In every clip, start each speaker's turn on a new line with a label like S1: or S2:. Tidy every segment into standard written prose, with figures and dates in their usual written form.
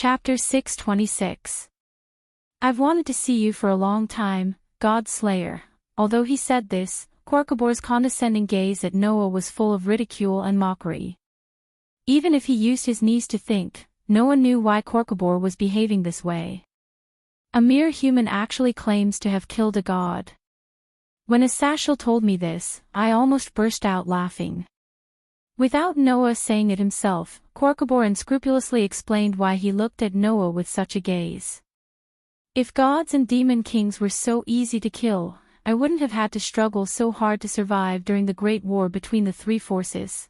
S1: Chapter 626. I've wanted to see you for a long time, God Slayer. Although he said this, Korkabor's condescending gaze at Noah was full of ridicule and mockery. Even if he used his knees to think, Noah knew why Korkabor was behaving this way. A mere human actually claims to have killed a god. When Asashel told me this, I almost burst out laughing. Without Noah saying it himself, Korkabor unscrupulously explained why he looked at Noah with such a gaze. If gods and demon kings were so easy to kill, I wouldn't have had to struggle so hard to survive during the great war between the three forces.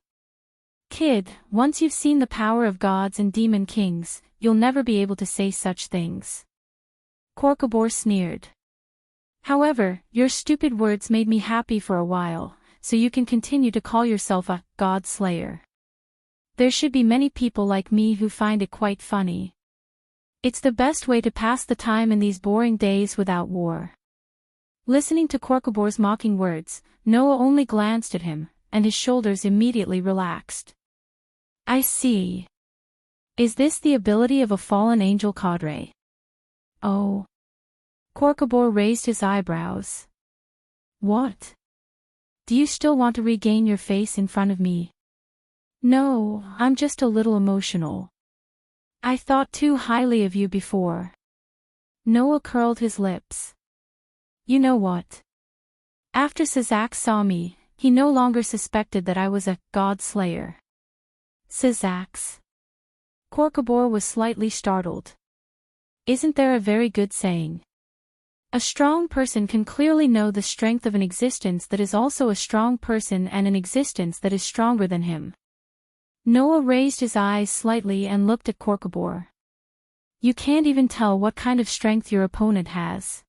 S1: Kid, once you've seen the power of gods and demon kings, you'll never be able to say such things. Korkabor sneered. However, your stupid words made me happy for a while, so you can continue to call yourself a God Slayer. There should be many people like me who find it quite funny. It's the best way to pass the time in these boring days without war. Listening to Korkabor's mocking words, Noah only glanced at him, and his shoulders immediately relaxed. I see. Is this the ability of a fallen angel cadre? Oh. Korkabor raised his eyebrows. What? Do you still want to regain your face in front of me? No, I'm just a little emotional. I thought too highly of you before. Noah curled his lips. You know what? After Sazak saw me, he no longer suspected that I was a God Slayer. Sazaks? Korkabor was slightly startled. Isn't there a very good saying? A strong person can clearly know the strength of an existence that is also a strong person and an existence that is stronger than him. Noah raised his eyes slightly and looked at Korkabor. You can't even tell what kind of strength your opponent has.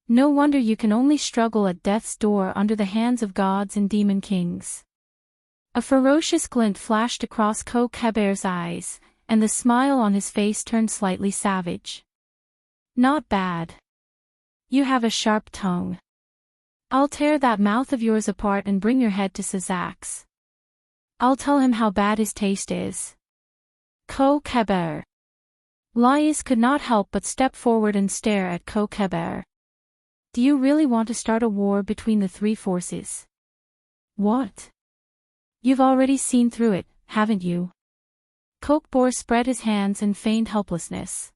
S1: No wonder you can only struggle at death's door under the hands of gods and demon kings. A ferocious glint flashed across Korkabor's eyes, and the smile on his face turned slightly savage. Not bad. You have a sharp tongue. I'll tear that mouth of yours apart and bring your head to Sazak's. I'll tell him how bad his taste is. Korkabor. Laius could not help but step forward and stare at Korkabor. Do you really want to start a war between the three forces? What? You've already seen through it, haven't you? Korkabor spread his hands and feigned helplessness.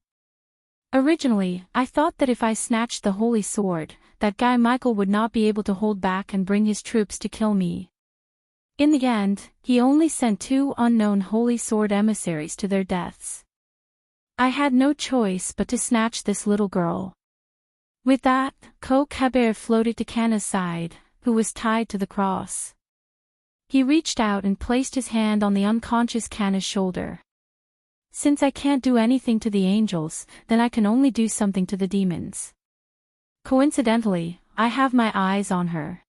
S1: Originally, I thought that if I snatched the holy sword, that guy Michael would not be able to hold back and bring his troops to kill me. In the end, he only sent 2 unknown holy sword emissaries to their deaths. I had no choice but to snatch this little girl. With that, Korkabor floated to Kana's side, who was tied to the cross. He reached out and placed his hand on the unconscious Kana's shoulder. Since I can't do anything to the angels, then I can only do something to the demons. Coincidentally, I have my eyes on her.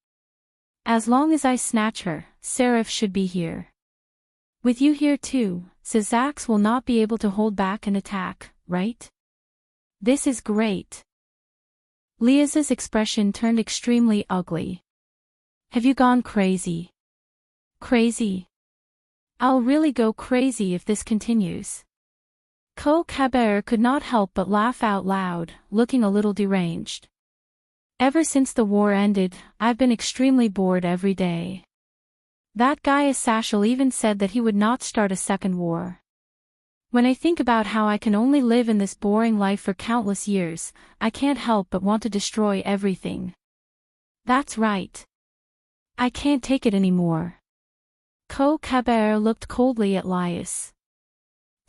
S1: As long as I snatch her, Seraph should be here. With you here too, Sazaks will not be able to hold back an attack, right? This is great. Liaz's expression turned extremely ugly. Have you gone crazy? Crazy? I'll really go crazy if this continues. Korkabor could not help but laugh out loud, looking a little deranged. Ever since the war ended, I've been extremely bored every day. That guy Asashel even said that he would not start a second war. When I think about how I can only live in this boring life for countless years, I can't help but want to destroy everything. That's right. I can't take it anymore. Korkabor looked coldly at Laius.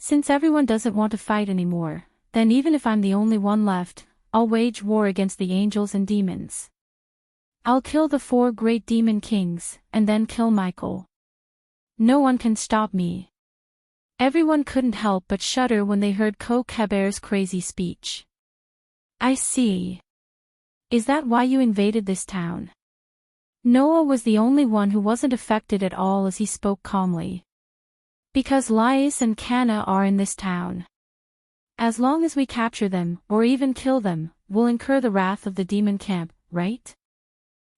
S1: Since everyone doesn't want to fight anymore, then even if I'm the only one left, I'll wage war against the angels and demons. I'll kill the 4 great demon kings, and then kill Michael. No one can stop me. Everyone couldn't help but shudder when they heard Korkabor's crazy speech. I see. Is that why you invaded this town? Noah was the only one who wasn't affected at all as he spoke calmly. Because Laius and Kana are in this town. As long as we capture them, or even kill them, we'll incur the wrath of the demon camp, right?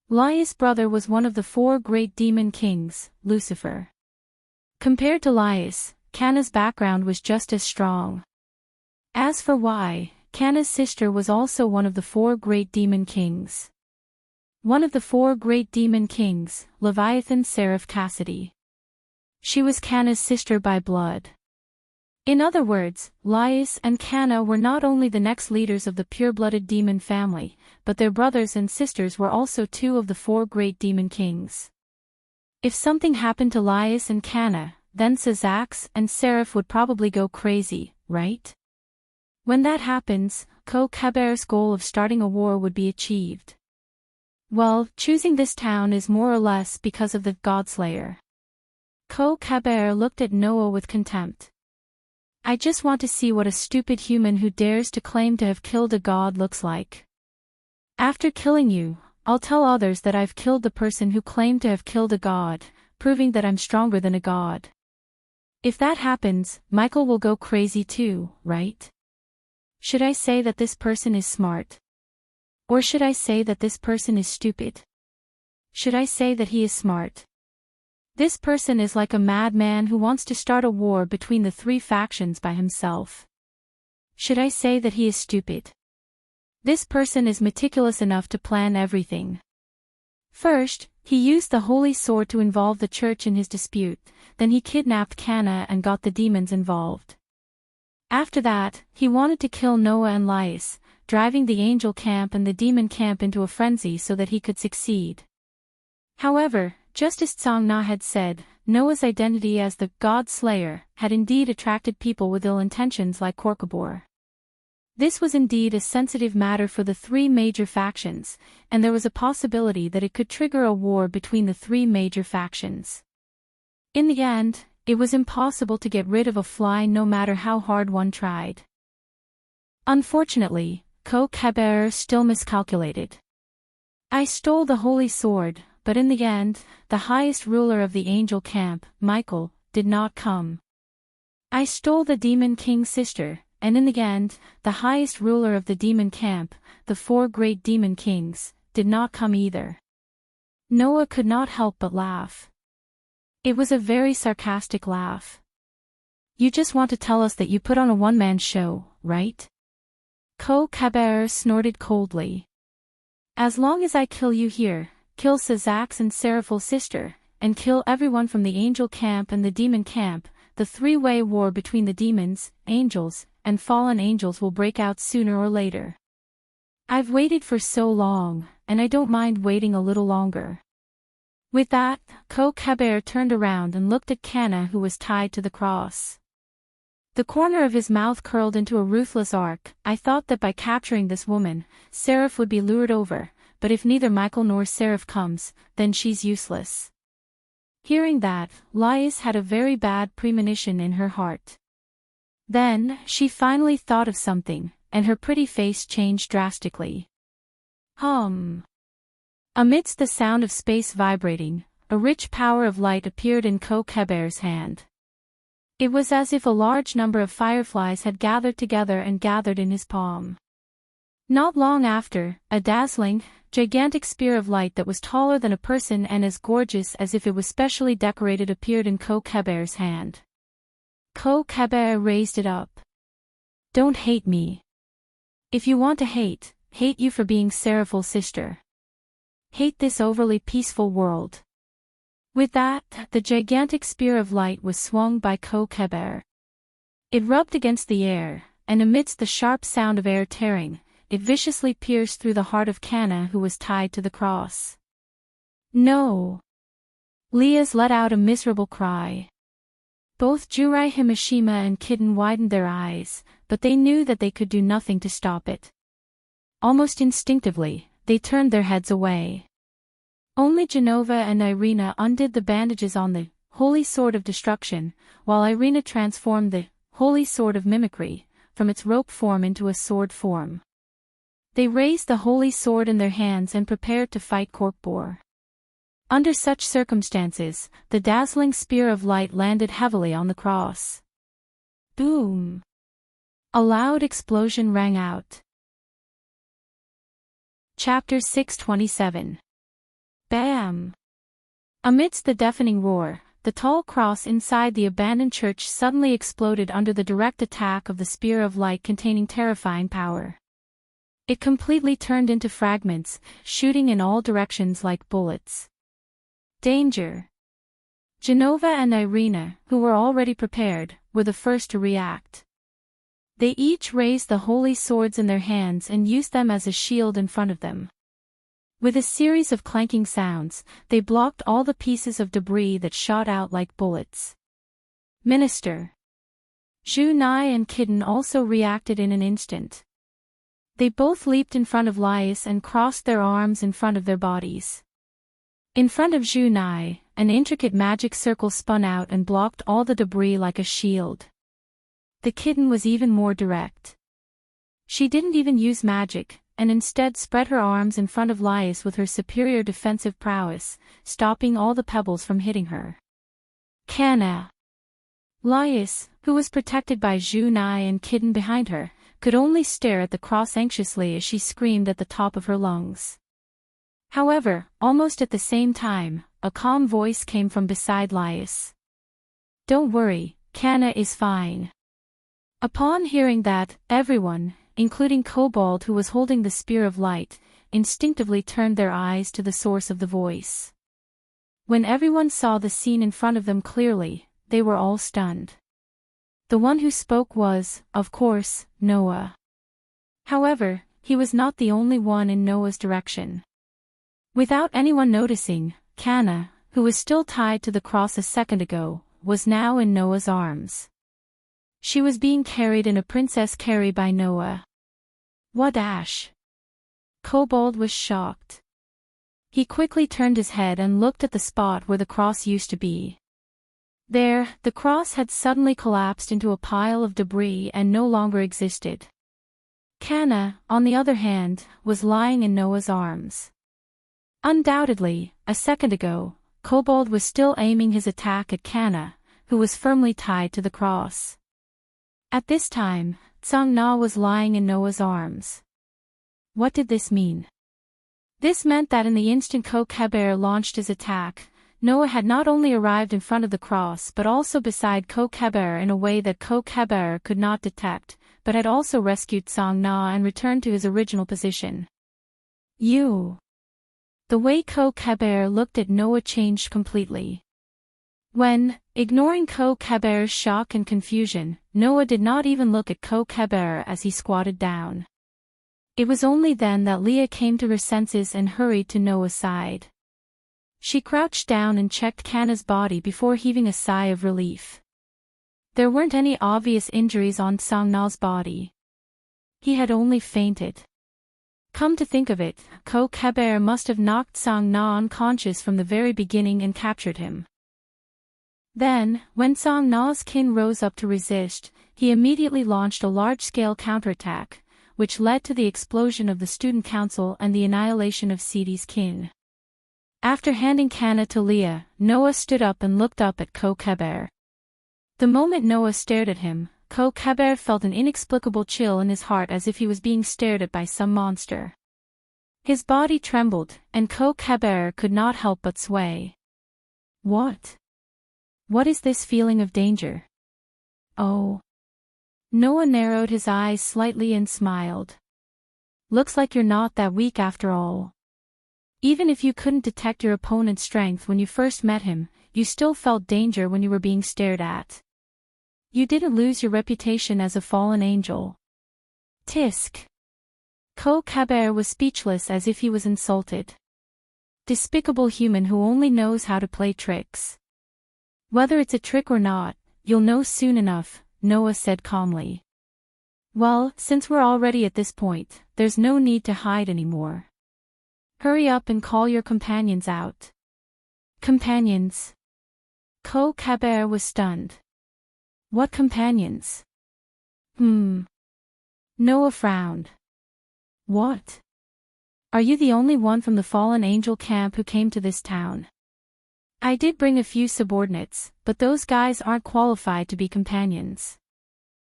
S1: Laius' brother was one of the 4 great demon kings, Lucifer. Compared to Laius, Kana's background was just as strong. As for why, Kanna's sister was also one of the 4 great demon kings. One of the 4 great demon kings, Leviathan Seraph Cassidy. She was Kanna's sister by blood. In other words, Laius and Kanna were not only the next leaders of the pure-blooded demon family, but their brothers and sisters were also 2 of the 4 great demon kings. If something happened to Laius and Kanna, then Sazax and Seraph would probably go crazy, right? When that happens, Ko-Kaber's goal of starting a war would be achieved. Well, choosing this town is more or less because of the Godslayer. Ko-Kaber looked at Noah with contempt. I just want to see what a stupid human who dares to claim to have killed a god looks like. After killing you, I'll tell others that I've killed the person who claimed to have killed a god, proving that I'm stronger than a god. If that happens, Michael will go crazy too, right? Should I say that this person is smart? Or should I say that this person is stupid? Should I say that he is smart? This person is like a madman who wants to start a war between the 3 factions by himself. Should I say that he is stupid? This person is meticulous enough to plan everything. First, he used the holy sword to involve the church in his dispute, then he kidnapped Kanna and got the demons involved. After that, he wanted to kill Noah and Laius, driving the angel camp and the demon camp into a frenzy so that he could succeed. However, just as Tsang Na had said, Noah's identity as the God Slayer had indeed attracted people with ill intentions like Korkabor. This was indeed a sensitive matter for the 3 major factions, and there was a possibility that it could trigger a war between the 3 major factions. In the end, it was impossible to get rid of a fly no matter how hard one tried. Unfortunately, Ko-Kaber still miscalculated. I stole the holy sword, but in the end, the highest ruler of the angel camp, Michael, did not come. I stole the demon king's sister, and in the end, the highest ruler of the demon camp, the 4 great demon kings, did not come either. Noah could not help but laugh. It was a very sarcastic laugh. You just want to tell us that you put on a one-man show, right? Ko-Kaber snorted coldly. As long as I kill you here, kill Sazax and Seraphil's sister, and kill everyone from the angel camp and the demon camp, the 3-way war between the demons, angels, and fallen angels will break out sooner or later. I've waited for so long, and I don't mind waiting a little longer. With that, Ko-Kaber turned around and looked at Kanna, who was tied to the cross. The corner of his mouth curled into a ruthless arc. I thought that by capturing this woman, Seraph would be lured over, but if neither Michael nor Seraph comes, then she's useless. Hearing that, Laius had a very bad premonition in her heart. Then, she finally thought of something, and her pretty face changed drastically. Amidst the sound of space vibrating, a rich power of light appeared in Ko-Kaber's hand. It was as if a large number of fireflies had gathered together and gathered in his palm. Not long after, a dazzling, gigantic spear of light that was taller than a person and as gorgeous as if it was specially decorated appeared in Ko-Kaber's hand. Ko-Kaber raised it up. Don't hate me. If you want to hate you for being Seraphil's sister. Hate this overly peaceful world. With that, the gigantic spear of light was swung by Ko-Kaber. It rubbed against the air, and amidst the sharp sound of air tearing, it viciously pierced through the heart of Kanna, who was tied to the cross. No! Liaz let out a miserable cry. Both Jurai Himashima and Kitten widened their eyes, but they knew that they could do nothing to stop it. Almost instinctively, they turned their heads away. Only Genova and Irina undid the bandages on the Holy Sword of Destruction, while Irina transformed the Holy Sword of Mimicry from its rope form into a sword form. They raised the Holy Sword in their hands and prepared to fight Korkbor. Under such circumstances, the dazzling spear of light landed heavily on the cross. Boom! A loud explosion rang out. Chapter 627. Bam! Amidst the deafening roar, the tall cross inside the abandoned church suddenly exploded under the direct attack of the spear of light containing terrifying power. It completely turned into fragments, shooting in all directions like bullets. Danger! Genova and Irina, who were already prepared, were the first to react. They each raised the holy swords in their hands and used them as a shield in front of them. With a series of clanking sounds, they blocked all the pieces of debris that shot out like bullets. Minister Zhu Nai and Kitten also reacted in an instant. They both leaped in front of Laius and crossed their arms in front of their bodies. In front of Zhu Nai, an intricate magic circle spun out and blocked all the debris like a shield. The Kitten was even more direct. She didn't even use magic, and instead spread her arms in front of Laius with her superior defensive prowess, stopping all the pebbles from hitting her. Kana! Laius, who was protected by Zhu Nai and Kitten behind her, could only stare at the cross anxiously as she screamed at the top of her lungs. However, almost at the same time, a calm voice came from beside Laius. Don't worry, Kana is fine. Upon hearing that, everyone, including Kobold who was holding the spear of light, instinctively turned their eyes to the source of the voice. When everyone saw the scene in front of them clearly, they were all stunned. The one who spoke was, of course, Noah. However, he was not the only one in Noah's direction. Without anyone noticing, Kana, who was still tied to the cross a second ago, was now in Noah's arms. She was being carried in a princess carry by Noah. What Ash? Kobold was shocked. He quickly turned his head and looked at the spot where the cross used to be. There, the cross had suddenly collapsed into a pile of debris and no longer existed. Kana, on the other hand, was lying in Noah's arms. Undoubtedly, a second ago, Kobold was still aiming his attack at Kana, who was firmly tied to the cross. At this time, Tsang Na was lying in Noah's arms. What did this mean? This meant that in the instant Kokheber launched his attack, Noah had not only arrived in front of the cross but also beside Kokheber in a way that Kokheber could not detect, but had also rescued Tsang Na and returned to his original position. You. The way Kokheber looked at Noah changed completely. When, ignoring Kokheber's shock and confusion, Noah did not even look at Kokheber as he squatted down. It was only then that Leah came to her senses and hurried to Noah's side. She crouched down and checked Kana's body before heaving a sigh of relief. There weren't any obvious injuries on Tsang Na's body. He had only fainted. Come to think of it, Kokheber must have knocked Tsang Na unconscious from the very beginning and captured him. Then, when Tsang Na's kin rose up to resist, he immediately launched a large-scale counterattack, which led to the explosion of the student council and the annihilation of Sidi's kin. After handing Kana to Leah, Noah stood up and looked up at Kokheber. The moment Noah stared at him, Kokheber felt an inexplicable chill in his heart as if he was being stared at by some monster. His body trembled, and Kokheber could not help but sway. What? What is this feeling of danger? Oh. Noah narrowed his eyes slightly and smiled. Looks like you're not that weak after all. Even if you couldn't detect your opponent's strength when you first met him, you still felt danger when you were being stared at. You didn't lose your reputation as a fallen angel. Tisk. Kokheber was speechless as if he was insulted. Despicable human who only knows how to play tricks. Whether it's a trick or not, you'll know soon enough, Noah said calmly. Well, since we're already at this point, there's no need to hide anymore. Hurry up and call your companions out. Companions? Kokheber was stunned. What companions? Noah frowned. What? Are you the only one from the fallen angel camp who came to this town? I did bring a few subordinates, but those guys aren't qualified to be companions.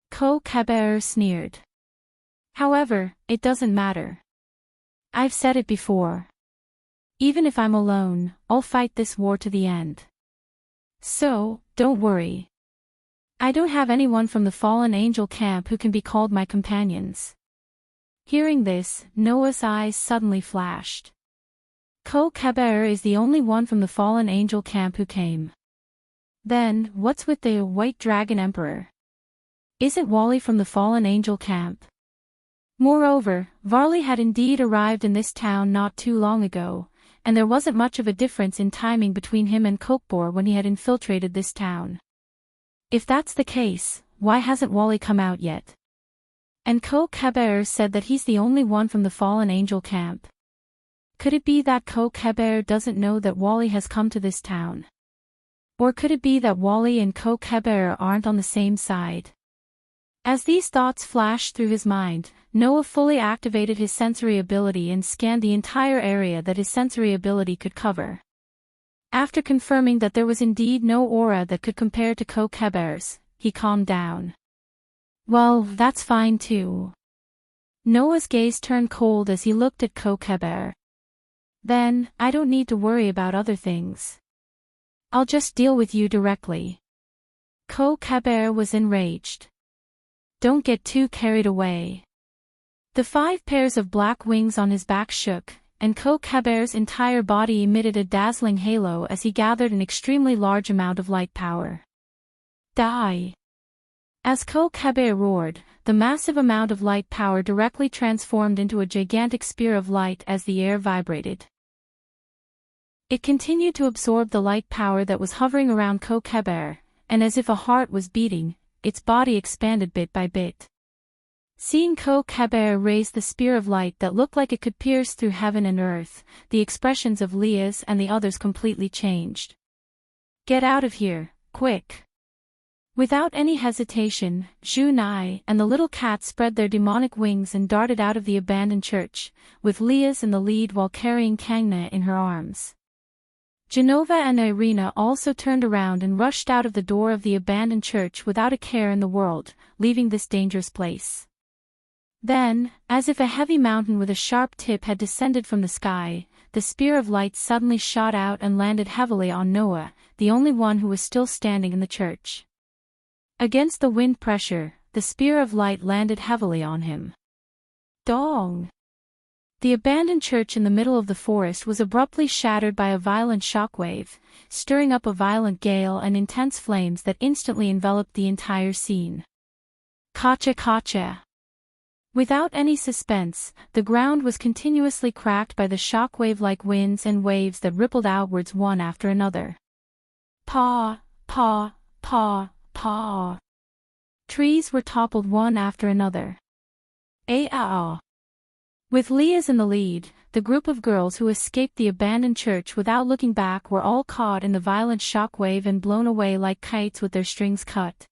S1: Kokheber sneered. However, it doesn't matter. I've said it before. Even if I'm alone, I'll fight this war to the end. So, don't worry. I don't have anyone from the fallen angel camp who can be called my companions. Hearing this, Noah's eyes suddenly flashed. Kokheber is the only one from the fallen angel camp who came. Then, what's with the White Dragon Emperor? Isn't Wally from the fallen angel camp? Moreover, Varley had indeed arrived in this town not too long ago, and there wasn't much of a difference in timing between him and Kokbor when he had infiltrated this town. If that's the case, why hasn't Wally come out yet? And Kokheber said that he's the only one from the fallen angel camp. Could it be that Kokheber doesn't know that Wally has come to this town? Or could it be that Wally and Kokheber aren't on the same side? As these thoughts flashed through his mind, Noah fully activated his sensory ability and scanned the entire area that his sensory ability could cover. After confirming that there was indeed no aura that could compare to Kokheber's, he calmed down. Well, that's fine too. Noah's gaze turned cold as he looked at Kokheber. Then, I don't need to worry about other things. I'll just deal with you directly. Kokheber was enraged. Don't get too carried away. The 5 pairs of black wings on his back shook, and Kokheber's entire body emitted a dazzling halo as he gathered an extremely large amount of light power. Die! As Kokheber roared, the massive amount of light power directly transformed into a gigantic spear of light as the air vibrated. It continued to absorb the light power that was hovering around Kokheber, and as if a heart was beating, its body expanded bit by bit. Seeing Kokheber raise the spear of light that looked like it could pierce through heaven and earth, the expressions of Leah's and the others completely changed. Get out of here, quick! Without any hesitation, Junai and the little cat spread their demonic wings and darted out of the abandoned church, with Leah's in the lead while carrying Kangna in her arms. Genova and Irina also turned around and rushed out of the door of the abandoned church without a care in the world, leaving this dangerous place. Then, as if a heavy mountain with a sharp tip had descended from the sky, the spear of light suddenly shot out and landed heavily on Noah, the only one who was still standing in the church. Against the wind pressure, the spear of light landed heavily on him. Dong! The abandoned church in the middle of the forest was abruptly shattered by a violent shockwave, stirring up a violent gale and intense flames that instantly enveloped the entire scene. Kacha kacha! Without any suspense, the ground was continuously cracked by the shockwave-like winds and waves that rippled outwards one after another. Paw, paw, paw, paw. Trees were toppled one after another. Ah! With Leah's in the lead, the group of girls who escaped the abandoned church without looking back were all caught in the violent shockwave and blown away like kites with their strings cut.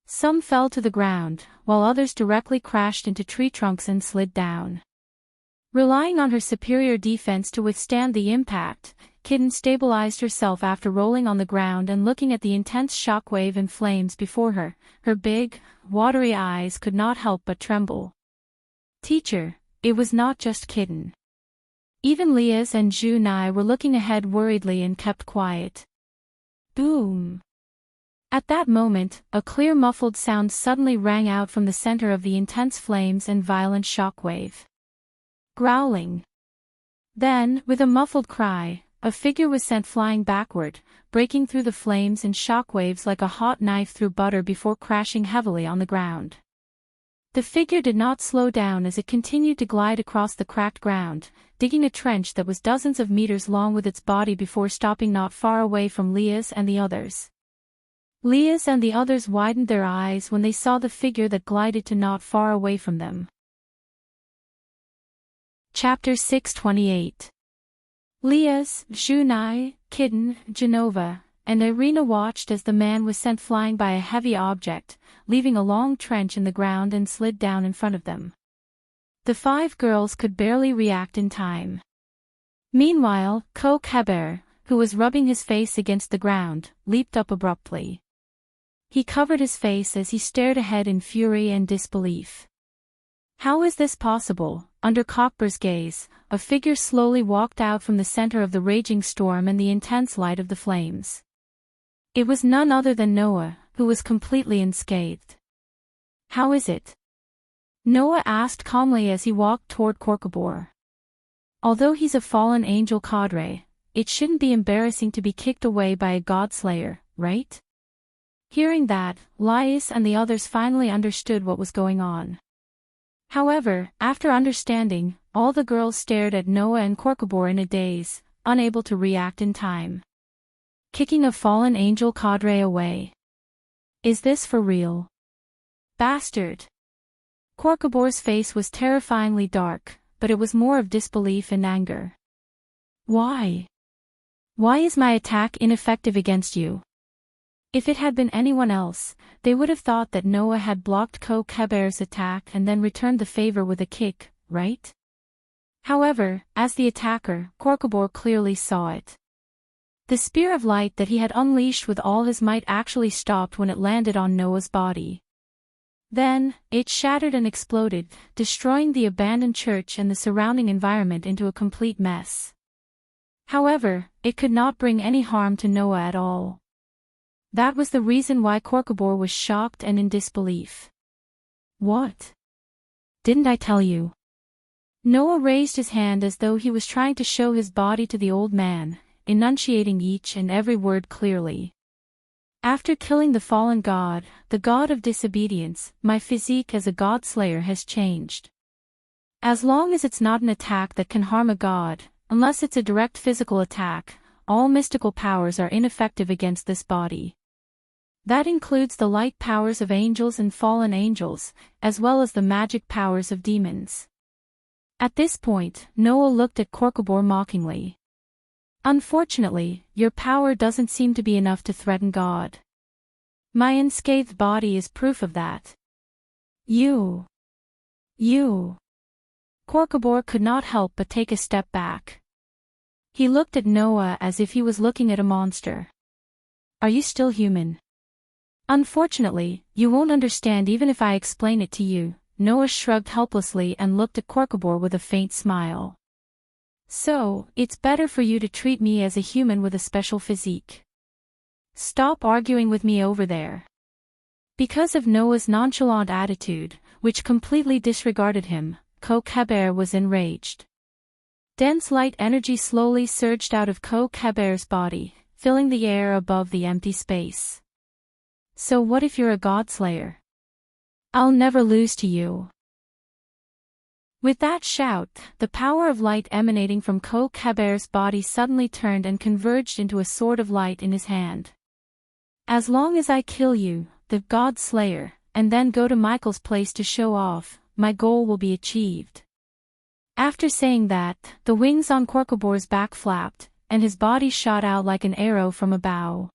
S1: Some fell to the ground, while others directly crashed into tree trunks and slid down. Relying on her superior defense to withstand the impact, Kitten stabilized herself after rolling on the ground and looking at the intense shockwave and flames before her. Her big, watery eyes could not help but tremble. Teacher, it was not just Kitten. Even Leah's and Junai were looking ahead worriedly and kept quiet. Boom! At that moment, a clear muffled sound suddenly rang out from the center of the intense flames and violent shockwave. Growling. Then, with a muffled cry, a figure was sent flying backward, breaking through the flames and shockwaves like a hot knife through butter before crashing heavily on the ground. The figure did not slow down as it continued to glide across the cracked ground, digging a trench that was dozens of meters long with its body before stopping not far away from Leah's and the others. Leah's and the others widened their eyes when they saw the figure that glided to not far away from them. Chapter 628. Leah's, Junai, Kitten, Genova, and Irina watched as the man was sent flying by a heavy object, leaving a long trench in the ground and slid down in front of them. The 5 girls could barely react in time. Meanwhile, Kokheber, who was rubbing his face against the ground, leaped up abruptly. He covered his face as he stared ahead in fury and disbelief. How is this possible? Under Kokber's gaze, a figure slowly walked out from the center of the raging storm and the intense light of the flames. It was none other than Noah, who was completely unscathed. "How is it?" Noah asked calmly as he walked toward Korkabor. "Although he's a fallen angel cadre, it shouldn't be embarrassing to be kicked away by a godslayer, right?" Hearing that, Laius and the others finally understood what was going on. However, after understanding, all the girls stared at Noah and Korkabor in a daze, unable to react in time. Kicking a fallen angel cadre away. Is this for real? Bastard! Korkabor's face was terrifyingly dark, but it was more of disbelief and anger. Why? Why is my attack ineffective against you? If it had been anyone else, they would have thought that Noah had blocked Korkabor's attack and then returned the favor with a kick, right? However, as the attacker, Korkabor clearly saw it. The spear of light that he had unleashed with all his might actually stopped when it landed on Noah's body. Then, it shattered and exploded, destroying the abandoned church and the surrounding environment into a complete mess. However, it could not bring any harm to Noah at all. That was the reason why Korkabor was shocked and in disbelief. What? Didn't I tell you? Noah raised his hand as though he was trying to show his body to the old man, enunciating each and every word clearly. After killing the fallen god, the god of disobedience, my physique as a god-slayer has changed. As long as it's not an attack that can harm a god, unless it's a direct physical attack, all mystical powers are ineffective against this body. That includes the light powers of angels and fallen angels, as well as the magic powers of demons. At this point, Noah looked at Korkabor mockingly. Unfortunately, your power doesn't seem to be enough to threaten God. My unscathed body is proof of that. You. Korkabor could not help but take a step back. He looked at Noah as if he was looking at a monster. Are you still human? Unfortunately, you won't understand even if I explain it to you. Noah shrugged helplessly and looked at Korkabor with a faint smile. So, it's better for you to treat me as a human with a special physique. Stop arguing with me over there. Because of Noah's nonchalant attitude, which completely disregarded him, Korkabor was enraged. Dense light energy slowly surged out of Korkabor's body, filling the air above the empty space. So what if you're a godslayer? I'll never lose to you. With that shout, the power of light emanating from Korkabor's body suddenly turned and converged into a sword of light in his hand. As long as I kill you, the God Slayer, and then go to Michael's place to show off, my goal will be achieved. After saying that, the wings on Korkabor's back flapped, and his body shot out like an arrow from a bow.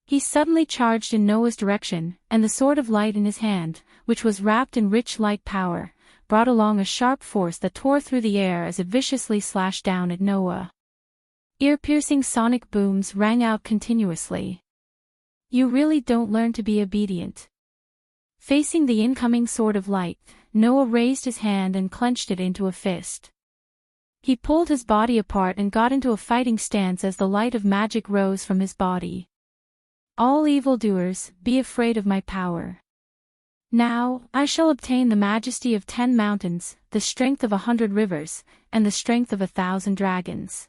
S1: He suddenly charged in Noah's direction, and the sword of light in his hand, which was wrapped in rich light power, brought along a sharp force that tore through the air as it viciously slashed down at Noah. Ear-piercing sonic booms rang out continuously. You really don't learn to be obedient. Facing the incoming sword of light, Noah raised his hand and clenched it into a fist. He pulled his body apart and got into a fighting stance as the light of magic rose from his body. All evildoers, be afraid of my power. Now, I shall obtain the majesty of 10 mountains, the strength of 100 rivers, and the strength of 1,000 dragons.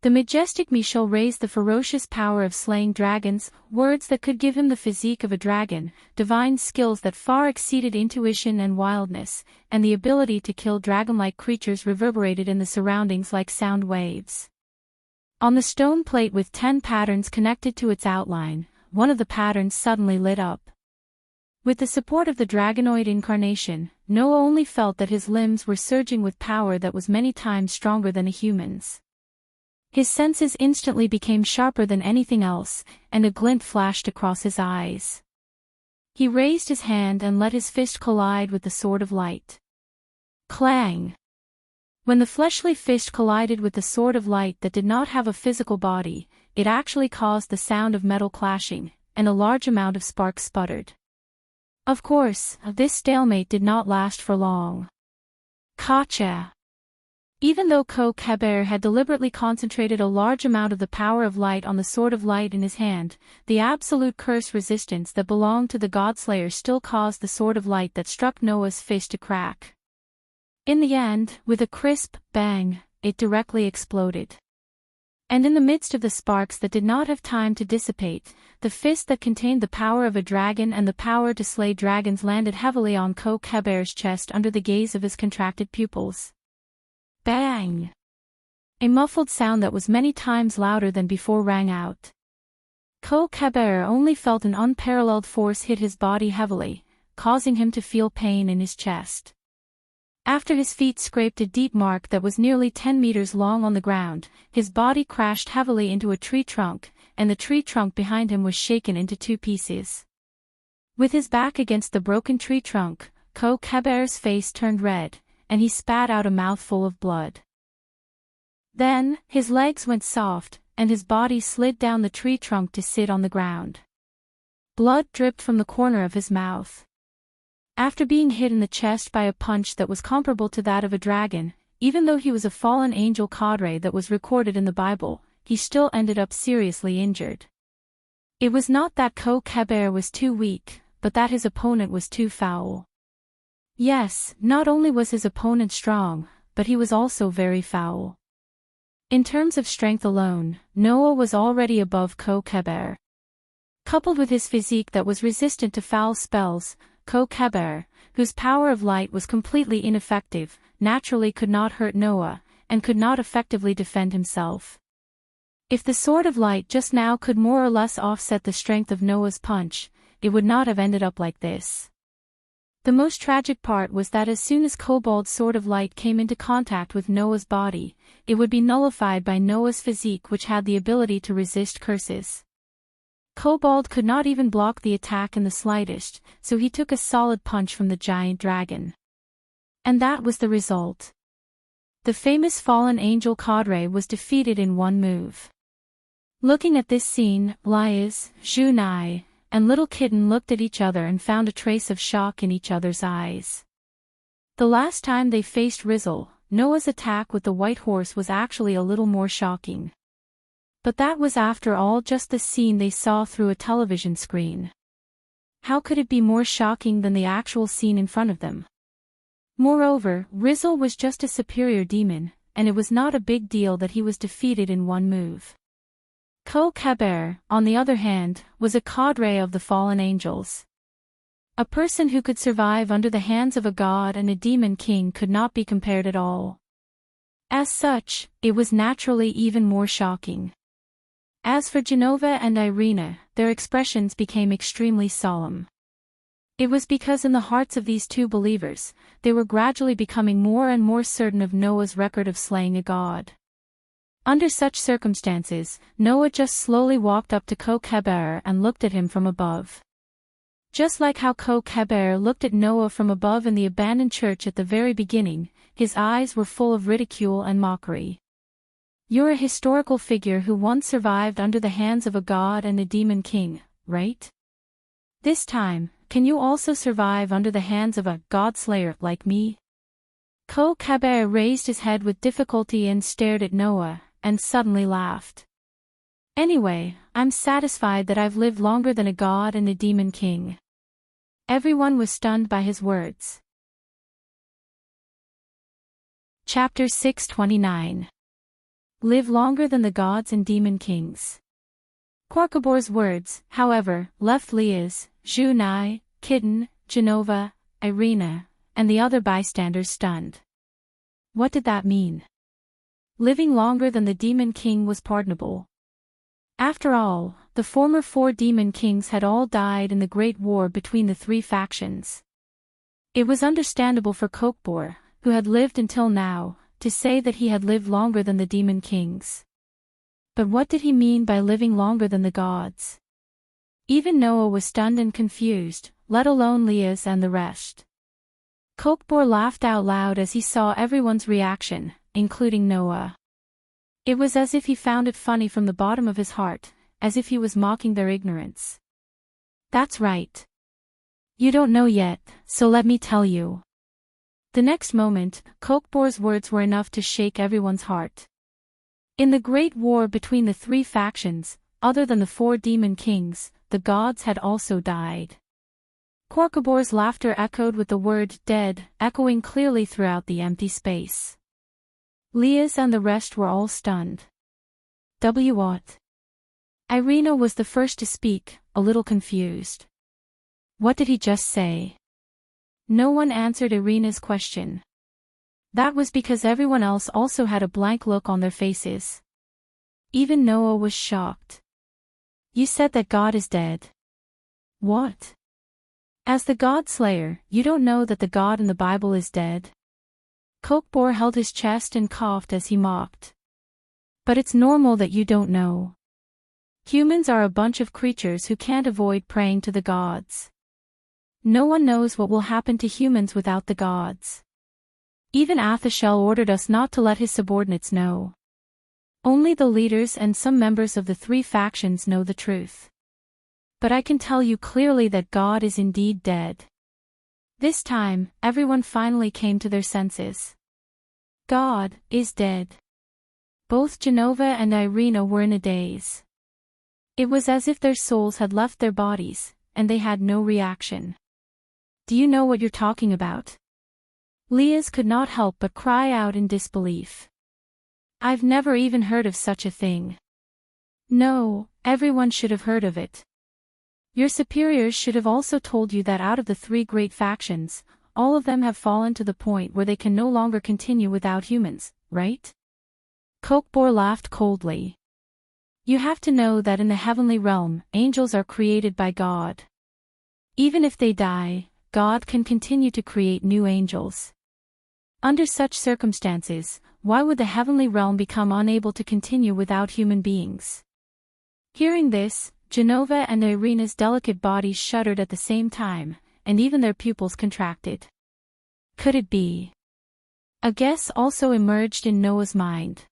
S1: The majestic me shall raise the ferocious power of slaying dragons, words that could give him the physique of a dragon, divine skills that far exceeded intuition and wildness, and the ability to kill dragon-like creatures reverberated in the surroundings like sound waves. On the stone plate with 10 patterns connected to its outline, one of the patterns suddenly lit up. With the support of the dragonoid incarnation, Noah only felt that his limbs were surging with power that was many times stronger than a human's. His senses instantly became sharper than anything else, and a glint flashed across his eyes. He raised his hand and let his fist collide with the sword of light. Clang! When the fleshly fist collided with the sword of light that did not have a physical body, it actually caused the sound of metal clashing, and a large amount of sparks sputtered. Of course, this stalemate did not last for long. Gotcha! Even though Kokheber had deliberately concentrated a large amount of the power of light on the sword of light in his hand, the absolute curse resistance that belonged to the Godslayer still caused the sword of light that struck Noah's fist to crack. In the end, with a crisp bang, it directly exploded. And in the midst of the sparks that did not have time to dissipate, the fist that contained the power of a dragon and the power to slay dragons landed heavily on Kokheber's chest under the gaze of his contracted pupils. Bang! A muffled sound that was many times louder than before rang out. Kokheber only felt an unparalleled force hit his body heavily, causing him to feel pain in his chest. After his feet scraped a deep mark that was nearly 10 meters long on the ground, his body crashed heavily into a tree trunk, and the tree trunk behind him was shaken into 2 pieces. With his back against the broken tree trunk, Kokheber's face turned red, and he spat out a mouthful of blood. Then, his legs went soft, and his body slid down the tree trunk to sit on the ground. Blood dripped from the corner of his mouth. After being hit in the chest by a punch that was comparable to that of a dragon, even though he was a fallen angel cadre that was recorded in the Bible, he still ended up seriously injured. It was not that Kokheber was too weak, but that his opponent was too foul. Yes, not only was his opponent strong, but he was also very foul. In terms of strength alone, Noah was already above Kokheber. Coupled with his physique that was resistant to foul spells, Kokheber, whose power of light was completely ineffective, naturally could not hurt Noah, and could not effectively defend himself. If the sword of light just now could more or less offset the strength of Noah's punch, it would not have ended up like this. The most tragic part was that as soon as Kobold's sword of light came into contact with Noah's body, it would be nullified by Noah's physique, which had the ability to resist curses. Kobold could not even block the attack in the slightest, so he took a solid punch from the giant dragon. And that was the result. The famous fallen angel cadre was defeated in one move. Looking at this scene, Liz, Junai, and Little Kitten looked at each other and found a trace of shock in each other's eyes. The last time they faced Rizzle, Noah's attack with the white horse was actually a little more shocking. But that was after all just the scene they saw through a television screen. How could it be more shocking than the actual scene in front of them? Moreover, Rizzle was just a superior demon, and it was not a big deal that he was defeated in one move. Kokheber, on the other hand, was a cadre of the fallen angels. A person who could survive under the hands of a god and a demon king could not be compared at all. As such, it was naturally even more shocking. As for Genova and Irina, their expressions became extremely solemn. It was because in the hearts of these two believers, they were gradually becoming more and more certain of Noah's record of slaying a god. Under such circumstances, Noah just slowly walked up to Kokheber and looked at him from above. Just like how Kokheber looked at Noah from above in the abandoned church at the very beginning, his eyes were full of ridicule and mockery. "You're a historical figure who once survived under the hands of a god and a demon king, right? This time, can you also survive under the hands of a god-slayer like me?" Kokheber raised his head with difficulty and stared at Noah, and suddenly laughed. "Anyway, I'm satisfied that I've lived longer than a god and a demon king." Everyone was stunned by his words. Chapter 629. Live longer than the gods and demon kings. Korkabor's words, however, left Liz, Junai, Kitten, Genova, Irina, and the other bystanders stunned. What did that mean? Living longer than the demon king was pardonable. After all, the former 4 demon kings had all died in the great war between the 3 factions. It was understandable for Kokbor, who had lived until now, to say that he had lived longer than the demon kings. But what did he mean by living longer than the gods? Even Noah was stunned and confused, let alone Liz and the rest. Kokbor laughed out loud as he saw everyone's reaction, including Noah. It was as if he found it funny from the bottom of his heart, as if he was mocking their ignorance. "That's right. You don't know yet, so let me tell you. The next moment, Kokbor's words were enough to shake everyone's heart. In the great war between the three factions, other than the four demon kings, the gods had also died. Korkabor's laughter echoed with the word dead, echoing clearly throughout the empty space. Liaz and the rest were all stunned. What? Irina was the first to speak, a little confused. What did he just say? No one answered Irina's question. That was because everyone else also had a blank look on their faces. Even Noah was shocked. You said that God is dead. What? As the God Slayer, you don't know that the God in the Bible is dead? Kokbor held his chest and coughed as he mocked. But it's normal that you don't know. Humans are a bunch of creatures who can't avoid praying to the gods. No one knows what will happen to humans without the gods. Even Athashel ordered us not to let his subordinates know. Only the leaders and some members of the three factions know the truth. But I can tell you clearly that God is indeed dead. This time, everyone finally came to their senses. God is dead. Both Genova and Irina were in a daze. It was as if their souls had left their bodies, and they had no reaction. Do you know what you're talking about? Liaz could not help but cry out in disbelief. I've never even heard of such a thing. No, everyone should have heard of it. Your superiors should have also told you that out of the three great factions, all of them have fallen to the point where they can no longer continue without humans, right? Kokbor laughed coldly. You have to know that in the heavenly realm, angels are created by God. Even if they die, God can continue to create new angels. Under such circumstances, why would the heavenly realm become unable to continue without human beings? Hearing this, Genova and Irina's delicate bodies shuddered at the same time, and even their pupils contracted. Could it be? A guess also emerged in Noah's mind.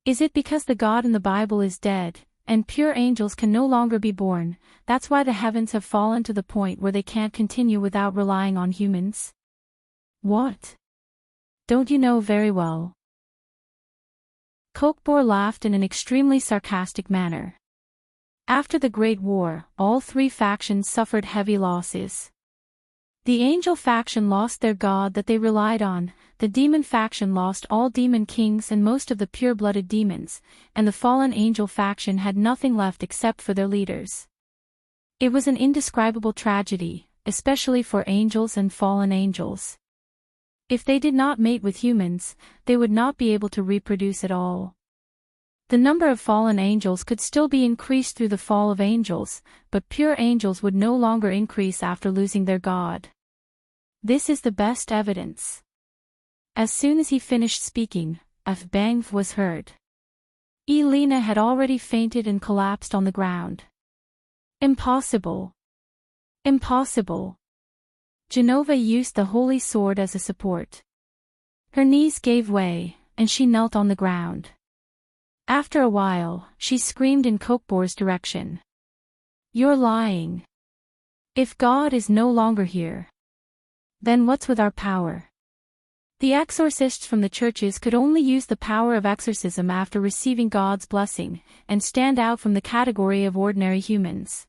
S1: Is it because the God in the Bible is dead, and pure angels can no longer be born, that's why the heavens have fallen to the point where they can't continue without relying on humans? What? Don't you know very well? Kokbor laughed in an extremely sarcastic manner. After the Great War, all three factions suffered heavy losses. The angel faction lost their god that they relied on, the demon faction lost all demon kings and most of the pure-blooded demons, and the fallen angel faction had nothing left except for their leaders. It was an indescribable tragedy, especially for angels and fallen angels. If they did not mate with humans, they would not be able to reproduce at all. The number of fallen angels could still be increased through the fall of angels, but pure angels would no longer increase after losing their god. This is the best evidence. As soon as he finished speaking, a bang was heard. Elena had already fainted and collapsed on the ground. Impossible. Impossible. Genova used the holy sword as a support. Her knees gave way, and she knelt on the ground. After a while, she screamed in Kokbor's direction. You're lying. If God is no longer here, then what's with our power? The exorcists from the churches could only use the power of exorcism after receiving God's blessing, and stand out from the category of ordinary humans.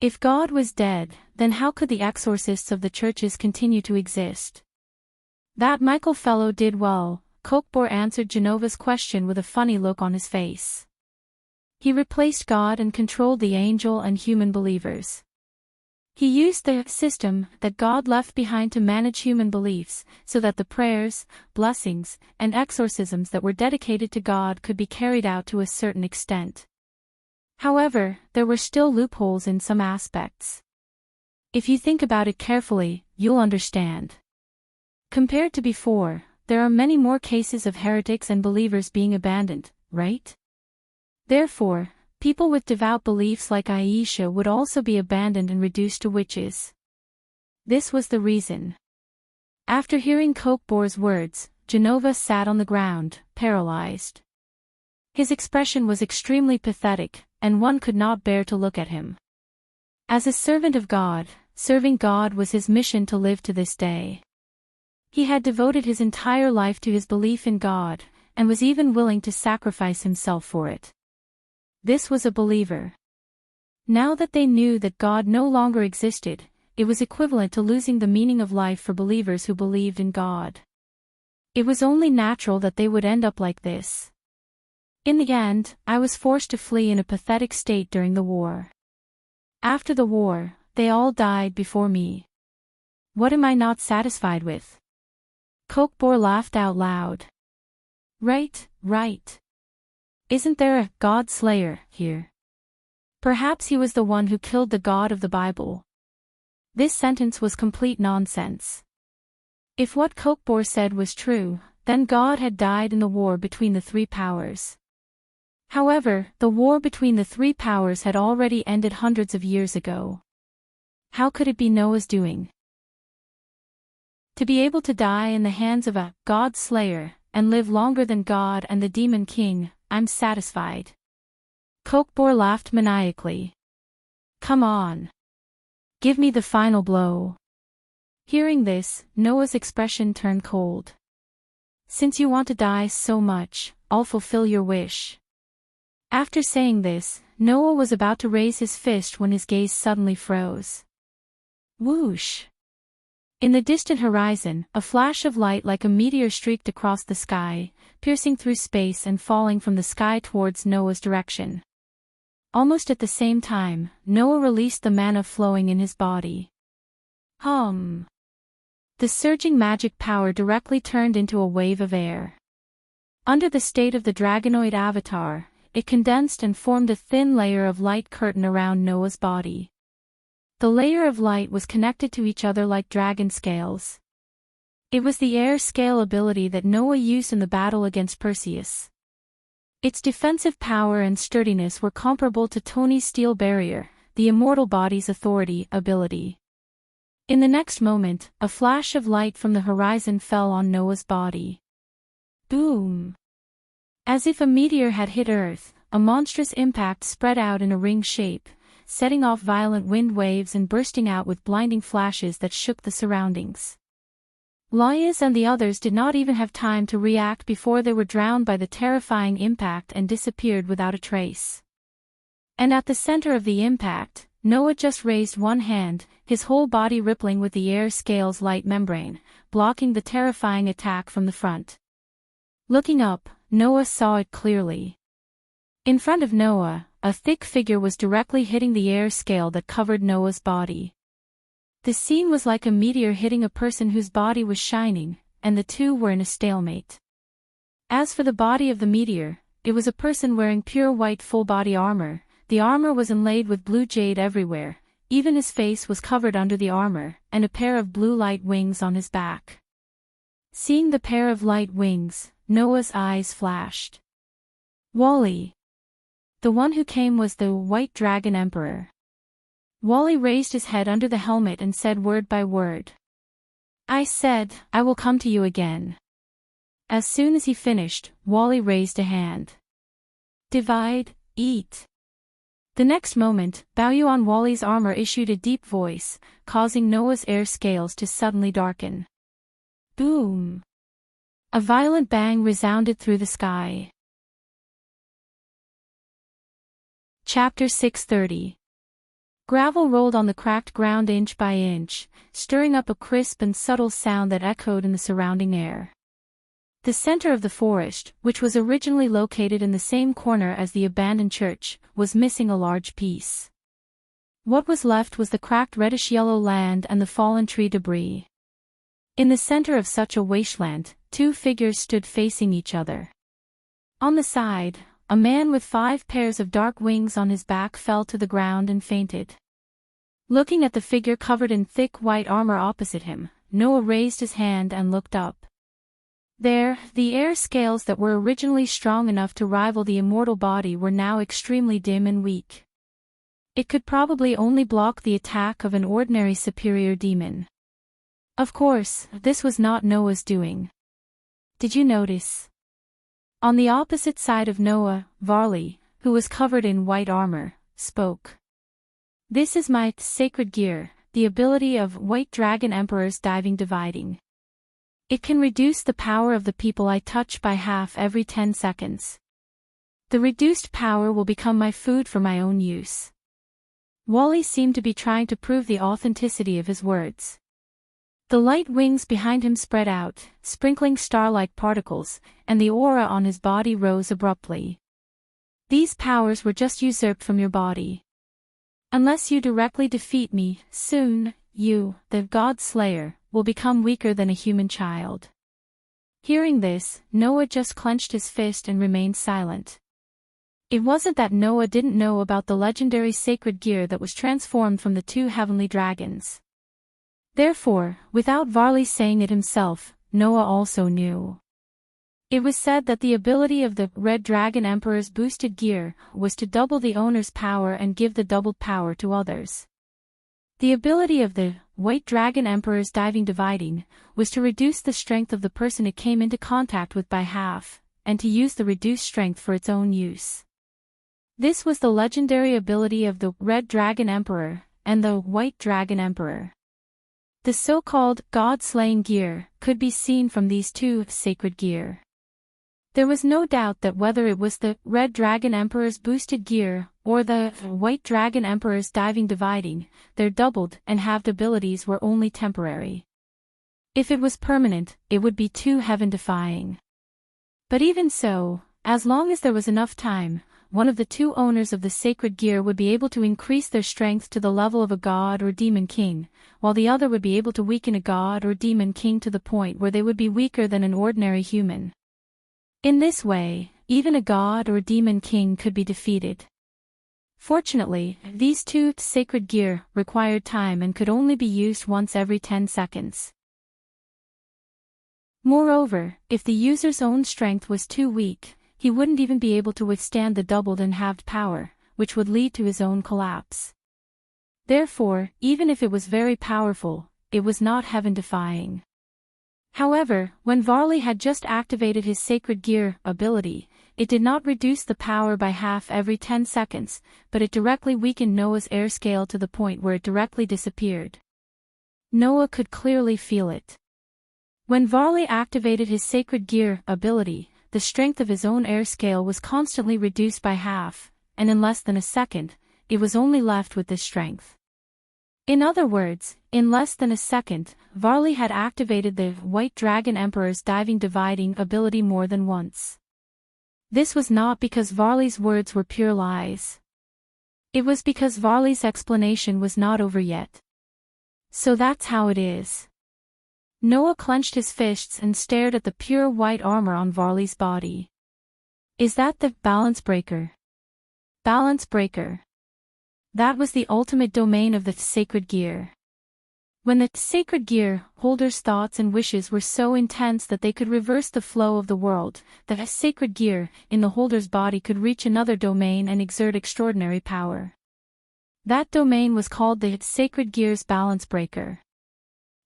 S1: If God was dead, then how could the exorcists of the churches continue to exist? That Michael fellow did well. Kokbor answered Genova's question with a funny look on his face. He replaced God and controlled the angel and human believers. He used the system that God left behind to manage human beliefs, so that the prayers, blessings, and exorcisms that were dedicated to God could be carried out to a certain extent. However, there were still loopholes in some aspects. If you think about it carefully, you'll understand. Compared to before, there are many more cases of heretics and believers being abandoned, right? Therefore, people with devout beliefs like Aisha would also be abandoned and reduced to witches. This was the reason. After hearing Kokbor's words, Genova sat on the ground, paralyzed. His expression was extremely pathetic, and one could not bear to look at him. As a servant of God, serving God was his mission to live to this day. He had devoted his entire life to his belief in God, and was even willing to sacrifice himself for it. This was a believer. Now that they knew that God no longer existed, it was equivalent to losing the meaning of life for believers who believed in God. It was only natural that they would end up like this. In the end, I was forced to flee in a pathetic state during the war. After the war, they all died before me. What am I not satisfied with? Kokbor laughed out loud. Right. Isn't there a God Slayer here? Perhaps he was the one who killed the God of the Bible. This sentence was complete nonsense. If what Kokbor said was true, then God had died in the war between the three powers. However, the war between the three powers had already ended hundreds of years ago. How could it be Noah's doing? To be able to die in the hands of a God Slayer, and live longer than God and the Demon King, I'm satisfied. Kokbor laughed maniacally. Come on. Give me the final blow. Hearing this, Noah's expression turned cold. Since you want to die so much, I'll fulfill your wish. After saying this, Noah was about to raise his fist when his gaze suddenly froze. Whoosh! In the distant horizon, a flash of light like a meteor streaked across the sky, piercing through space and falling from the sky towards Noah's direction. Almost at the same time, Noah released the mana flowing in his body. The surging magic power directly turned into a wave of air. Under the state of the dragonoid avatar, it condensed and formed a thin layer of light curtain around Noah's body. The layer of light was connected to each other like dragon scales. It was the air scale ability that Noah used in the battle against Perseus. Its defensive power and sturdiness were comparable to Tony's steel barrier, the immortal body's authority ability. In the next moment, a flash of light from the horizon fell on Noah's body. Boom! As if a meteor had hit Earth, a monstrous impact spread out in a ring shape, setting off violent wind waves and bursting out with blinding flashes that shook the surroundings. Laias and the others did not even have time to react before they were drowned by the terrifying impact and disappeared without a trace. And at the center of the impact, Noah just raised one hand, his whole body rippling with the air scale's light membrane, blocking the terrifying attack from the front. Looking up, Noah saw it clearly. In front of Noah, a thick figure was directly hitting the air scale that covered Noah's body. The scene was like a meteor hitting a person whose body was shining, and the two were in a stalemate. As for the body of the meteor, it was a person wearing pure white full-body armor. The armor was inlaid with blue jade everywhere, even his face was covered under the armor, and a pair of blue light wings on his back. Seeing the pair of light wings, Noah's eyes flashed. Wally! The one who came was the White Dragon Emperor. Wally raised his head under the helmet and said word by word. I said, I will come to you again. As soon as he finished, Wally raised a hand. Divide, eat. The next moment, Baoyu on Wally's armor issued a deep voice, causing Noah's air scales to suddenly darken. Boom! A violent bang resounded through the sky. Chapter 630. Gravel rolled on the cracked ground inch by inch, stirring up a crisp and subtle sound that echoed in the surrounding air. The center of the forest, which was originally located in the same corner as the abandoned church, was missing a large piece. What was left was the cracked reddish-yellow land and the fallen tree debris. In the center of such a wasteland, two figures stood facing each other. On the side, a man with 5 pairs of dark wings on his back fell to the ground and fainted. Looking at the figure covered in thick white armor opposite him, Noah raised his hand and looked up. There, the air scales that were originally strong enough to rival the immortal body were now extremely dim and weak. It could probably only block the attack of an ordinary superior demon. Of course, this was not Noah's doing. Did you notice? On the opposite side of Noah, Varley, who was covered in white armor, spoke. This is my sacred gear, the ability of White Dragon Emperor's diving dividing. It can reduce the power of the people I touch by half every 10 seconds. The reduced power will become my food for my own use. Wally seemed to be trying to prove the authenticity of his words. The light wings behind him spread out, sprinkling star-like particles, and the aura on his body rose abruptly. These powers were just usurped from your body. Unless you directly defeat me, soon, you, the God Slayer, will become weaker than a human child. Hearing this, Noah just clenched his fist and remained silent. It wasn't that Noah didn't know about the legendary sacred gear that was transformed from the two heavenly dragons. Therefore, without Varley saying it himself, Noah also knew. It was said that the ability of the Red Dragon Emperor's boosted gear was to double the owner's power and give the doubled power to others. The ability of the White Dragon Emperor's dividing was to reduce the strength of the person it came into contact with by half, and to use the reduced strength for its own use. This was the legendary ability of the Red Dragon Emperor and the White Dragon Emperor. The so-called God-slaying gear could be seen from these two sacred gear. There was no doubt that whether it was the Red Dragon Emperor's boosted gear or the White Dragon Emperor's dividing, their doubled and halved abilities were only temporary. If it was permanent, it would be too heaven-defying. But even so, as long as there was enough time, one of the two owners of the sacred gear would be able to increase their strength to the level of a god or demon king, while the other would be able to weaken a god or demon king to the point where they would be weaker than an ordinary human. In this way, even a god or demon king could be defeated. Fortunately, these two sacred gear required time and could only be used once every 10 seconds. Moreover, if the user's own strength was too weak, he wouldn't even be able to withstand the doubled and halved power, which would lead to his own collapse. Therefore, even if it was very powerful, it was not heaven-defying. However, when Varley had just activated his sacred gear ability, it did not reduce the power by half every 10 seconds, but it directly weakened Noah's air scale to the point where it directly disappeared. Noah could clearly feel it. When Varley activated his sacred gear ability, the strength of his own air scale was constantly reduced by half, and in less than a second, it was only left with this strength. In other words, in less than a second, Varley had activated the White Dragon Emperor's dividing ability more than once. This was not because Varley's words were pure lies. It was because Varley's explanation was not over yet. So that's how it is. Noah clenched his fists and stared at the pure white armor on Varley's body. Is that the balance breaker? Balance breaker. That was the ultimate domain of the sacred gear. When the sacred gear holder's thoughts and wishes were so intense that they could reverse the flow of the world, the sacred gear in the holder's body could reach another domain and exert extraordinary power. That domain was called the sacred gear's balance breaker.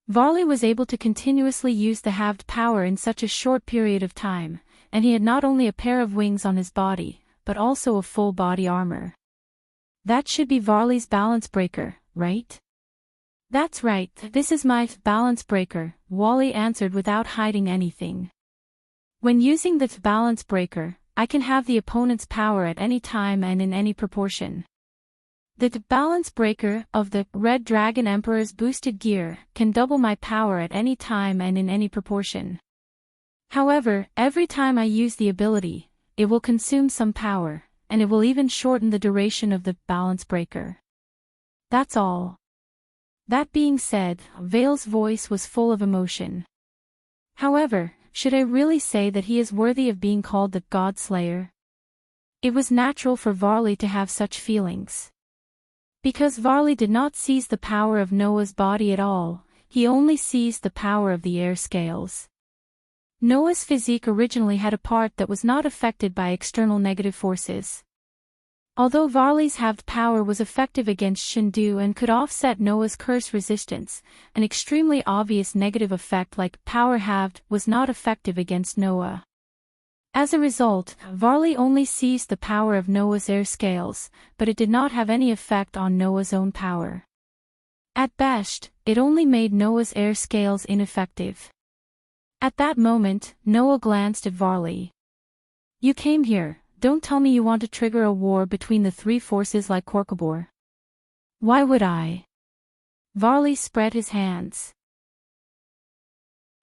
S1: Varley was able to continuously use the halved power in such a short period of time, and he had not only a pair of wings on his body, but also a full body armor. That should be Varley's balance breaker, right? That's right, this is my balance breaker, Wally answered without hiding anything. When using the balance breaker, I can have the opponent's power at any time and in any proportion. The balance breaker of the Red Dragon Emperor's boosted gear can double my power at any time and in any proportion. However, every time I use the ability, it will consume some power, and it will even shorten the duration of the balance breaker. That's all. That being said, Vale's voice was full of emotion. However, should I really say that he is worthy of being called the God Slayer? It was natural for Varley to have such feelings. Because Varley did not seize the power of Noah's body at all, he only seized the power of the air scales. Noah's physique originally had a part that was not affected by external negative forces. Although Varley's halved power was effective against Shindu and could offset Noah's curse resistance, an extremely obvious negative effect like power halved was not effective against Noah. As a result, Varley only seized the power of Noah's air scales, but it did not have any effect on Noah's own power. At best, it only made Noah's air scales ineffective. At that moment, Noah glanced at Varley. You came here, don't tell me you want to trigger a war between the three forces like Korkabor. Why would I? Varley spread his hands.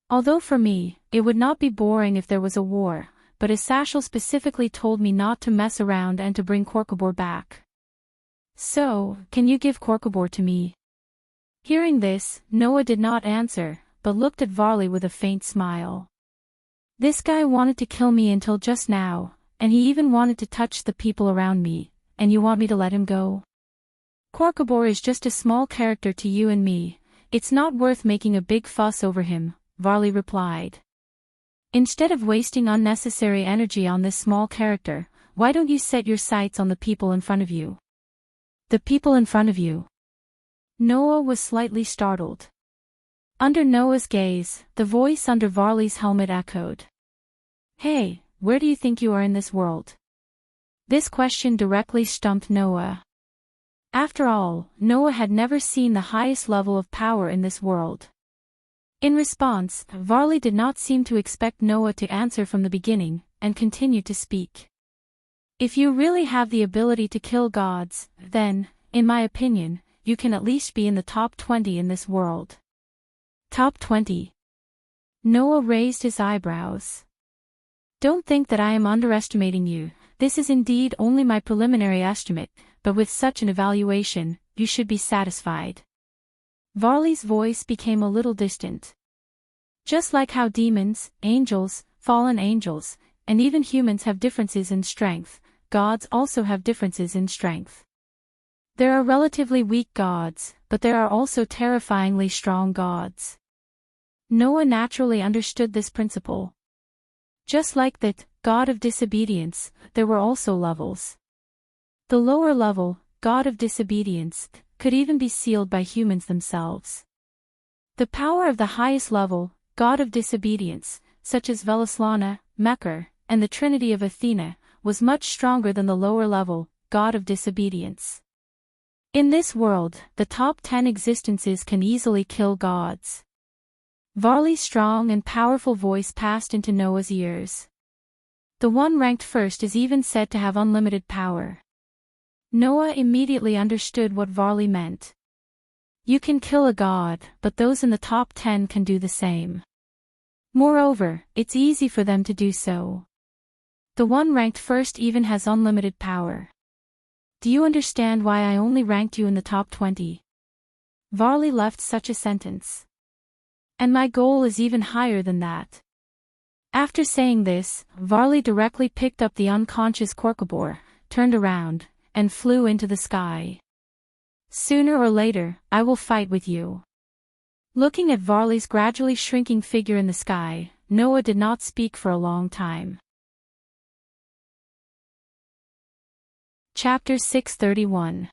S1: Although for me, it would not be boring if there was a war, but Asashel specifically told me not to mess around and to bring Korkabor back. So, can you give Korkabor to me? Hearing this, Noah did not answer, but looked at Varley with a faint smile. This guy wanted to kill me until just now, and he even wanted to touch the people around me, and you want me to let him go? Korkabor is just a small character to you and me, it's not worth making a big fuss over him, Varley replied. Instead of wasting unnecessary energy on this small character, why don't you set your sights on the people in front of you? The people in front of you. Noah was slightly startled. Under Noah's gaze, the voice under Varley's helmet echoed. Hey, where do you think you are in this world? This question directly stumped Noah. After all, Noah had never seen the highest level of power in this world. In response, Varley did not seem to expect Noah to answer from the beginning, and continued to speak. If you really have the ability to kill gods, then, in my opinion, you can at least be in the top 20 in this world. Top 20. Noah raised his eyebrows. Don't think that I am underestimating you, this is indeed only my preliminary estimate, but with such an evaluation, you should be satisfied. Varley's voice became a little distant. Just like how demons, angels, fallen angels, and even humans have differences in strength, gods also have differences in strength. There are relatively weak gods, but there are also terrifyingly strong gods. Noah naturally understood this principle. Just like that god of disobedience, there were also levels. The lower level, god of disobedience, could even be sealed by humans themselves. The power of the highest level, god of disobedience, such as Velislana, Mekar, and the Trinity of Athena, was much stronger than the lower level, god of disobedience. In this world, the top 10 existences can easily kill gods. Varley's strong and powerful voice passed into Noah's ears. The one ranked first is even said to have unlimited power. Noah immediately understood what Varley meant. You can kill a god, but those in the top 10 can do the same. Moreover, it's easy for them to do so. The one ranked first even has unlimited power. Do you understand why I only ranked you in the top 20? Varley left such a sentence. And my goal is even higher than that. After saying this, Varley directly picked up the unconscious Korkabor, turned around, and flew into the sky. Sooner or later, I will fight with you. Looking at Varley's gradually shrinking figure in the sky, Noah did not speak for a long time. Chapter 631.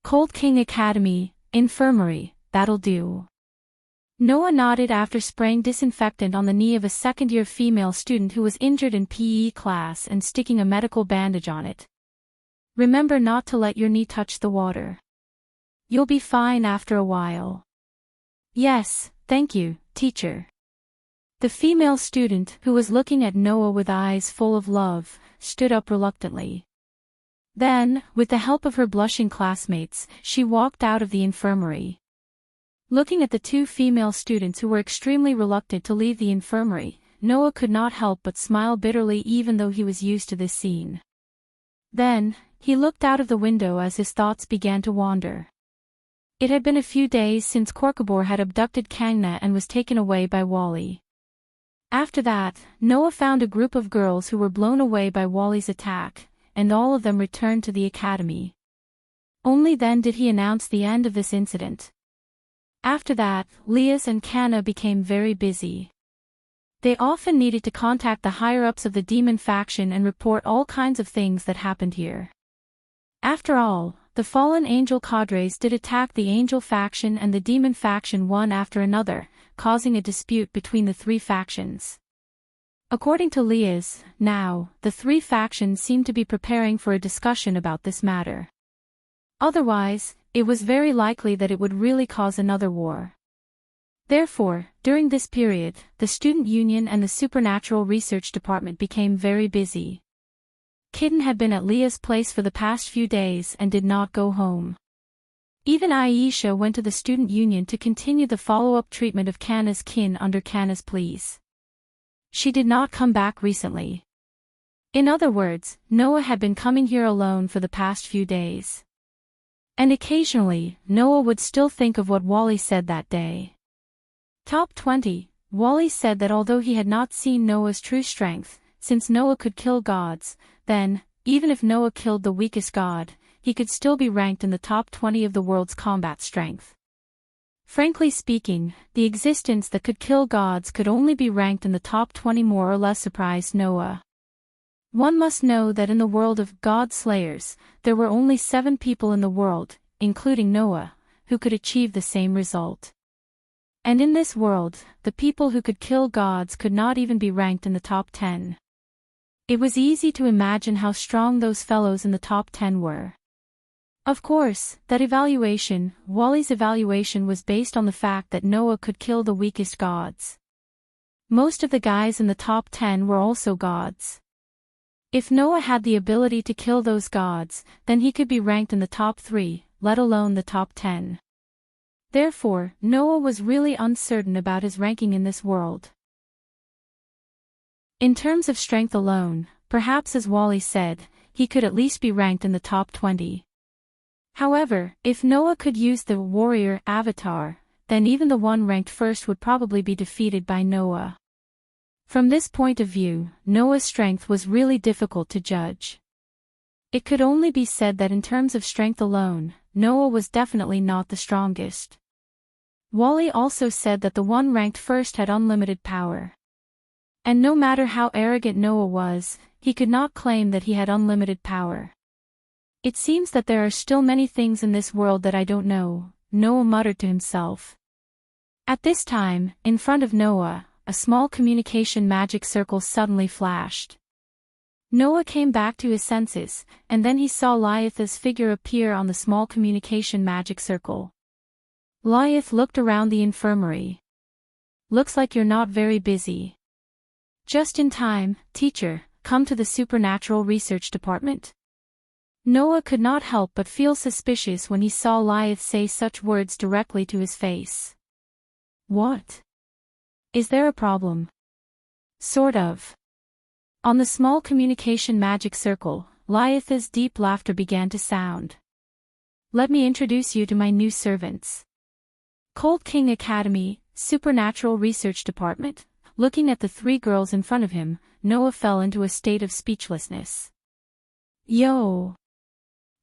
S1: Cold King Academy, Infirmary, that'll do. Noah nodded after spraying disinfectant on the knee of a second-year female student who was injured in PE class and sticking a medical bandage on it. Remember not to let your knee touch the water. You'll be fine after a while. Yes, thank you, teacher. The female student, who was looking at Noah with eyes full of love, stood up reluctantly. Then, with the help of her blushing classmates, she walked out of the infirmary. Looking at the two female students who were extremely reluctant to leave the infirmary, Noah could not help but smile bitterly even though he was used to this scene. Then, he looked out of the window as his thoughts began to wander. It had been a few days since Korkabor had abducted Kangna and was taken away by Wally. After that, Noah found a group of girls who were blown away by Wally's attack, and all of them returned to the academy. Only then did he announce the end of this incident. After that, Lias and Kanna became very busy. They often needed to contact the higher-ups of the demon faction and report all kinds of things that happened here. After all, the fallen angel cadres did attack the angel faction and the demon faction one after another, causing a dispute between the three factions. According to Lias, now, the three factions seemed to be preparing for a discussion about this matter. Otherwise, it was very likely that it would really cause another war. Therefore, during this period, the Student Union and the Supernatural Research Department became very busy. Kitten had been at Leah's place for the past few days and did not go home. Even Aisha went to the Student Union to continue the follow-up treatment of Kanna's kin under Kanna's pleas. She did not come back recently. In other words, Noah had been coming here alone for the past few days. And occasionally, Noah would still think of what Wally said that day. Top 20, Wally said that although he had not seen Noah's true strength, since Noah could kill gods, then, even if Noah killed the weakest god, he could still be ranked in the top 20 of the world's combat strength. Frankly speaking, the existence that could kill gods could only be ranked in the top 20 more or less surprised Noah. One must know that in the world of God Slayers, there were only 7 people in the world, including Noah, who could achieve the same result. And in this world, the people who could kill gods could not even be ranked in the top 10. It was easy to imagine how strong those fellows in the top 10 were. Of course, that evaluation, Wally's evaluation, was based on the fact that Noah could kill the weakest gods. Most of the guys in the top 10 were also gods. If Noah had the ability to kill those gods, then he could be ranked in the top 3, let alone the top 10. Therefore, Noah was really uncertain about his ranking in this world. In terms of strength alone, perhaps as Wally said, he could at least be ranked in the top 20. However, if Noah could use the warrior avatar, then even the one ranked first would probably be defeated by Noah. From this point of view, Noah's strength was really difficult to judge. It could only be said that in terms of strength alone, Noah was definitely not the strongest. Wally also said that the one ranked first had unlimited power. And no matter how arrogant Noah was, he could not claim that he had unlimited power. It seems that there are still many things in this world that I don't know, Noah muttered to himself. At this time, in front of Noah, a small communication magic circle suddenly flashed. Noah came back to his senses, and then he saw Liath's figure appear on the small communication magic circle. Liath looked around the infirmary. Looks like you're not very busy. Just in time, teacher, come to the Supernatural Research Department. Noah could not help but feel suspicious when he saw Liath say such words directly to his face. What? Is there a problem? Sort of. On the small communication magic circle, Liath's deep laughter began to sound. Let me introduce you to my new servants. Cold King Academy, Supernatural Research Department. Looking at the 3 girls in front of him, Noah fell into a state of speechlessness. Yo!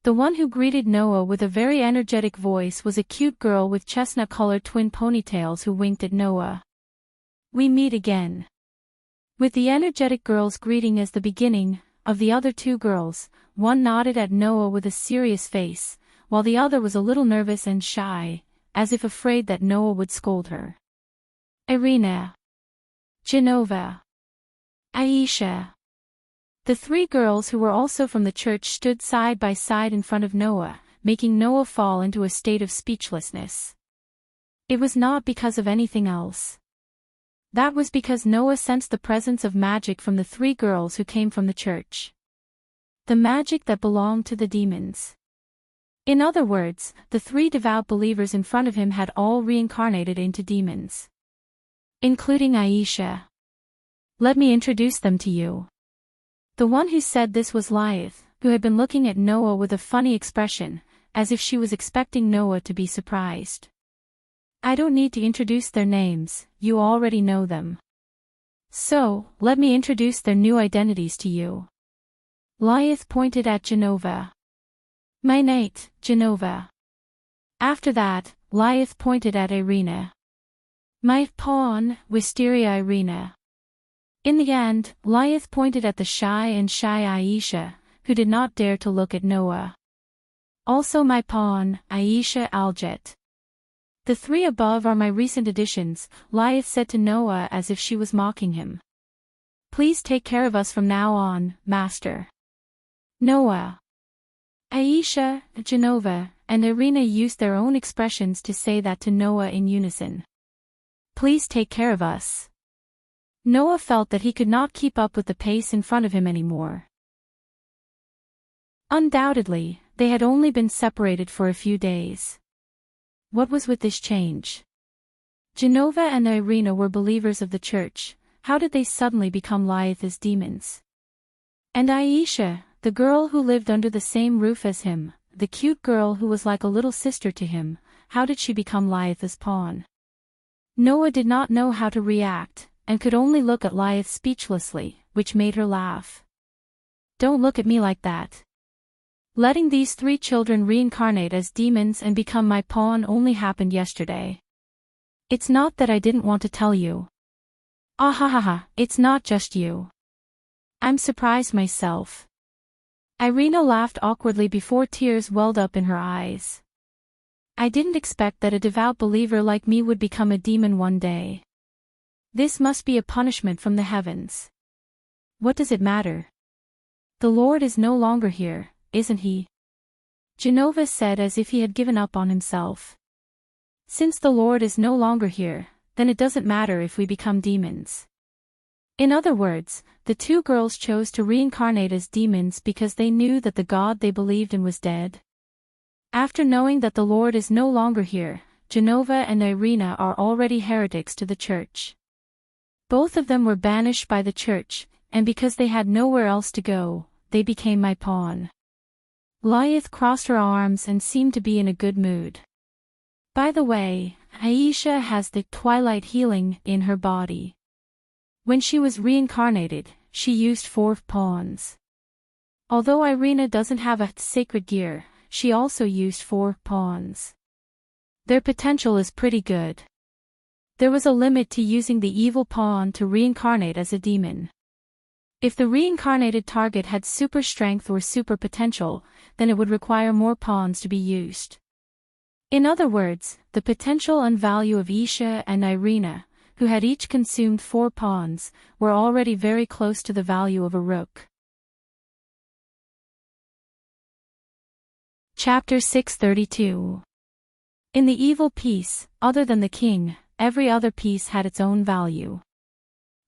S1: The one who greeted Noah with a very energetic voice was a cute girl with chestnut-colored twin ponytails who winked at Noah. We meet again. With the energetic girl's greeting as the beginning, of the other 2 girls, one nodded at Noah with a serious face, while the other was a little nervous and shy, as if afraid that Noah would scold her. Irina. Genova. Aisha. The 3 girls who were also from the church stood side by side in front of Noah, making Noah fall into a state of speechlessness. It was not because of anything else. That was because Noah sensed the presence of magic from the 3 girls who came from the church. The magic that belonged to the demons. In other words, the 3 devout believers in front of him had all reincarnated into demons. Including Aisha. Let me introduce them to you. The one who said this was Liath, who had been looking at Noah with a funny expression, as if she was expecting Noah to be surprised. I don't need to introduce their names, you already know them. So, let me introduce their new identities to you. Liath pointed at Genova. My knight, Genova. After that, Liath pointed at Irina. My pawn, Wisteria Irina. In the end, Liath pointed at the shy Aisha, who did not dare to look at Noah. Also my pawn, Aisha Aljet. The 3 above are my recent additions, Liath said to Noah as if she was mocking him. Please take care of us from now on, master. Noah. Aisha, Genova, and Irina used their own expressions to say that to Noah in unison. Please take care of us. Noah felt that he could not keep up with the pace in front of him anymore. Undoubtedly, they had only been separated for a few days. What was with this change? Genova and Irina were believers of the church. How did they suddenly become lithe as demons? And Aisha, the girl who lived under the same roof as him, the cute girl who was like a little sister to him, how did she become lithe as pawn? Noah did not know how to react, and could only look at Lithe speechlessly, which made her laugh. Don't look at me like that. Letting these 3 children reincarnate as demons and become my pawn only happened yesterday. It's not that I didn't want to tell you. Ah ha ha ha, it's not just you. I'm surprised myself. Irina laughed awkwardly before tears welled up in her eyes. I didn't expect that a devout believer like me would become a demon one day. This must be a punishment from the heavens. What does it matter? The Lord is no longer here, isn't he? Genova said as if he had given up on himself. Since the Lord is no longer here, then it doesn't matter if we become demons. In other words, the 2 girls chose to reincarnate as demons because they knew that the God they believed in was dead. After knowing that the Lord is no longer here, Genova and Irina are already heretics to the church. Both of them were banished by the church, and because they had nowhere else to go, they became my pawn. Lithe crossed her arms and seemed to be in a good mood. By the way, Aisha has the twilight healing in her body. When she was reincarnated, she used 4 pawns. Although Irina doesn't have a sacred gear, she also used 4 pawns. Their potential is pretty good. There was a limit to using the evil pawn to reincarnate as a demon. If the reincarnated target had super strength or super potential, then it would require more pawns to be used. In other words, the potential and value of Isha and Irina, who had each consumed 4 pawns, were already very close to the value of a rook. Chapter 632. In the evil piece, other than the king, every other piece had its own value.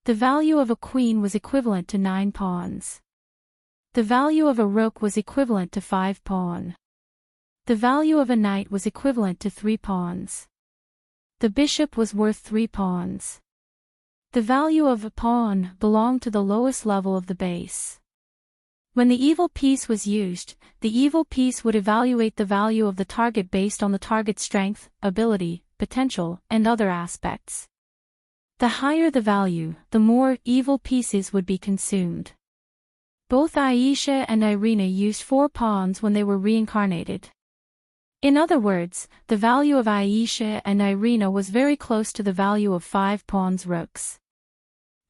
S1: The value of a queen was equivalent to 9 pawns. The value of a rook was equivalent to 5 pawn. The value of a knight was equivalent to 3 pawns. The bishop was worth 3 pawns. The value of a pawn belonged to the lowest level of the base. When the evil piece was used, the evil piece would evaluate the value of the target based on the target's strength, ability, potential, and other aspects. The higher the value, the more evil pieces would be consumed. Both Aisha and Irina used 4 pawns when they were reincarnated. In other words, the value of Aisha and Irina was very close to the value of 5 pawns rooks.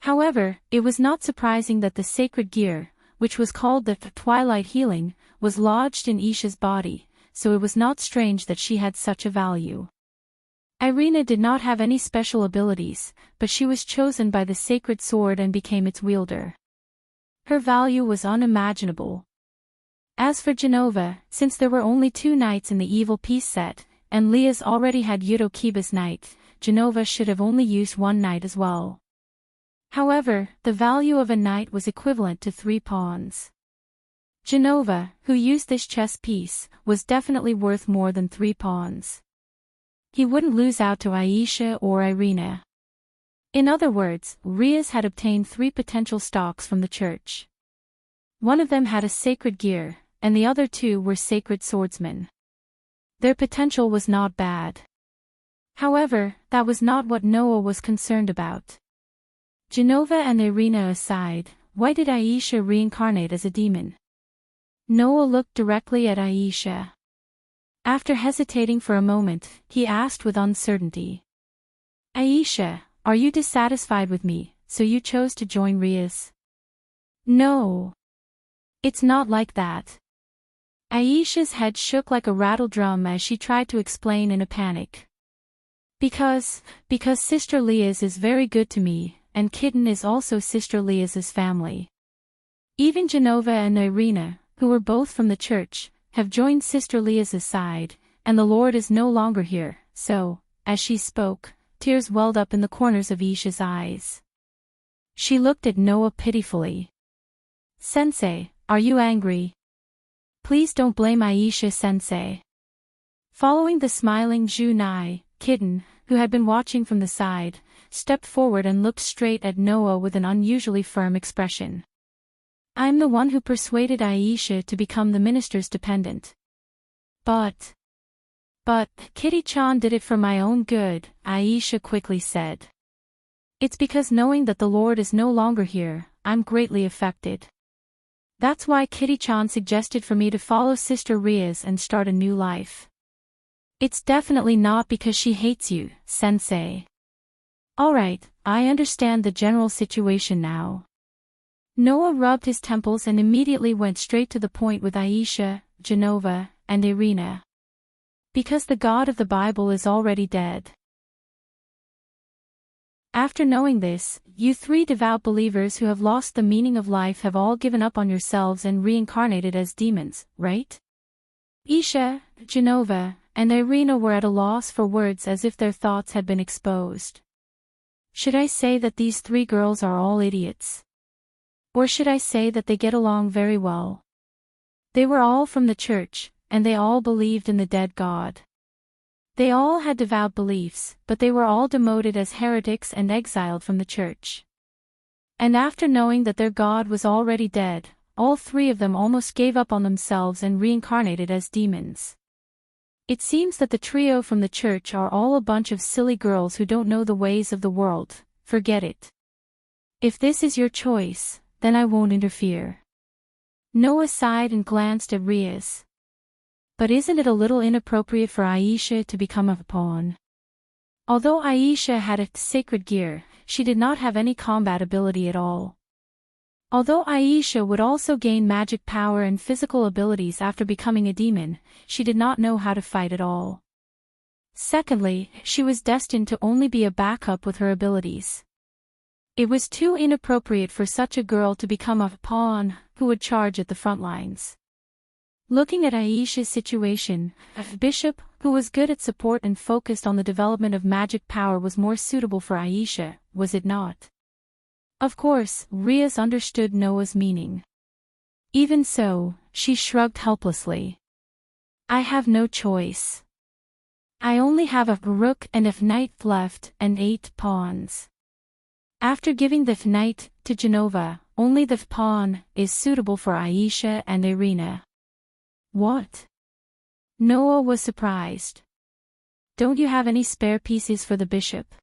S1: However, it was not surprising that the sacred gear, which was called the twilight healing, was lodged in Isha's body, so it was not strange that she had such a value. Irina did not have any special abilities, but she was chosen by the sacred sword and became its wielder. Her value was unimaginable. As for Genova, since there were only 2 knights in the evil piece set, and Leah's already had Yudokiba's knight, Genova should have only used 1 knight as well. However, the value of a knight was equivalent to 3 pawns. Genova, who used this chess piece, was definitely worth more than 3 pawns. He wouldn't lose out to Aisha or Irina. In other words, Riaz had obtained 3 potential stocks from the church. One of them had a sacred gear, and the other 2 were sacred swordsmen. Their potential was not bad. However, that was not what Noah was concerned about. Genova and Irina aside, why did Aisha reincarnate as a demon? Noah looked directly at Aisha. After hesitating for a moment, he asked with uncertainty. Aisha, are you dissatisfied with me, so you chose to join Riaz? No. It's not like that. Aisha's head shook like a rattle drum as she tried to explain in a panic. Because Sister Liaz is very good to me, and Kitten is also Sister Liaz's family. Even Genova and Irina, who were both from the church, have joined Sister Liaz's side, and the Lord is no longer here, so, as she spoke, tears welled up in the corners of Aisha's eyes. She looked at Noah pitifully. "Sensei, are you angry? Please don't blame Aisha, Sensei." Following the smiling Junai, kitten, who had been watching from the side, stepped forward and looked straight at Noah with an unusually firm expression. "I'm the one who persuaded Aisha to become the minister's dependent. But Kitty-chan did it for my own good," Aisha quickly said. "It's because knowing that the Lord is no longer here, I'm greatly affected. That's why Kitty-chan suggested for me to follow Sister Ria's and start a new life. It's definitely not because she hates you, Sensei." "Alright, I understand the general situation now." Noah rubbed his temples and immediately went straight to the point with Aisha, Genova, and Irina. "Because the God of the Bible is already dead. After knowing this, you three devout believers who have lost the meaning of life have all given up on yourselves and reincarnated as demons, right?" Aisha, Genova, and Irina were at a loss for words as if their thoughts had been exposed. Should I say that these three girls are all idiots? Or should I say that they get along very well? They were all from the church, and they all believed in the dead God. They all had devout beliefs, but they were all demoted as heretics and exiled from the church. And after knowing that their God was already dead, all three of them almost gave up on themselves and reincarnated as demons. It seems that the trio from the church are all a bunch of silly girls who don't know the ways of the world. Forget it. If this is your choice, then I won't interfere. Noah sighed and glanced at Riaz. But isn't it a little inappropriate for Aisha to become a pawn? Although Aisha had a sacred gear, she did not have any combat ability at all. Although Aisha would also gain magic power and physical abilities after becoming a demon, she did not know how to fight at all. Secondly, she was destined to only be a backup with her abilities. It was too inappropriate for such a girl to become a pawn who would charge at the front lines. Looking at Aisha's situation, a bishop who was good at support and focused on the development of magic power was more suitable for Aisha, was it not? Of course, Riaz understood Noah's meaning. Even so, she shrugged helplessly. "I have no choice. I only have a rook and a knight left and 8 pawns. After giving the knight to Genova, only the pawn is suitable for Aisha and Irina." "What?" Noah was surprised. "Don't you have any spare pieces for the bishop?"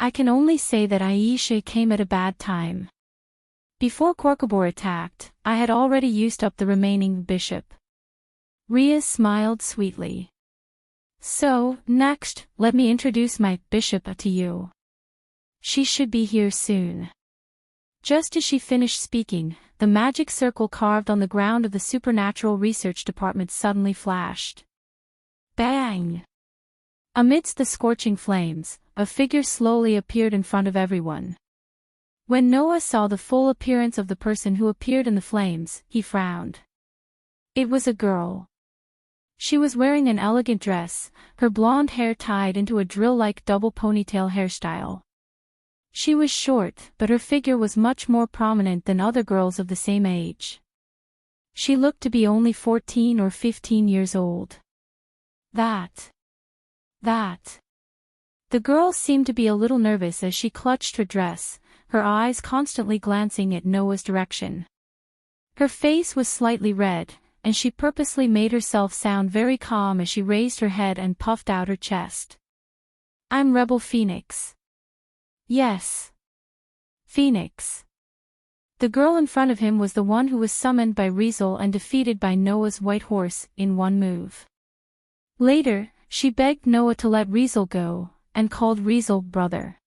S1: "I can only say that Aisha came at a bad time. Before Korkabor attacked, I had already used up the remaining bishop." Riaz smiled sweetly. "So, next, let me introduce my bishop to you. She should be here soon." Just as she finished speaking, the magic circle carved on the ground of the Supernatural Research Department suddenly flashed. Bang! Amidst the scorching flames, a figure slowly appeared in front of everyone. When Noah saw the full appearance of the person who appeared in the flames, he frowned. It was a girl. She was wearing an elegant dress, her blonde hair tied into a drill-like double ponytail hairstyle. She was short, but her figure was much more prominent than other girls of the same age. She looked to be only 14 or 15 years old. That. The girl seemed to be a little nervous as she clutched her dress, her eyes constantly glancing at Noah's direction. Her face was slightly red, and she purposely made herself sound very calm as she raised her head and puffed out her chest. "I'm Rebel Phoenix." "Yes. Phoenix." The girl in front of him was the one who was summoned by Rizel and defeated by Noah's white horse in one move. Later, she begged Noah to let Rizel go, and called Rizel brother.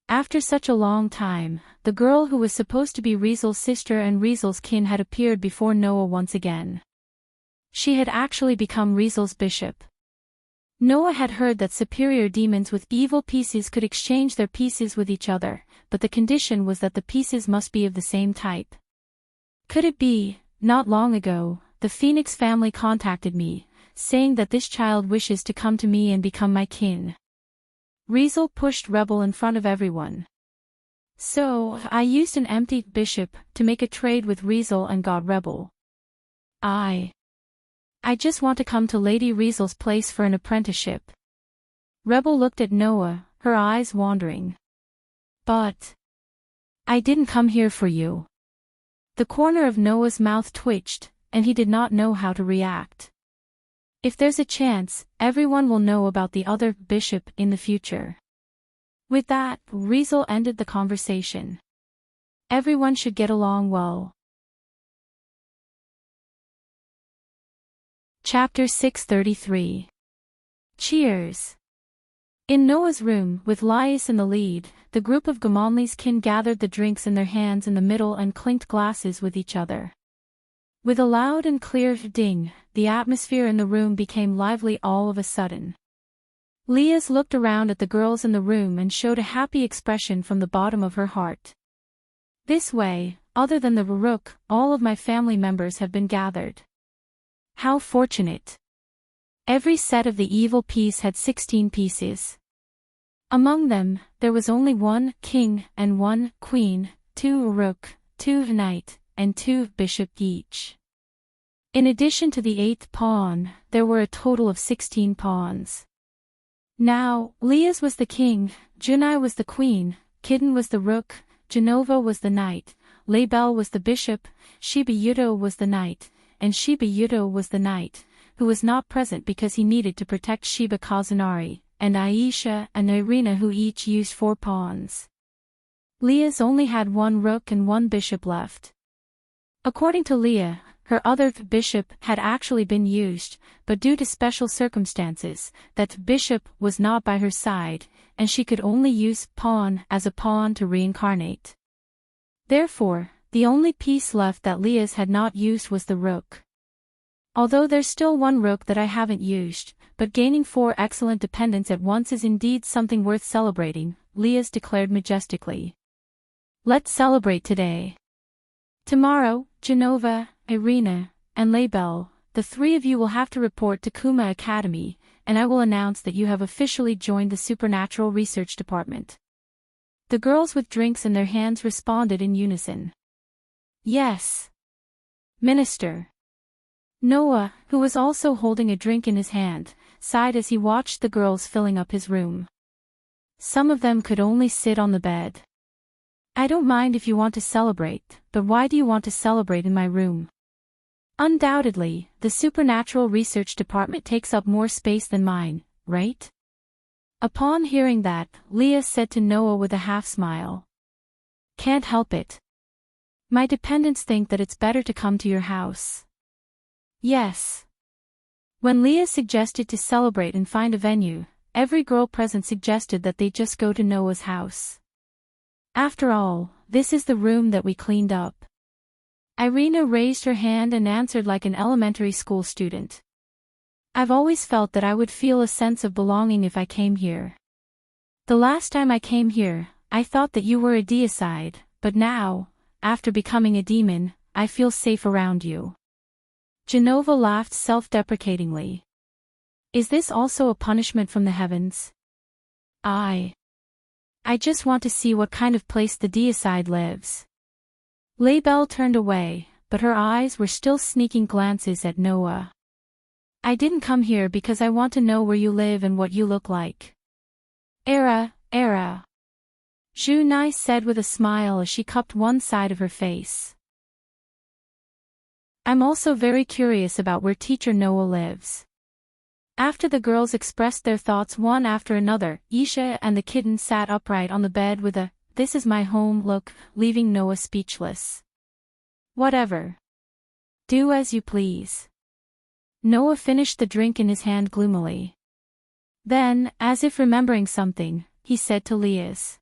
S1: After such a long time, the girl who was supposed to be Rizel's sister and Rizel's kin had appeared before Noah once again. She had actually become Rizel's bishop. Noah had heard that superior demons with evil pieces could exchange their pieces with each other, but the condition was that the pieces must be of the same type. Could it be, not long ago, the Phoenix family contacted me, saying that this child wishes to come to me and become my kin. Riesel pushed Rebel in front of everyone. So, I used an empty bishop to make a trade with Riesel and got Rebel. I just want to come to Lady Riesel's place for an apprenticeship. Rebel looked at Noah, her eyes wandering. But I didn't come here for you. The corner of Noah's mouth twitched, and he did not know how to react. If there's a chance, everyone will know about the other bishop in the future. With that, Riesel ended the conversation. Everyone should get along well. Chapter 633. Cheers. In Noah's room, with Laius in the lead, the group of Gamonli's kin gathered the drinks in their hands in the middle and clinked glasses with each other. With a loud and clear ding, the atmosphere in the room became lively all of a sudden. Lias looked around at the girls in the room and showed a happy expression from the bottom of her heart. This way, other than the Baruch, all of my family members have been gathered. How fortunate! Every set of the evil piece had 16 pieces. Among them, there was only one king and one queen, 2 rook, 2 knight, and 2 bishop each. In addition to the 8th pawn, there were a total of 16 pawns. Now, Lias was the king, Junai was the queen, Kidden was the rook, Genova was the knight, Label was the bishop, Sheba Yudo was the knight, and Sheba Yudo was the knight, who was not present because he needed to protect Sheba Kazunari, and Aisha and Irina, who each used 4 pawns. Lias only had 1 rook and 1 bishop left. According to Leah, her other bishop had actually been used, but due to special circumstances, that bishop was not by her side, and she could only use pawn as a pawn to reincarnate. Therefore, the only piece left that Lias had not used was the rook. Although there's still 1 rook that I haven't used, but gaining 4 excellent dependents at once is indeed something worth celebrating, Lias declared majestically. Let's celebrate today. Tomorrow, Genova, Irina, and Label, the 3 of you will have to report to Kuma Academy, and I will announce that you have officially joined the Supernatural Research Department. The girls with drinks in their hands responded in unison. Yes. Minister. Noah, who was also holding a drink in his hand, sighed as he watched the girls filling up his room. Some of them could only sit on the bed. I don't mind if you want to celebrate, but why do you want to celebrate in my room? Undoubtedly, the Supernatural Research Department takes up more space than mine, right? Upon hearing that, Leah said to Noah with a half-smile. Can't help it. My dependents think that it's better to come to your house. Yes. When Leah suggested to celebrate and find a venue, every girl present suggested that they just go to Noah's house. After all, this is the room that we cleaned up. Irina raised her hand and answered like an elementary school student. I've always felt that I would feel a sense of belonging if I came here. The last time I came here, I thought that you were a deicide, but now, after becoming a demon, I feel safe around you. Genova laughed self-deprecatingly. Is this also a punishment from the heavens? I just want to see what kind of place the deicide lives. Label turned away, but her eyes were still sneaking glances at Noah. I didn't come here because I want to know where you live and what you look like. Era. Junai said with a smile as she cupped one side of her face. I'm also very curious about where teacher Noah lives. After the girls expressed their thoughts one after another, Isha and the kitten sat upright on the bed with a, "This is my home" look, leaving Noah speechless. Whatever. Do as you please. Noah finished the drink in his hand gloomily. Then, as if remembering something, he said to Lias.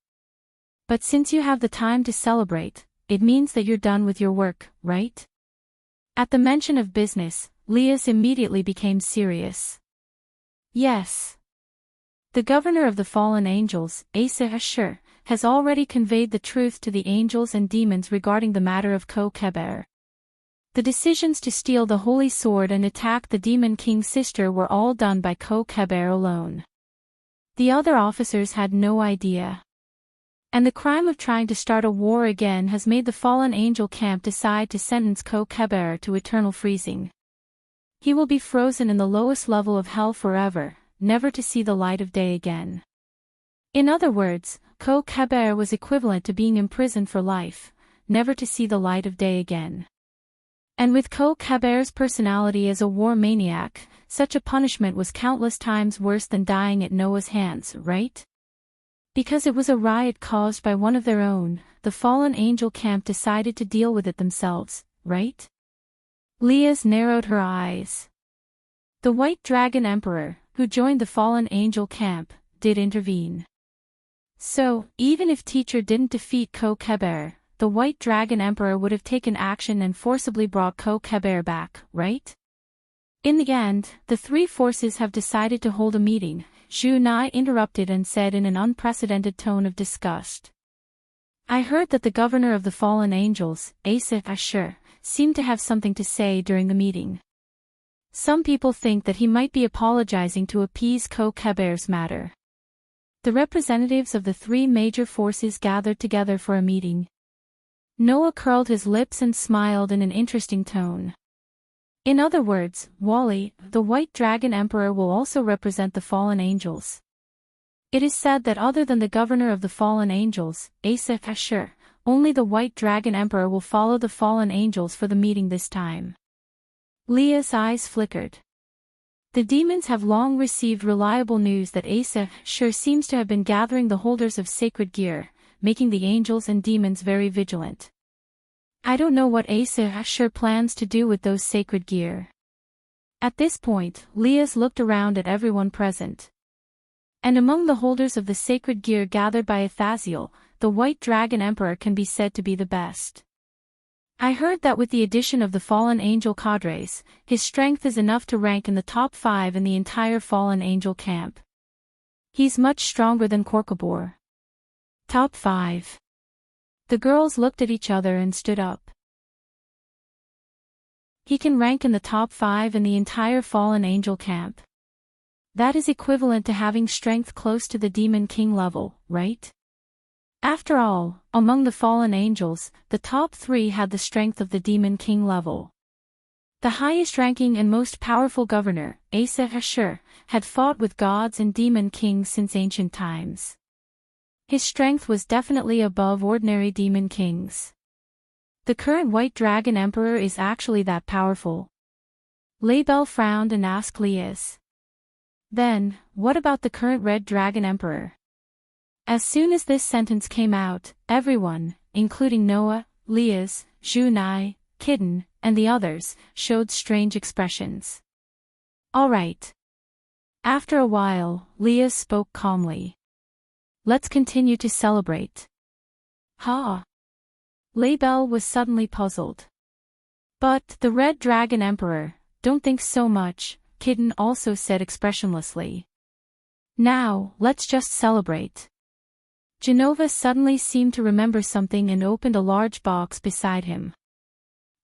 S1: But since you have the time to celebrate, it means that you're done with your work, right? At the mention of business, Lias immediately became serious. Yes. The governor of the fallen angels, Asa Ashur, has already conveyed the truth to the angels and demons regarding the matter of Ko Keber. The decisions to steal the holy sword and attack the demon king's sister were all done by Kokheber alone. The other officers had no idea. And the crime of trying to start a war again has made the fallen angel camp decide to sentence Kokheber to eternal freezing. He will be frozen in the lowest level of hell forever, never to see the light of day again. In other words, Kokheber was equivalent to being imprisoned for life, never to see the light of day again. And with Kokheber's personality as a war maniac, such a punishment was countless times worse than dying at Noah's hands, right? Because it was a riot caused by one of their own, the fallen angel camp decided to deal with it themselves, right? Leah's narrowed her eyes. The White Dragon Emperor, who joined the fallen angel camp, did intervene. So, even if teacher didn't defeat Kokheber, the White Dragon Emperor would have taken action and forcibly brought Kokheber back, right? In the end, the three forces have decided to hold a meeting. Zhu Nai interrupted and said in an unprecedented tone of disgust. I heard that the governor of the fallen angels, Asa Ashur, seemed to have something to say during the meeting. Some people think that he might be apologizing to appease Kokheber's matter. The representatives of the three major forces gathered together for a meeting. Noah curled his lips and smiled in an interesting tone. In other words, Wally, the White Dragon Emperor will also represent the fallen angels. It is said that other than the governor of the fallen angels, Asa Ashur, only the White Dragon Emperor will follow the fallen angels for the meeting this time. Leah's eyes flickered. The demons have long received reliable news that Asa Ashur seems to have been gathering the holders of sacred gear, making the angels and demons very vigilant. I don't know what Asa Ashur plans to do with those sacred gear. At this point, Leah's looked around at everyone present. And among the holders of the sacred gear gathered by Athaziel, the White Dragon Emperor can be said to be the best. I heard that with the addition of the fallen angel cadres, his strength is enough to rank in the top 5 in the entire fallen angel camp. He's much stronger than Korkabor. Top 5. The girls looked at each other and stood up. He can rank in the top 5 in the entire fallen angel camp. That is equivalent to having strength close to the demon king level, right? After all, among the fallen angels, the top 3 had the strength of the demon king level. The highest ranking and most powerful governor, Asa Ashur, had fought with gods and demon kings since ancient times. His strength was definitely above ordinary demon kings. The current White Dragon Emperor is actually that powerful. Laibel frowned and asked Leas. Then, what about the current Red Dragon Emperor? As soon as this sentence came out, everyone, including Noah, Leas, Zhu Nai, Kitten, and the others, showed strange expressions. All right. After a while, Leas spoke calmly. Let's continue to celebrate. Ha! Laibel was suddenly puzzled. But the Red Dragon Emperor, don't think so much, Kitten also said expressionlessly. Now, let's just celebrate. Genova suddenly seemed to remember something and opened a large box beside him.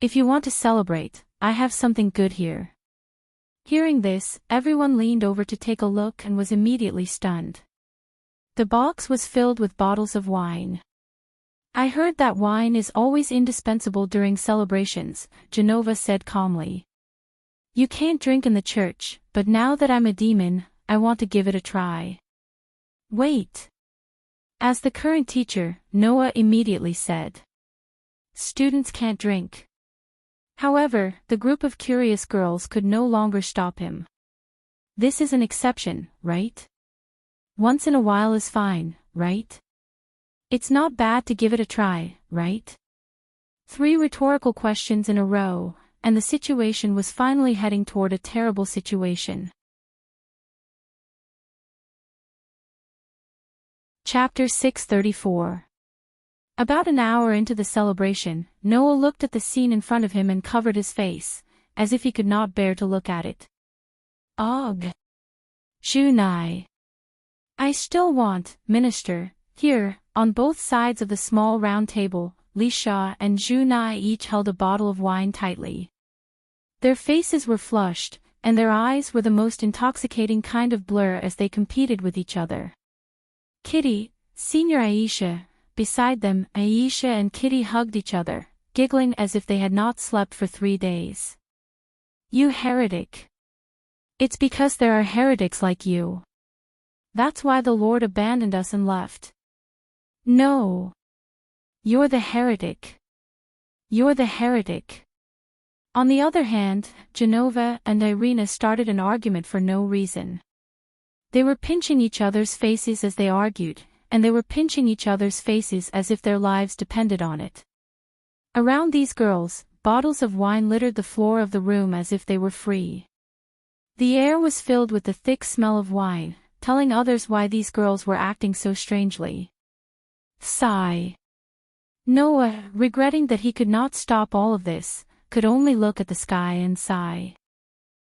S1: If you want to celebrate, I have something good here. Hearing this, everyone leaned over to take a look and was immediately stunned. The box was filled with bottles of wine. I heard that wine is always indispensable during celebrations, Genova said calmly. You can't drink in the church, but now that I'm a demon, I want to give it a try. Wait. As the current teacher, Noah immediately said. Students can't drink. However, the group of curious girls could no longer stop him. This is an exception, right? Once in a while is fine, right? It's not bad to give it a try, right? 3 rhetorical questions in a row, and the situation was finally heading toward a terrible situation. Chapter 634. About an hour into the celebration, Noah looked at the scene in front of him and covered his face, as if he could not bear to look at it. Ugh! Zhu Nai. I still want, Minister, here, on both sides of the small round table, Lisha and Junai each held a bottle of wine tightly. Their faces were flushed, and their eyes were the most intoxicating kind of blur as they competed with each other. Kitty, Senior Aisha, beside them, Aisha and Kitty hugged each other, giggling as if they had not slept for 3 days. You heretic. It's because there are heretics like you. That's why the Lord abandoned us and left. No. You're the heretic. You're the heretic. On the other hand, Genova and Irina started an argument for no reason. They were pinching each other's faces as they argued, and they were pinching each other's faces as if their lives depended on it. Around these girls, bottles of wine littered the floor of the room as if they were free. The air was filled with the thick smell of wine, telling others why these girls were acting so strangely. Sigh. Noah, regretting that he could not stop all of this, could only look at the sky and sigh.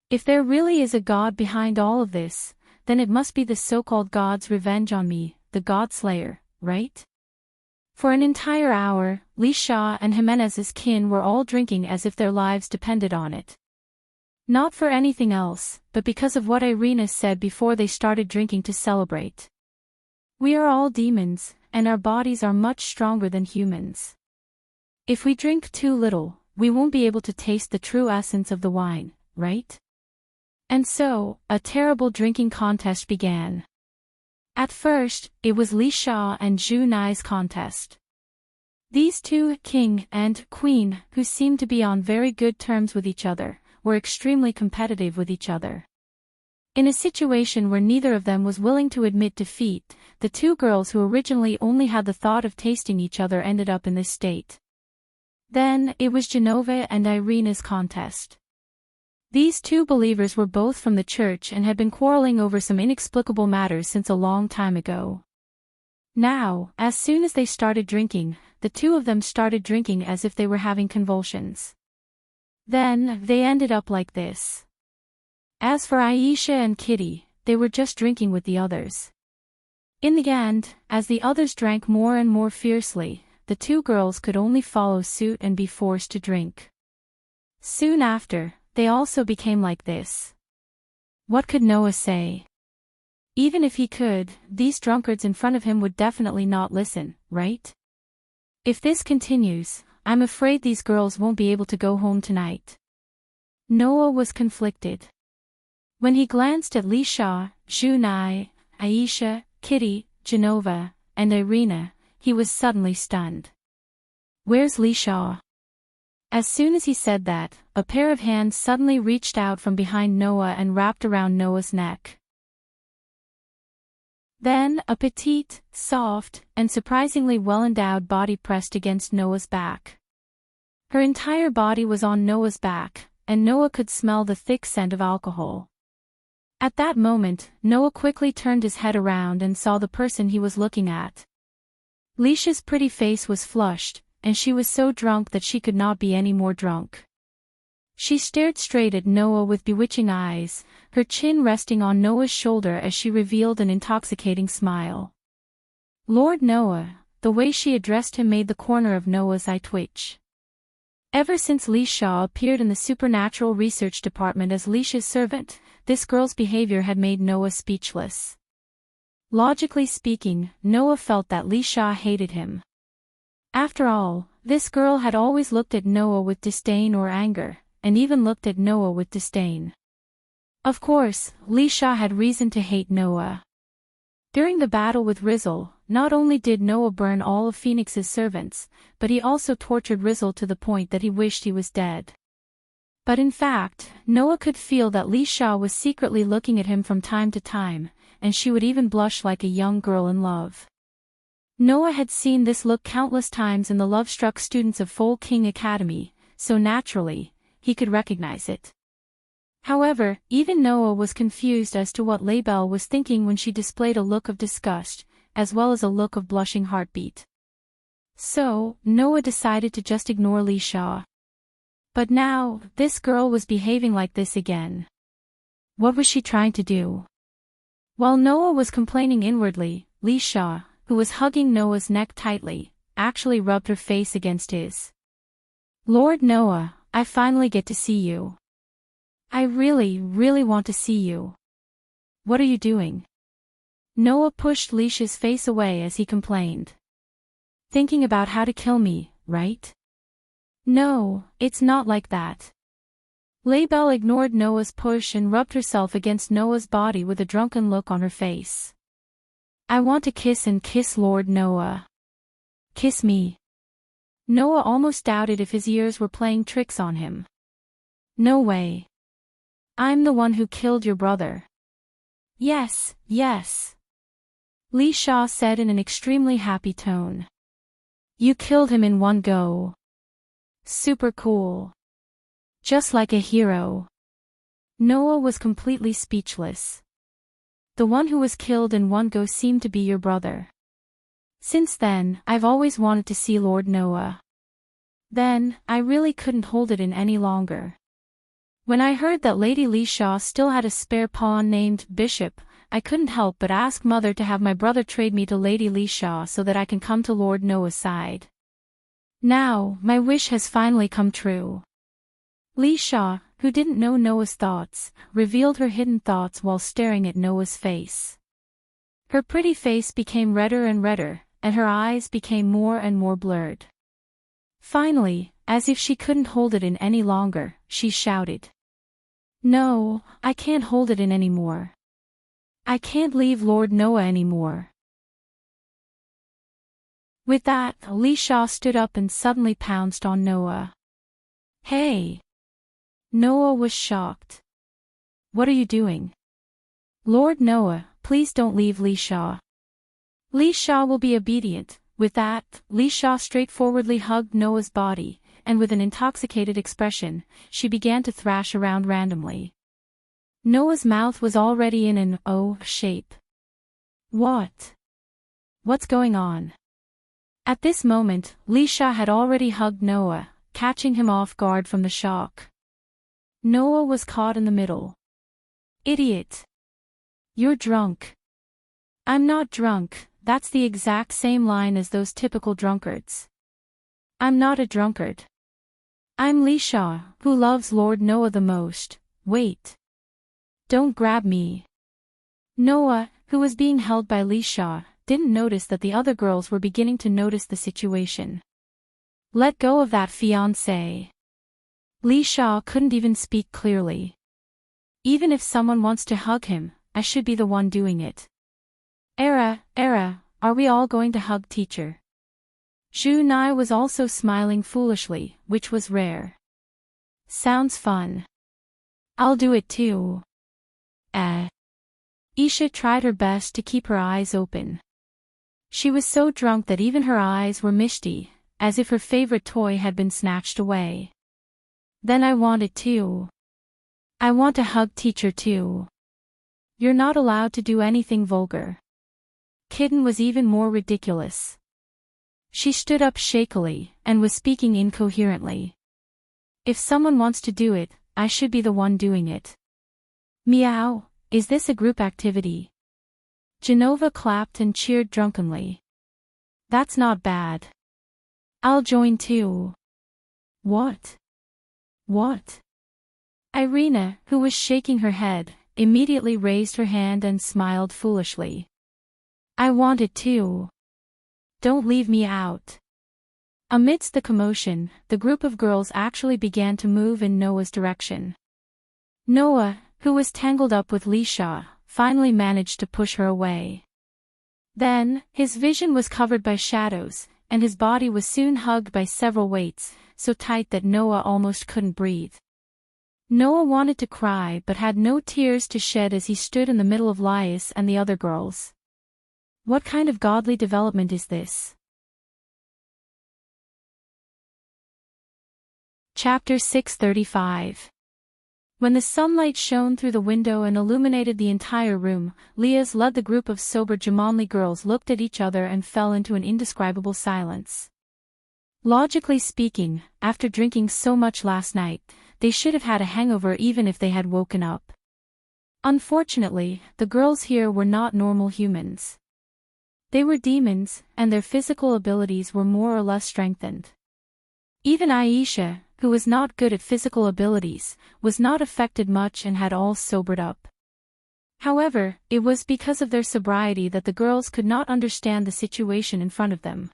S1: If there really is a God behind all of this, then it must be the so-called God's revenge on me, the God Slayer, right? For an entire hour, Lisha and Jimenez's kin were all drinking as if their lives depended on it. Not for anything else, but because of what Irina said before they started drinking to celebrate. We are all demons, and our bodies are much stronger than humans. If we drink too little, we won't be able to taste the true essence of the wine, right? And so, a terrible drinking contest began. At first, it was Lisha and Junai's contest. These two, king and queen, who seemed to be on very good terms with each other, were extremely competitive with each other. In a situation where neither of them was willing to admit defeat, the two girls who originally only had the thought of tasting each other ended up in this state. Then, it was Genova and Irina's contest. These two believers were both from the church and had been quarreling over some inexplicable matters since a long time ago. Now, as soon as they started drinking, the two of them started drinking as if they were having convulsions. Then, they ended up like this. As for Aisha and Kitty, they were just drinking with the others. In the end, as the others drank more and more fiercely, the two girls could only follow suit and be forced to drink. Soon after, they also became like this. What could Noah say? Even if he could, these drunkards in front of him would definitely not listen, right? If this continues, I'm afraid these girls won't be able to go home tonight. Noah was conflicted. When he glanced at Lisha, Junai, Aisha, Kitty, Genova, and Irina, he was suddenly stunned. Where's Lisha? As soon as he said that, a pair of hands suddenly reached out from behind Noah and wrapped around Noah's neck. Then, a petite, soft, and surprisingly well-endowed body pressed against Noah's back. Her entire body was on Noah's back, and Noah could smell the thick scent of alcohol. At that moment, Noah quickly turned his head around and saw the person he was looking at. Lisha's pretty face was flushed, and she was so drunk that she could not be any more drunk. She stared straight at Noah with bewitching eyes, her chin resting on Noah's shoulder as she revealed an intoxicating smile. Lord Noah, the way she addressed him made the corner of Noah's eye twitch. Ever since Lisha appeared in the supernatural research department as Lisha's servant, this girl's behavior had made Noah speechless. Logically speaking, Noah felt that Lisha hated him. After all, this girl had always looked at Noah with disdain or anger, and even looked at Noah with disdain. Of course, Lisha had reason to hate Noah. During the battle with Rizal, not only did Noah burn all of Phoenix's servants, but he also tortured Rizal to the point that he wished he was dead. But in fact, Noah could feel that Lisha was secretly looking at him from time to time, and she would even blush like a young girl in love. Noah had seen this look countless times in the love-struck students of Foal King Academy, so naturally, he could recognize it. However, even Noah was confused as to what Labelle was thinking when she displayed a look of disgust, as well as a look of blushing heartbeat. So, Noah decided to just ignore Lisha. But now, this girl was behaving like this again. What was she trying to do? While Noah was complaining inwardly, Lisha, who was hugging Noah's neck tightly, actually rubbed her face against his. "Lord Noah, I finally get to see you. I really, really want to see you. What are you doing?" Noah pushed Leisha's face away as he complained. "Thinking about how to kill me, right?" "No, it's not like that." Laybell ignored Noah's push and rubbed herself against Noah's body with a drunken look on her face. "I want to kiss and kiss Lord Noah. Kiss me." Noah almost doubted if his ears were playing tricks on him. "No way. I'm the one who killed your brother." "Yes, yes," Leisha said in an extremely happy tone. "You killed him in one go. Super cool. Just like a hero." Noah was completely speechless. "The one who was killed in one go seemed to be your brother. Since then, I've always wanted to see Lord Noah. Then, I really couldn't hold it in any longer. When I heard that Lady Leisha still had a spare pawn named Bishop, I couldn't help but ask Mother to have my brother trade me to Lady Leisha so that I can come to Lord Noah's side. Now, my wish has finally come true." Leisha, who didn't know Noah's thoughts, revealed her hidden thoughts while staring at Noah's face. Her pretty face became redder and redder, and her eyes became more and more blurred. Finally, as if she couldn't hold it in any longer, she shouted, "No, I can't hold it in anymore. I can't leave Lord Noah anymore." With that, Leisha stood up and suddenly pounced on Noah. "Hey!" Noah was shocked. "What are you doing?" "Lord Noah, please don't leave Leisha." "Leisha will be obedient." With that, Leisha straightforwardly hugged Noah's body, and with an intoxicated expression, she began to thrash around randomly. Noah's mouth was already in an O shape. What's going on?" At this moment, Leisha had already hugged Noah, catching him off guard from the shock. Noah was caught in the middle. "Idiot! You're drunk." "I'm not drunk, that's the exact same line as those typical drunkards." "I'm not a drunkard. I'm Leisha, who loves Lord Noah the most." "Wait. Don't grab me." Noah, who was being held by Leisha, didn't notice that the other girls were beginning to notice the situation. "Let go of that fiancé." Leisha couldn't even speak clearly. "Even if someone wants to hug him, I should be the one doing it." Era, are we all going to hug teacher?" Zhu Nai was also smiling foolishly, which was rare. "Sounds fun. I'll do it too." Isha tried her best to keep her eyes open. She was so drunk that even her eyes were misty, as if her favorite toy had been snatched away. "Then I want it too. I want to hug teacher too." "You're not allowed to do anything vulgar." Kitten was even more ridiculous. She stood up shakily, and was speaking incoherently. "If someone wants to do it, I should be the one doing it." "Meow, is this a group activity?" Genova clapped and cheered drunkenly. "That's not bad. I'll join too." What? Irina, who was shaking her head, immediately raised her hand and smiled foolishly. "I want it too. Don't leave me out." Amidst the commotion, the group of girls actually began to move in Noah's direction. Noah, who was tangled up with Leisha, finally managed to push her away. Then, his vision was covered by shadows, and his body was soon hugged by several weights, so tight that Noah almost couldn't breathe. Noah wanted to cry but had no tears to shed as he stood in the middle of Lias and the other girls. What kind of godly development is this? Chapter 635. When the sunlight shone through the window and illuminated the entire room, Lias led the group of sober Jamanli girls looked at each other and fell into an indescribable silence. Logically speaking, after drinking so much last night, they should have had a hangover even if they had woken up. Unfortunately, the girls here were not normal humans. They were demons, and their physical abilities were more or less strengthened. Even Aisha, who was not good at physical abilities, was not affected much and had all sobered up. However, it was because of their sobriety that the girls could not understand the situation in front of them.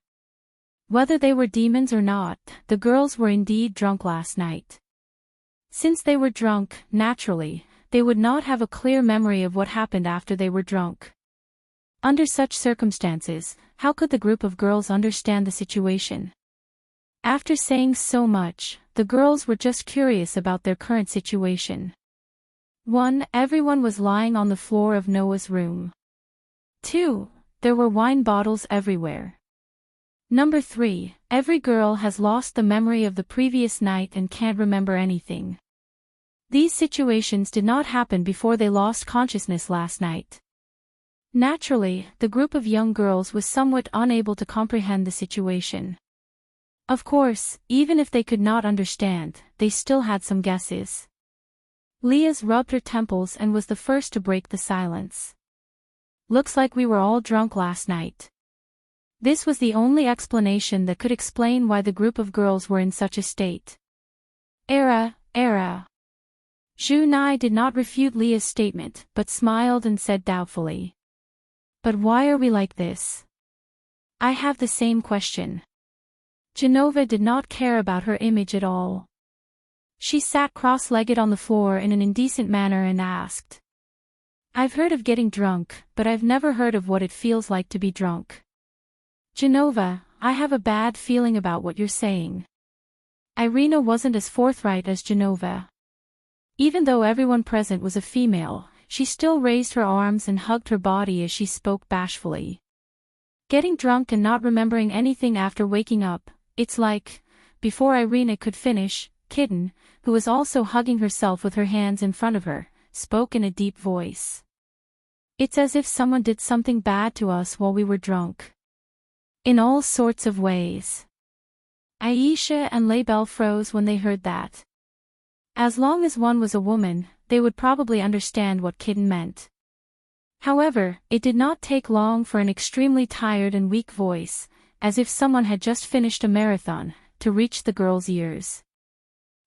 S1: Whether they were demons or not, the girls were indeed drunk last night. Since they were drunk, naturally, they would not have a clear memory of what happened after they were drunk. Under such circumstances, how could the group of girls understand the situation? After saying so much, the girls were just curious about their current situation. 1. Everyone was lying on the floor of Noah's room. 2. There were wine bottles everywhere. 3. Every girl has lost the memory of the previous night and can't remember anything. These situations did not happen before they lost consciousness last night. Naturally, the group of young girls was somewhat unable to comprehend the situation. Of course, even if they could not understand, they still had some guesses. Leah's rubbed her temples and was the first to break the silence. Looks like we were all drunk last night. This was the only explanation that could explain why the group of girls were in such a state. Era. Zhu Nai did not refute Leah's statement, but smiled and said doubtfully. But why are we like this? I have the same question. Genova did not care about her image at all. She sat cross-legged on the floor in an indecent manner and asked. I've heard of getting drunk, but I've never heard of what it feels like to be drunk. Genova, I have a bad feeling about what you're saying. Irina wasn't as forthright as Genova. Even though everyone present was a female, she still raised her arms and hugged her body as she spoke bashfully. Getting drunk and not remembering anything after waking up, it's like, before Irina could finish, Kitten, who was also hugging herself with her hands in front of her, spoke in a deep voice. It's as if someone did something bad to us while we were drunk. In all sorts of ways. Aisha and Laibel froze when they heard that. As long as one was a woman, they would probably understand what Kitten meant. However, it did not take long for an extremely tired and weak voice, as if someone had just finished a marathon, to reach the girls' ears.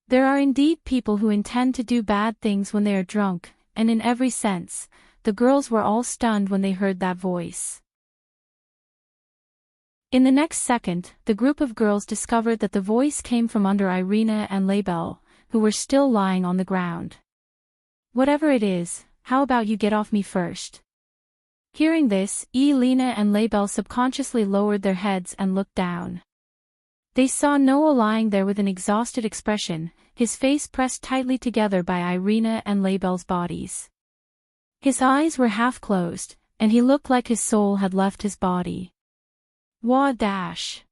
S1: There are indeed people who intend to do bad things when they are drunk, and in every sense, the girls were all stunned when they heard that voice. In the next second, the group of girls discovered that the voice came from under Irina and Laibel, who were still lying on the ground. Whatever it is, how about you get off me first? Hearing this, Elena and Laibel subconsciously lowered their heads and looked down. They saw Noah lying there with an exhausted expression, his face pressed tightly together by Irina and Laibel's bodies. His eyes were half closed, and he looked like his soul had left his body. Wah dash!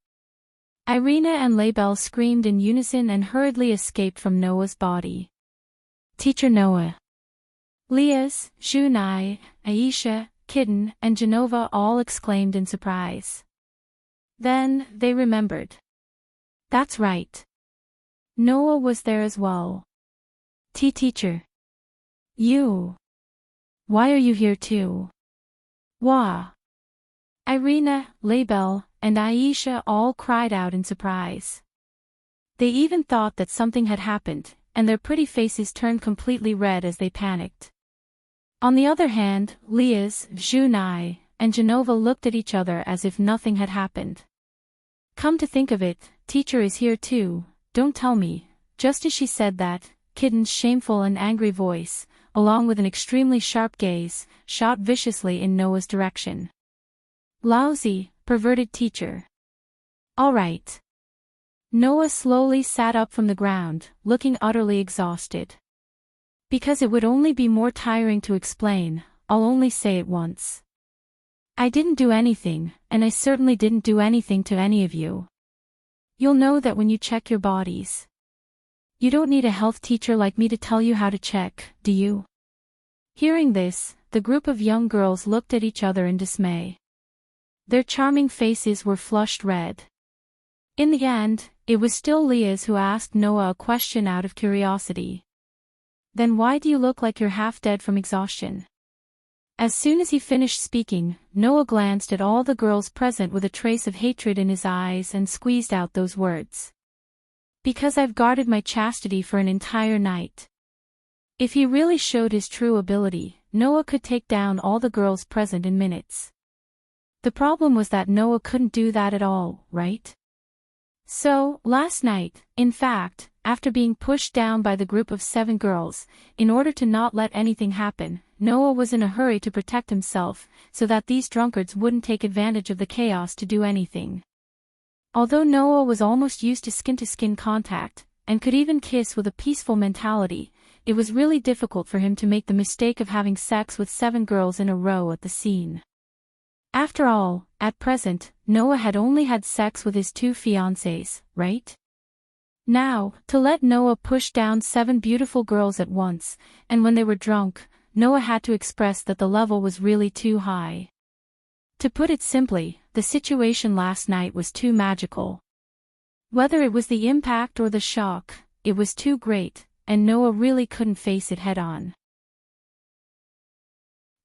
S1: Irina and Laibel screamed in unison and hurriedly escaped from Noah's body. Teacher Noah. Leah's, Zhu Nai, Aisha, Kitten, and Genova all exclaimed in surprise. Then, they remembered. That's right. Noah was there as well. Teacher. You. Why are you here too? Wah. Irina, Laibel, and Aisha all cried out in surprise. They even thought that something had happened, and their pretty faces turned completely red as they panicked. On the other hand, Leah's, Zhu Nai, and Genova looked at each other as if nothing had happened. Come to think of it, teacher is here too, don't tell me. Just as she said that, Kitten's shameful and angry voice, along with an extremely sharp gaze, shot viciously in Noah's direction. Lousy, perverted teacher. All right. Noah slowly sat up from the ground, looking utterly exhausted. Because it would only be more tiring to explain, I'll only say it once. I didn't do anything, and I certainly didn't do anything to any of you. You'll know that when you check your bodies. You don't need a health teacher like me to tell you how to check, do you? Hearing this, the group of young girls looked at each other in dismay. Their charming faces were flushed red. In the end, it was still Leah's who asked Noah a question out of curiosity. Then why do you look like you're half dead from exhaustion? As soon as he finished speaking, Noah glanced at all the girls present with a trace of hatred in his eyes and squeezed out those words. Because I've guarded my chastity for an entire night. If he really showed his true ability, Noah could take down all the girls present in minutes. The problem was that Noah couldn't do that at all, right? So, last night, in fact, after being pushed down by the group of 7 girls, in order to not let anything happen, Noah was in a hurry to protect himself, so that these drunkards wouldn't take advantage of the chaos to do anything. Although Noah was almost used to skin-to-skin contact, and could even kiss with a peaceful mentality, it was really difficult for him to make the mistake of having sex with 7 girls in a row at the scene. After all, at present, Noah had only had sex with his 2 fiancées, right? Now, to let Noah push down 7 beautiful girls at once, and when they were drunk, Noah had to express that the level was really too high. To put it simply, the situation last night was too magical. Whether it was the impact or the shock, it was too great, and Noah really couldn't face it head-on.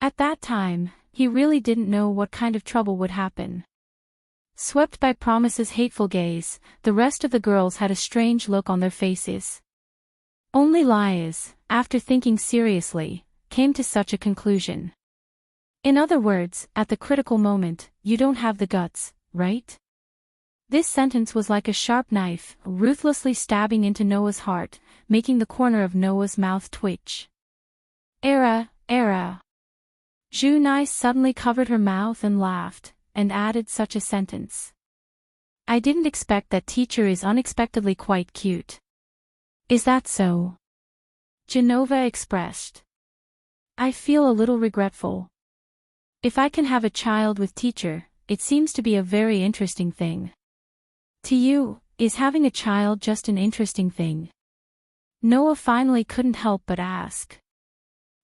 S1: At that time, he really didn't know what kind of trouble would happen. Swept by Promise's hateful gaze, the rest of the girls had a strange look on their faces. Only Lias, after thinking seriously, came to such a conclusion. In other words, at the critical moment, you don't have the guts, right? This sentence was like a sharp knife, ruthlessly stabbing into Noah's heart, making the corner of Noah's mouth twitch. Era. Junai suddenly covered her mouth and laughed, and added such a sentence. I didn't expect that teacher is unexpectedly quite cute. Is that so? Genova expressed. I feel a little regretful. If I can have a child with teacher, it seems to be a very interesting thing. To you, is having a child just an interesting thing? Noah finally couldn't help but ask.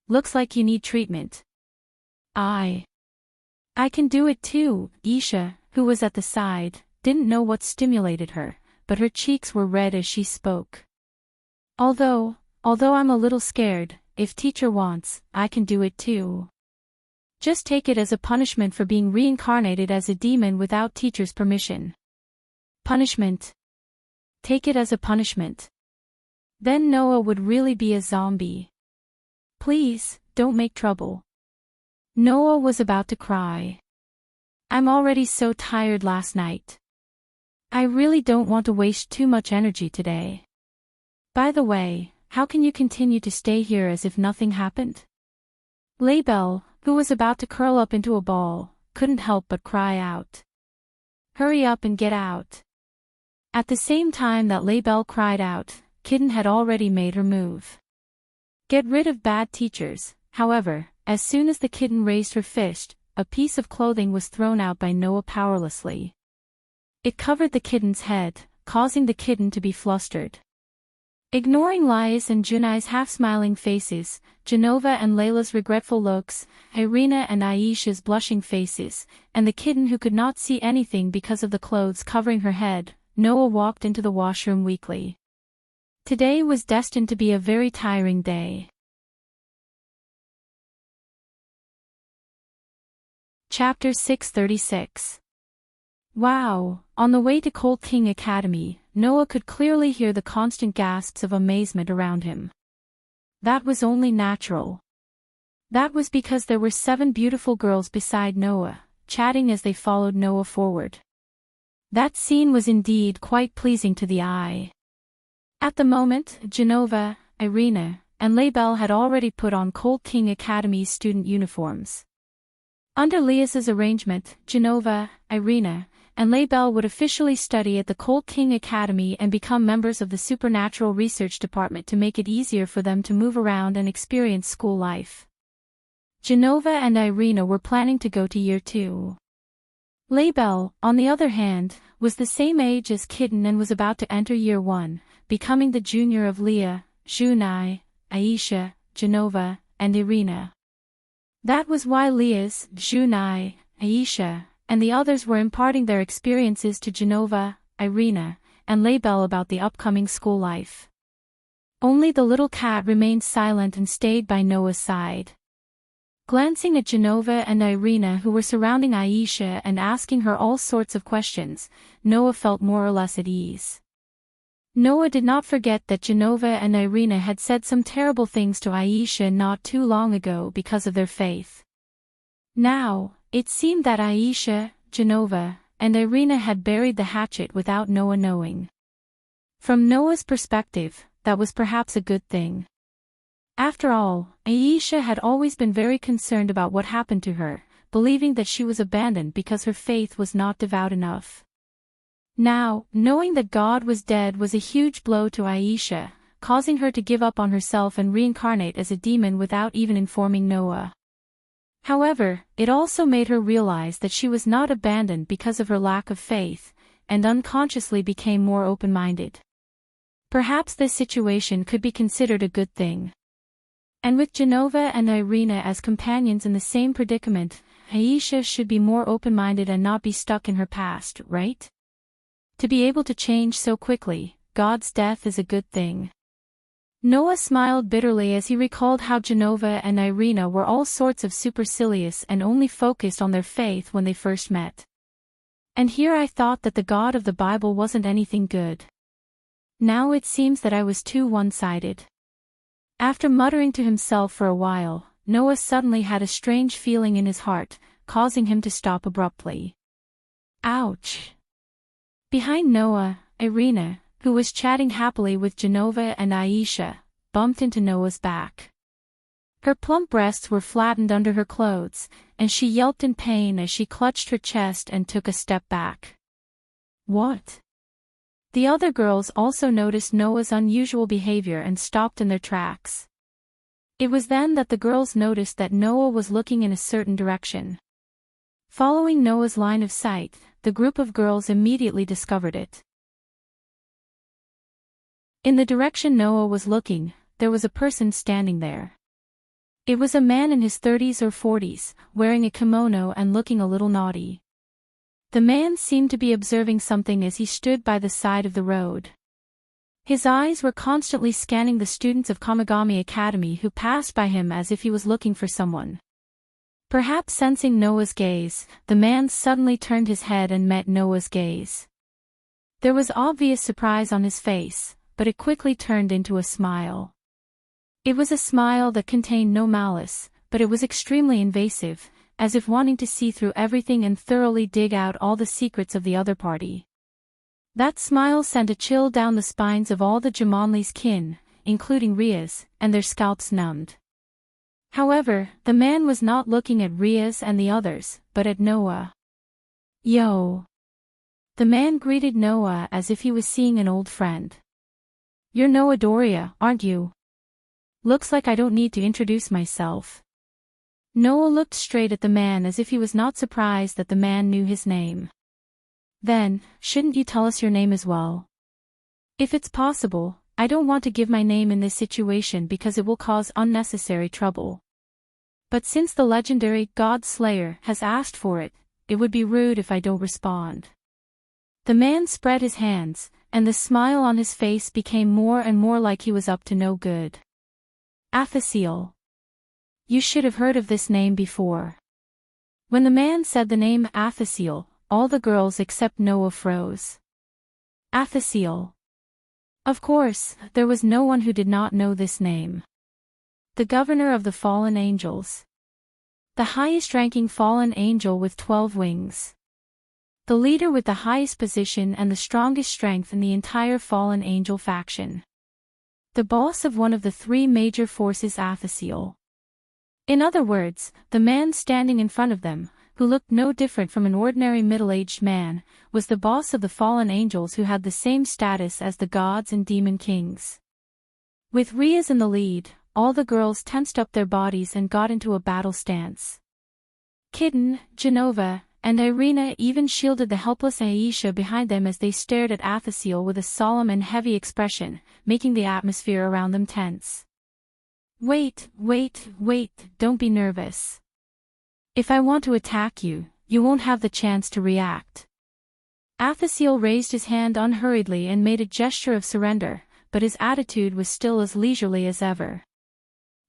S1: Looks like you need treatment. I can do it too. Isha, who was at the side, didn't know what stimulated her, but her cheeks were red as she spoke. Although I'm a little scared, if teacher wants, I can do it too. Just take it as a punishment for being reincarnated as a demon without teacher's permission. Punishment. Take it as a punishment. Then Noah would really be a zombie. Please, don't make trouble. Noah was about to cry. I'm already so tired last night. I really don't want to waste too much energy today. By the way, how can you continue to stay here as if nothing happened? Laybell, who was about to curl up into a ball, couldn't help but cry out. Hurry up and get out. At the same time that Laybell cried out, Kitten had already made her move. Get rid of bad teachers. However, as soon as the kitten raised her fist, a piece of clothing was thrown out by Noah powerlessly. It covered the kitten's head, causing the kitten to be flustered. Ignoring Lias and Junai's half-smiling faces, Genova and Layla's regretful looks, Irina and Aisha's blushing faces, and the kitten who could not see anything because of the clothes covering her head, Noah walked into the washroom weakly. Today was destined to be a very tiring day. Chapter 636. Wow! On the way to Cold King Academy, Noah could clearly hear the constant gasps of amazement around him. That was only natural. That was because there were 7 beautiful girls beside Noah, chatting as they followed Noah forward. That scene was indeed quite pleasing to the eye. At the moment, Genova, Irina, and Laybell had already put on Cold King Academy's student uniforms. Under Lias's arrangement, Genova, Irina, and Laybell would officially study at the Cold King Academy and become members of the Supernatural Research Department to make it easier for them to move around and experience school life. Genova and Irina were planning to go to year 2. Laybell, on the other hand, was the same age as Kitten and was about to enter year 1, becoming the junior of Leah, Junai, Aisha, Genova, and Irina. That was why Lias, Junai, Aisha, and the others were imparting their experiences to Genova, Irina, and Laybell about the upcoming school life. Only the little cat remained silent and stayed by Noah's side. Glancing at Genova and Irina, who were surrounding Aisha and asking her all sorts of questions, Noah felt more or less at ease. Noah did not forget that Genova and Irina had said some terrible things to Aisha not too long ago because of their faith. Now, it seemed that Aisha, Genova, and Irina had buried the hatchet without Noah knowing. From Noah's perspective, that was perhaps a good thing. After all, Aisha had always been very concerned about what happened to her, believing that she was abandoned because her faith was not devout enough. Now, knowing that God was dead was a huge blow to Aisha, causing her to give up on herself and reincarnate as a demon without even informing Noah. However, it also made her realize that she was not abandoned because of her lack of faith, and unconsciously became more open-minded. Perhaps this situation could be considered a good thing. And with Genova and Irina as companions in the same predicament, Aisha should be more open-minded and not be stuck in her past, right? To be able to change so quickly, God's death is a good thing. Noah smiled bitterly as he recalled how Genova and Irina were all sorts of supercilious and only focused on their faith when they first met. And here I thought that the God of the Bible wasn't anything good. Now it seems that I was too one-sided. After muttering to himself for a while, Noah suddenly had a strange feeling in his heart, causing him to stop abruptly. Ouch! Behind Noah, Irina, who was chatting happily with Genova and Aisha, bumped into Noah's back. Her plump breasts were flattened under her clothes, and she yelped in pain as she clutched her chest and took a step back. What? The other girls also noticed Noah's unusual behavior and stopped in their tracks. It was then that the girls noticed that Noah was looking in a certain direction. Following Noah's line of sight, the group of girls immediately discovered it. In the direction Noah was looking, there was a person standing there. It was a man in his 30s or 40s, wearing a kimono and looking a little naughty. The man seemed to be observing something as he stood by the side of the road. His eyes were constantly scanning the students of Kamigami Academy who passed by him as if he was looking for someone. Perhaps sensing Noah's gaze, the man suddenly turned his head and met Noah's gaze. There was obvious surprise on his face, but it quickly turned into a smile. It was a smile that contained no malice, but it was extremely invasive, as if wanting to see through everything and thoroughly dig out all the secrets of the other party. That smile sent a chill down the spines of all the Jamonli's kin, including Ria's, and their scalps numbed. However, the man was not looking at Ria's and the others, but at Noah. Yo! The man greeted Noah as if he was seeing an old friend. You're Noah Doria, aren't you? Looks like I don't need to introduce myself. Noah looked straight at the man as if he was not surprised that the man knew his name. Then, shouldn't you tell us your name as well? If it's possible, I don't want to give my name in this situation because it will cause unnecessary trouble. But since the legendary God Slayer has asked for it, it would be rude if I don't respond. The man spread his hands, and the smile on his face became more and more like he was up to no good. Athasiel. You should have heard of this name before. When the man said the name Athasiel, all the girls except Noah froze. Athasiel. Of course, there was no one who did not know this name. The governor of the fallen angels. The highest-ranking fallen angel with 12 wings. The leader with the highest position and the strongest strength in the entire fallen angel faction. The boss of one of the 3 major forces, Athasiel. In other words, the man standing in front of them, who looked no different from an ordinary middle-aged man, was the boss of the fallen angels who had the same status as the gods and demon kings. With Riaz in the lead, all the girls tensed up their bodies and got into a battle stance. Kitten, Genova, and Irina even shielded the helpless Aisha behind them as they stared at Athasiel with a solemn and heavy expression, making the atmosphere around them tense. Wait, don't be nervous. If I want to attack you, you won't have the chance to react. Athasiel raised his hand unhurriedly and made a gesture of surrender, but his attitude was still as leisurely as ever.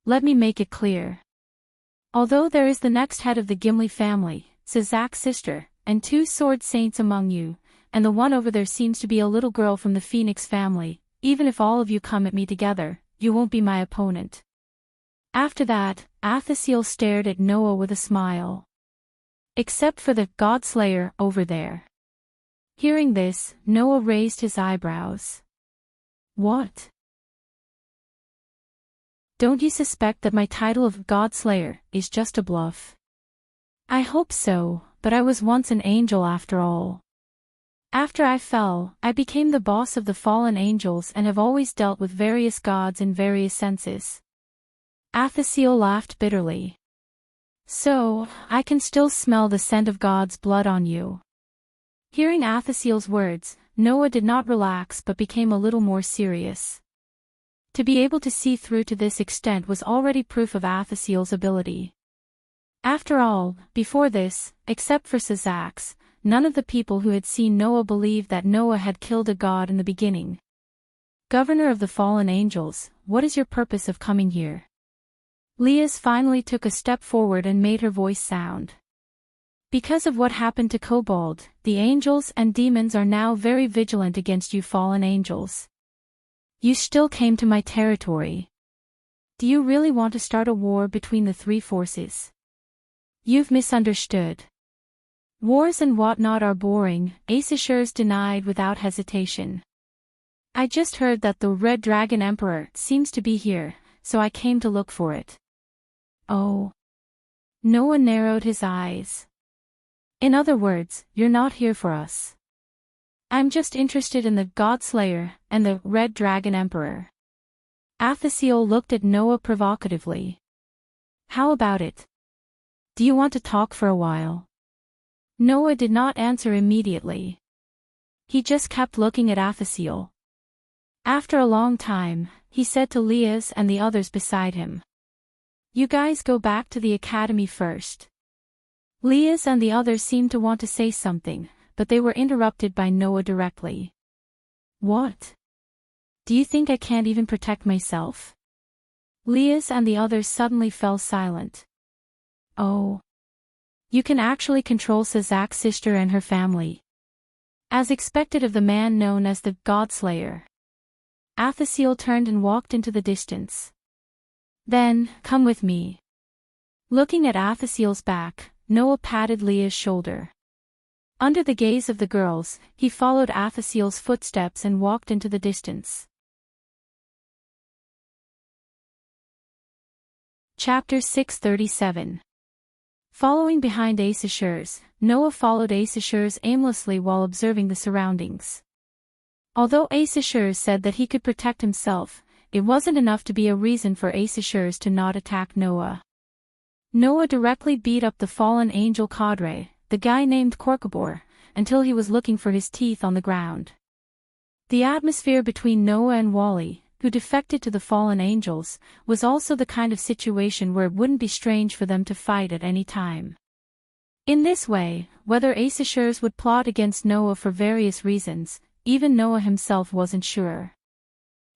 S1: Let me make it clear. Although there is the next head of the Gimli family, Sazak's sister, and 2 sword saints among you, and the one over there seems to be a little girl from the Phoenix family, even if all of you come at me together, you won't be my opponent." After that, Athasiel stared at Noah with a smile. "Except for the God-slayer over there." Hearing this, Noah raised his eyebrows. "What? Don't you suspect that my title of God-slayer is just a bluff?" "I hope so, but I was once an angel after all. After I fell, I became the boss of the fallen angels and have always dealt with various gods in various senses." Athasiel laughed bitterly. "So, I can still smell the scent of God's blood on you." Hearing Athasiel's words, Noah did not relax but became a little more serious. To be able to see through to this extent was already proof of Athasiel's ability. After all, before this, except for Sazak's, none of the people who had seen Noah believed that Noah had killed a god in the beginning. "Governor of the fallen angels, what is your purpose of coming here?" Liaz finally took a step forward and made her voice sound. "Because of what happened to Kobold, the angels and demons are now very vigilant against you fallen angels. You still came to my territory. Do you really want to start a war between the 3 forces? You've misunderstood. Wars and whatnot are boring," Aesschines denied without hesitation. "I just heard that the Red Dragon Emperor seems to be here, so I came to look for it." "Oh." Noah narrowed his eyes. "In other words, you're not here for us." "I'm just interested in the God-slayer and the Red Dragon Emperor." Athasiel looked at Noah provocatively. "How about it? Do you want to talk for a while?" Noah did not answer immediately. He just kept looking at Athasiel. After a long time, he said to Liaz and the others beside him, "You guys go back to the academy first." Liaz and the others seemed to want to say something, but they were interrupted by Noah directly. "What? Do you think I can't even protect myself?" Liaz and the others suddenly fell silent. "Oh. You can actually control Sazak's sister and her family." As expected of the man known as the God-slayer, Athasiel turned and walked into the distance. "Then, come with me." Looking at Athasiel's back, Noah patted Leah's shoulder. Under the gaze of the girls, he followed Athasiel's footsteps and walked into the distance. Chapter 637. Following behind Aesschines, Noah followed Aesschines aimlessly while observing the surroundings. Although Aesschines said that he could protect himself, it wasn't enough to be a reason for Aesschines to not attack Noah. Noah directly beat up the fallen angel cadre, the guy named Korkabor, until he was looking for his teeth on the ground. The atmosphere between Noah and Wally, who defected to the fallen angels, was also the kind of situation where it wouldn't be strange for them to fight at any time. In this way, whether Aesschines would plot against Noah for various reasons, even Noah himself wasn't sure.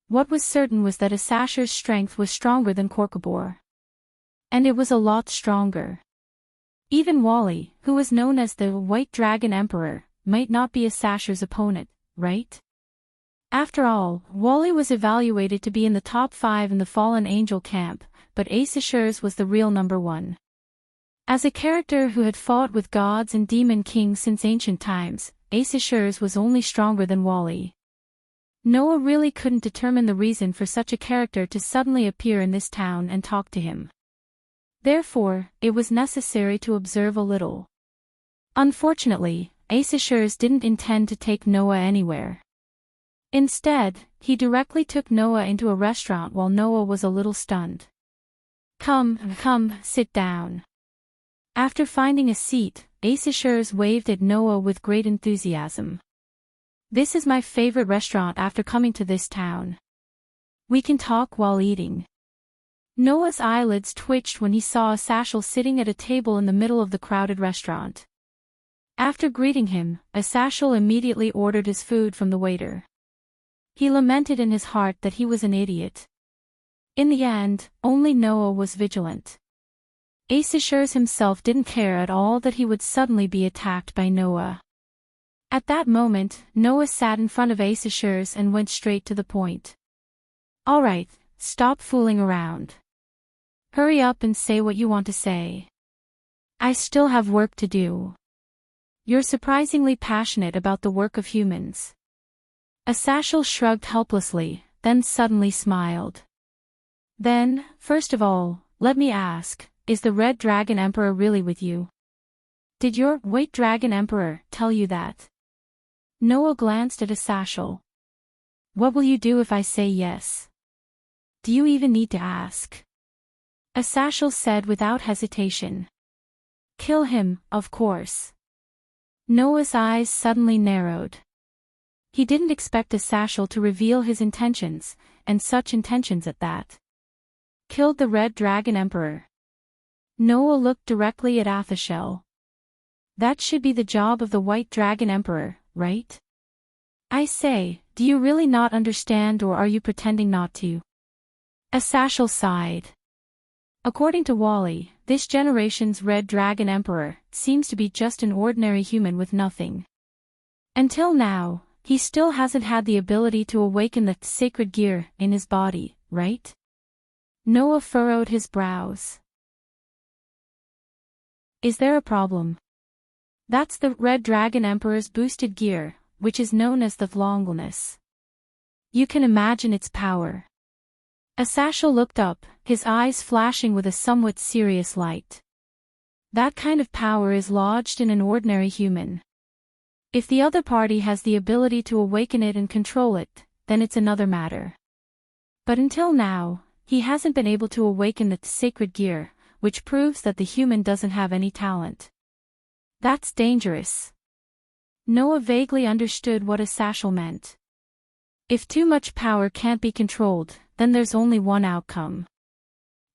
S1: What was certain was that Aesschines' strength was stronger than Korkabor. And it was a lot stronger. Even Wally, who was known as the White Dragon Emperor, might not be Aesschines' opponent, right? After all, Wally was evaluated to be in the top 5 in the fallen angel camp, but Aesschines was the real number 1. As a character who had fought with gods and demon kings since ancient times, Aesschines was only stronger than Wally. Noah really couldn't determine the reason for such a character to suddenly appear in this town and talk to him. Therefore, it was necessary to observe a little. Unfortunately, Aesschines didn't intend to take Noah anywhere. Instead, he directly took Noah into a restaurant while Noah was a little stunned. Come, sit down." After finding a seat, Aesschines waved at Noah with great enthusiasm. "This is my favorite restaurant after coming to this town. We can talk while eating." Noah's eyelids twitched when he saw Aesschines sitting at a table in the middle of the crowded restaurant. After greeting him, Aesschines immediately ordered his food from the waiter. He lamented in his heart that he was an idiot. In the end, only Noah was vigilant. Asashurs himself didn't care at all that he would suddenly be attacked by Noah. At that moment, Noah sat in front of Asashurs and went straight to the point. "Alright, stop fooling around. Hurry up and say what you want to say. I still have work to do. You're surprisingly passionate about the work of humans." Asashel shrugged helplessly, then suddenly smiled. "Then, first of all, let me ask, is the Red Dragon Emperor really with you? Did your White Dragon Emperor tell you that?" Noah glanced at Asashel. "What will you do if I say yes? Do you even need to ask?" Asashel said without hesitation. "Kill him, of course." Noah's eyes suddenly narrowed. He didn't expect Asashel to reveal his intentions, and such intentions at that. Killed the Red Dragon Emperor. Noah looked directly at Asashel. "That should be the job of the White Dragon Emperor, right? I say, do you really not understand, or are you pretending not to?" Asashel sighed. According to Wally, this generation's Red Dragon Emperor seems to be just an ordinary human with nothing. Until now, he still hasn't had the ability to awaken the sacred gear in his body, right? Noah furrowed his brows. "Is there a problem?" "That's the Red Dragon Emperor's boosted gear, which is known as the lifelessons. You can imagine its power." Asashel looked up, his eyes flashing with a somewhat serious light. "That kind of power is lodged in an ordinary human. If the other party has the ability to awaken it and control it, then it's another matter. But until now, he hasn't been able to awaken the sacred gear, which proves that the human doesn't have any talent. That's dangerous." Noah vaguely understood what Asashel meant. If too much power can't be controlled, then there's only one outcome.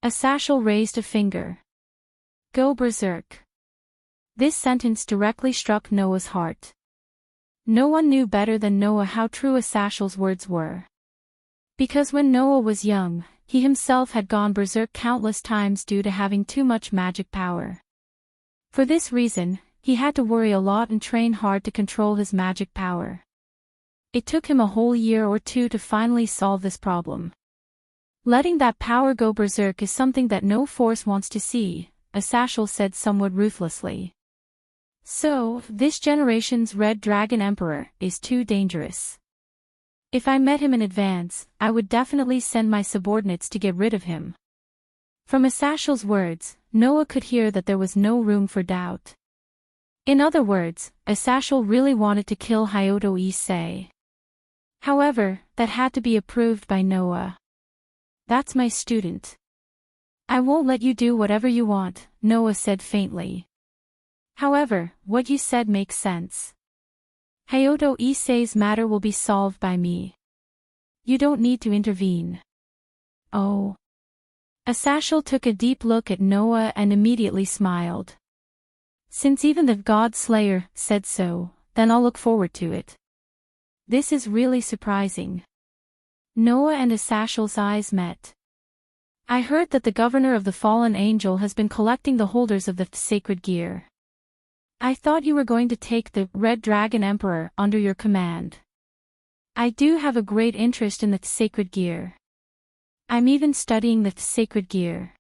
S1: Asashel raised a finger. "Go berserk." This sentence directly struck Noah's heart. No one knew better than Noah how true Asashel's words were. Because when Noah was young, he himself had gone berserk countless times due to having too much magic power. For this reason, he had to worry a lot and train hard to control his magic power. It took him a whole year or two to finally solve this problem. "Letting that power go berserk is something that no force wants to see," Asashel said somewhat ruthlessly. "So, this generation's Red Dragon Emperor is too dangerous. If I met him in advance, I would definitely send my subordinates to get rid of him." From Asashel's words, Noah could hear that there was no room for doubt. In other words, Asashel really wanted to kill Hyoto Issei. However, that had to be approved by Noah. "That's my student. I won't let you do whatever you want," Noah said faintly. "However, what you said makes sense. Hyoto Issei's matter will be solved by me. You don't need to intervene." "Oh." Asashel took a deep look at Noah and immediately smiled. "Since even the God Slayer said so, then I'll look forward to it. This is really surprising." Noah and Asashel's eyes met. "I heard that the governor of the fallen angel has been collecting the holders of the sacred gear. I thought you were going to take the Red Dragon Emperor under your command. I do have a great interest in the sacred gear. I'm even studying the sacred gear.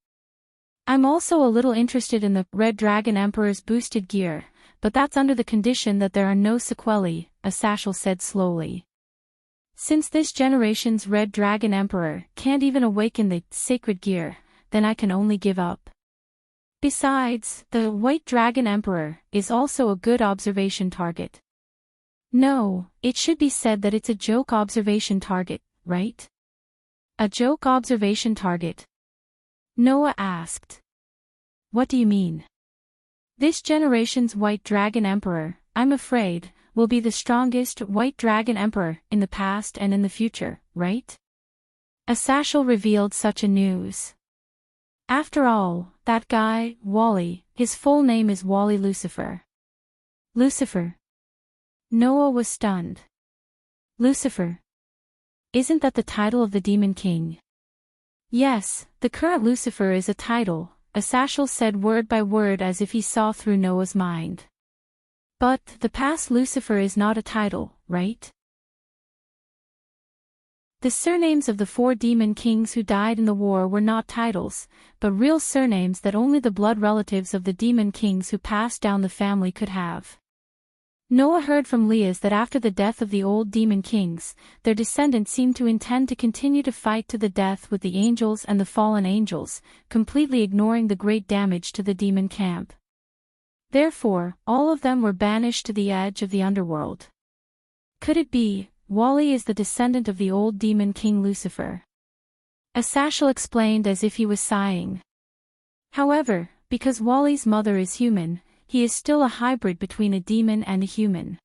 S1: I'm also a little interested in the Red Dragon Emperor's boosted gear, but that's under the condition that there are no sequelae," Asashel said slowly. "Since this generation's Red Dragon Emperor can't even awaken the sacred gear, then I can only give up. Besides, the White Dragon Emperor is also a good observation target." "No, it should be said that it's a joke observation target, right?" "A joke observation target?" Noah asked. "What do you mean?" "This generation's White Dragon Emperor, I'm afraid, will be the strongest White Dragon Emperor in the past and in the future, right?" Asashel revealed such a news. After all, that guy, Wally, his full name is Wally Lucifer. Lucifer? Noah was stunned. Lucifer? Isn't that the title of the Demon King? Yes, the current Lucifer is a title, Asashel said word by word as if he saw through Noah's mind. But the past Lucifer is not a title, right? The surnames of the 4 demon kings who died in the war were not titles, but real surnames that only the blood relatives of the demon kings who passed down the family could have. Noah heard from Leah's that after the death of the old demon kings, their descendants seemed to intend to continue to fight to the death with the angels and the fallen angels, completely ignoring the great damage to the demon camp. Therefore, all of them were banished to the edge of the underworld. Could it be, Wally is the descendant of the old demon king Lucifer? Asashel explained as if he was sighing. However, because Wally's mother is human, he is still a hybrid between a demon and a human.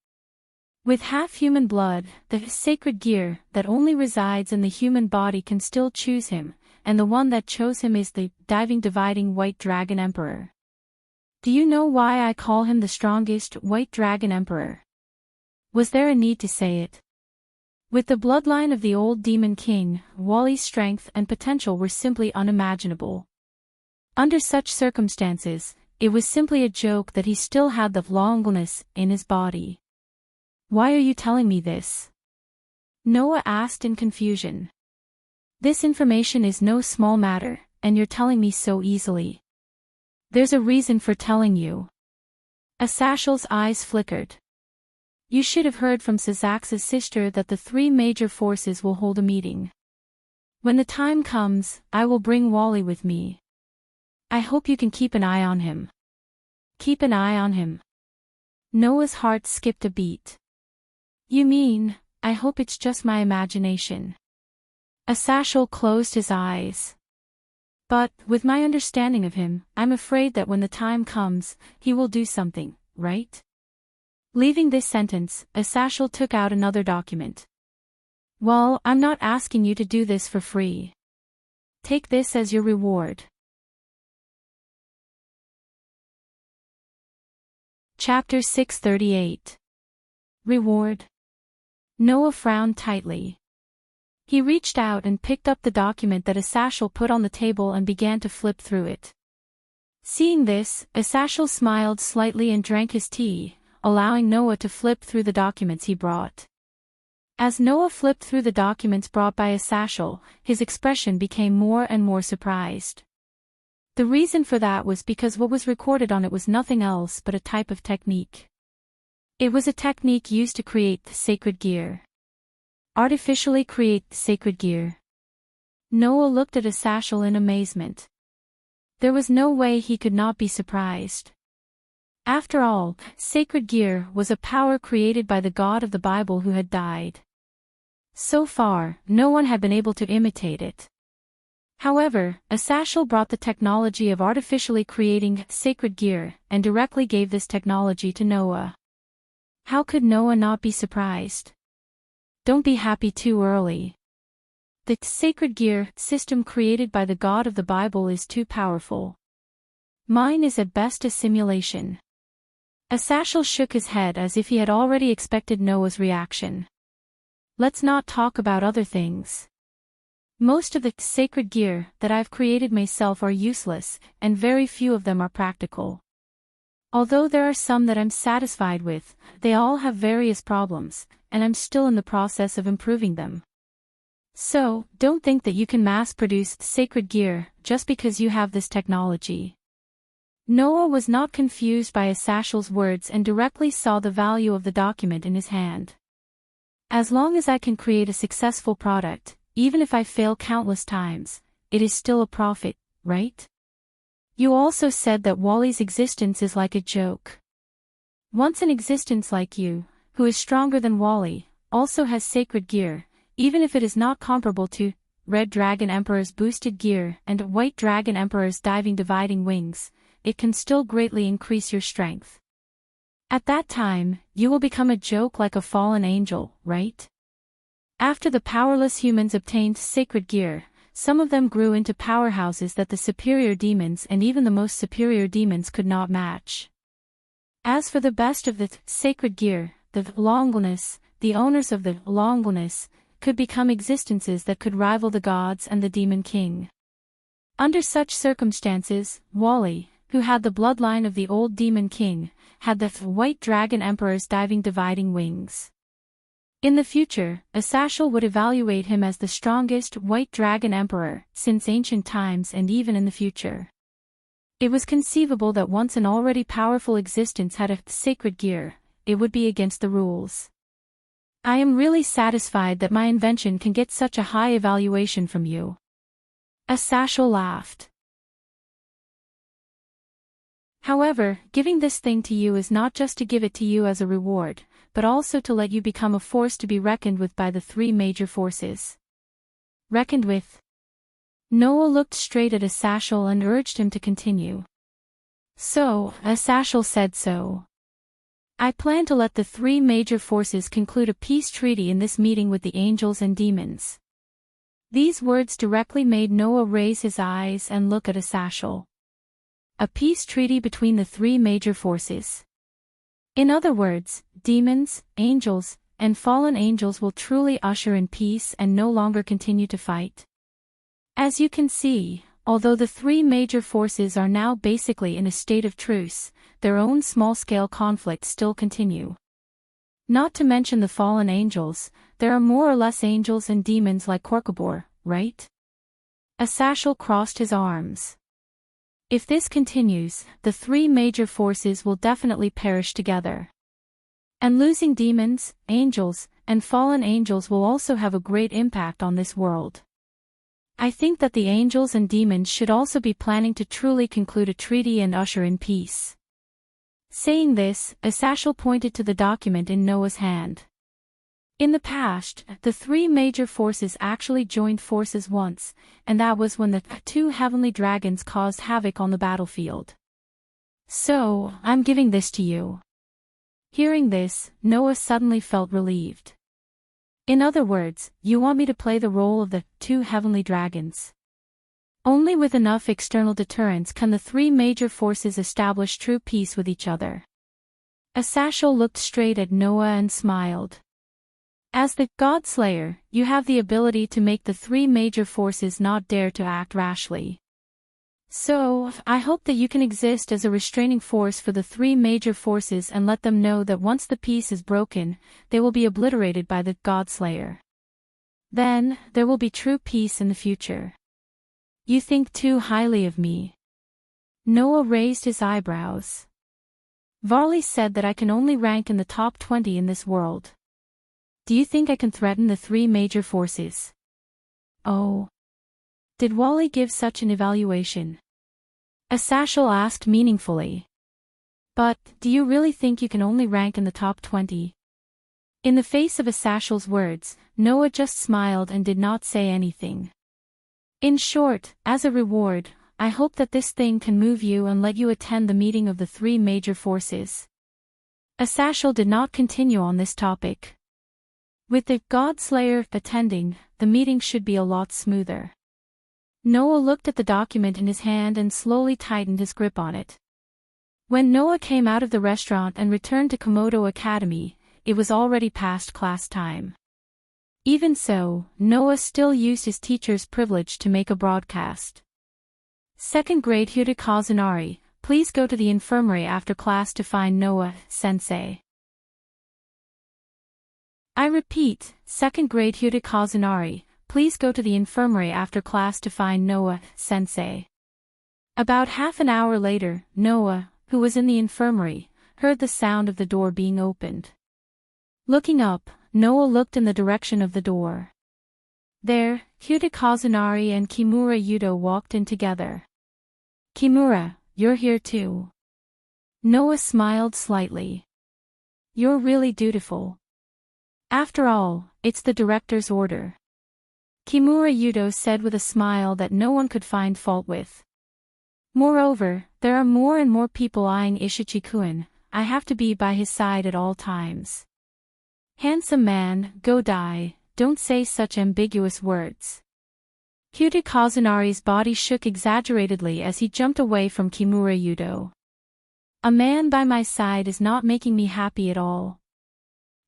S1: With half-human blood, the sacred gear that only resides in the human body can still choose him, and the one that chose him is the dividing white dragon emperor. Do you know why I call him the strongest white dragon emperor? Was there a need to say it? With the bloodline of the old demon king, Wally's strength and potential were simply unimaginable. Under such circumstances, it was simply a joke that he still had the longness in his body. Why are you telling me this? Noah asked in confusion. This information is no small matter, and you're telling me so easily. There's a reason for telling you. Asashel's eyes flickered. You should have heard from Sazax's sister that the 3 major forces will hold a meeting. When the time comes, I will bring Wally with me. I hope you can keep an eye on him. Keep an eye on him. Noah's heart skipped a beat. You mean, I hope it's just my imagination. Asashel closed his eyes. But, with my understanding of him, I'm afraid that when the time comes, he will do something, right? Leaving this sentence, Asashel took out another document. Well, I'm not asking you to do this for free. Take this as your reward. Chapter 638. Reward. Noah frowned tightly. He reached out and picked up the document that Asashel put on the table and began to flip through it. Seeing this, Asashel smiled slightly and drank his tea, allowing Noah to flip through the documents he brought. As Noah flipped through the documents brought by Asashel, his expression became more and more surprised. The reason for that was because what was recorded on it was nothing else but a type of technique. It was a technique used to create the sacred gear. Artificially create the sacred gear. Noah looked at Asashel in amazement. There was no way he could not be surprised. After all, sacred gear was a power created by the God of the Bible who had died. So far, no one had been able to imitate it. However, Asashel brought the technology of artificially creating sacred gear and directly gave this technology to Noah. How could Noah not be surprised? Don't be happy too early. The sacred gear system created by the God of the Bible is too powerful. Mine is at best a simulation. Asashel shook his head as if he had already expected Noah's reaction. Let's not talk about other things. Most of the sacred gear that I've created myself are useless, and very few of them are practical. Although there are some that I'm satisfied with, they all have various problems, and I'm still in the process of improving them. So, don't think that you can mass-produce sacred gear just because you have this technology. Noah was not confused by Asashel's words and directly saw the value of the document in his hand. As long as I can create a successful product, even if I fail countless times, it is still a profit, right? You also said that Wally's existence is like a joke. Once an existence like you, who is stronger than Wally, also has sacred gear, even if it is not comparable to Red Dragon Emperor's boosted gear and White Dragon Emperor's dividing wings, it can still greatly increase your strength. At that time, you will become a joke like a fallen angel, right? After the powerless humans obtained sacred gear, some of them grew into powerhouses that the superior demons and even the most superior demons could not match. As for the best of the sacred gear, the longness, the owners of the longness, could become existences that could rival the gods and the demon king. Under such circumstances, Wally, who had the bloodline of the old demon king, had the white dragon emperor's dividing wings. In the future, Asashel would evaluate him as the strongest white dragon emperor since ancient times and even in the future. It was conceivable that once an already powerful existence had a sacred gear, it would be against the rules. I am really satisfied that my invention can get such a high evaluation from you. Asashel laughed. However, giving this thing to you is not just to give it to you as a reward, but also to let you become a force to be reckoned with by the three major forces. Reckoned with? Noah looked straight at Asashel and urged him to continue. So, Asashel said so. I plan to let the three major forces conclude a peace treaty in this meeting with the angels and demons. These words directly made Noah raise his eyes and look at Asashel. A peace treaty between the three major forces. In other words, demons, angels, and fallen angels will truly usher in peace and no longer continue to fight. As you can see, although the three major forces are now basically in a state of truce, their own small-scale conflicts still continue. Not to mention the fallen angels, there are more or less angels and demons like Korkabor, right? Asashel crossed his arms. If this continues, the three major forces will definitely perish together. And losing demons, angels, and fallen angels will also have a great impact on this world. I think that the angels and demons should also be planning to truly conclude a treaty and usher in peace. Saying this, Asashel pointed to the document in Noah's hand. In the past, the three major forces actually joined forces once, and that was when the two heavenly dragons caused havoc on the battlefield. So, I'm giving this to you. Hearing this, Noah suddenly felt relieved. In other words, you want me to play the role of the two heavenly dragons. Only with enough external deterrence can the three major forces establish true peace with each other. Asashel looked straight at Noah and smiled. As the God Slayer, you have the ability to make the three major forces not dare to act rashly. So, I hope that you can exist as a restraining force for the three major forces and let them know that once the peace is broken, they will be obliterated by the God Slayer. Then, there will be true peace in the future. You think too highly of me. Noah raised his eyebrows. Varley said that I can only rank in the top 20 in this world. Do you think I can threaten the three major forces? Oh. Did Wally give such an evaluation? Asashel asked meaningfully. But, do you really think you can only rank in the top 20? In the face of Asashel's words, Noah just smiled and did not say anything. In short, as a reward, I hope that this thing can move you and let you attend the meeting of the three major forces. Asashel did not continue on this topic. With the God Slayer attending, the meeting should be a lot smoother. Noah looked at the document in his hand and slowly tightened his grip on it. When Noah came out of the restaurant and returned to Komodo Academy, it was already past class time. Even so, Noah still used his teacher's privilege to make a broadcast. Second grade Hyuta Kazunari, please go to the infirmary after class to find Noah, sensei. I repeat, second grade Hyuta Kazunari, please go to the infirmary after class to find Noah, sensei. About half an hour later, Noah, who was in the infirmary, heard the sound of the door being opened. Looking up, Noah looked in the direction of the door. There, Hyuta Kazunari and Kimura Yudo walked in together. Kimura, you're here too. Noah smiled slightly. You're really dutiful. After all, it's the director's order. Kimura Yudo said with a smile that no one could find fault with. Moreover, there are more and more people eyeing Ishichi-kun. I have to be by his side at all times. Handsome man, go die, don't say such ambiguous words. Hyuta Kazunari's body shook exaggeratedly as he jumped away from Kimura Yudo. A man by my side is not making me happy at all.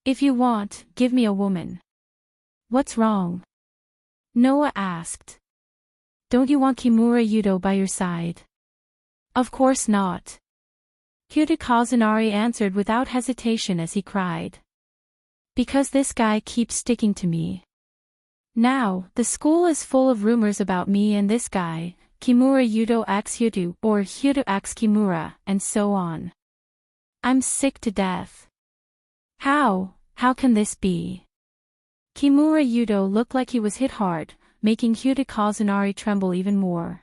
S1: If you want, give me a woman. What's wrong? Noah asked. don't you want Kimura Yudo by your side? Of course not. Hyuga Kazunari answered without hesitation as he cried. Because this guy keeps sticking to me. Now, the school is full of rumors about me and this guy, Kimura Yudo x Hyuga or Hyuga x Kimura, and so on. I'm sick to death. How can this be? Kimura Yudo looked like he was hit hard, making Hyuga Kazunari tremble even more.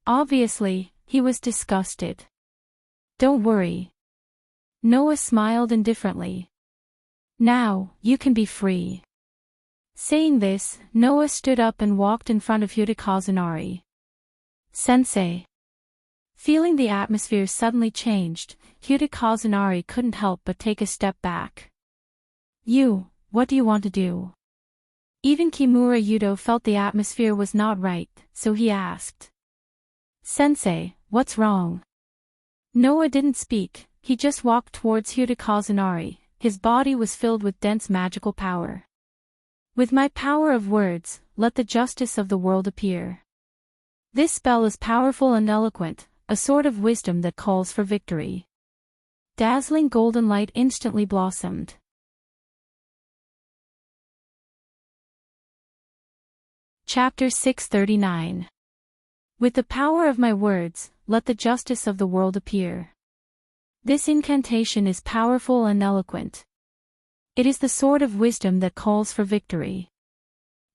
S1: Obviously, he was disgusted. Don't worry. Noah smiled indifferently. Now, you can be free. Saying this, Noah stood up and walked in front of Hyuga Kazunari. Sensei. Feeling the atmosphere suddenly changed, Hyuga Kazunari couldn't help but take a step back. What do you want to do? Even Kimura Yudo felt the atmosphere was not right, so he asked. Sensei, what's wrong? Noah didn't speak, he just walked towards Hyuga Kazunari. His body was filled with dense magical power. With my power of words, let the justice of the world appear. This spell is powerful and eloquent, a sword of wisdom that calls for victory. Dazzling golden light instantly blossomed. Chapter 639. With the power of my words, let the justice of the world appear. This incantation is powerful and eloquent. It is the sword of wisdom that calls for victory.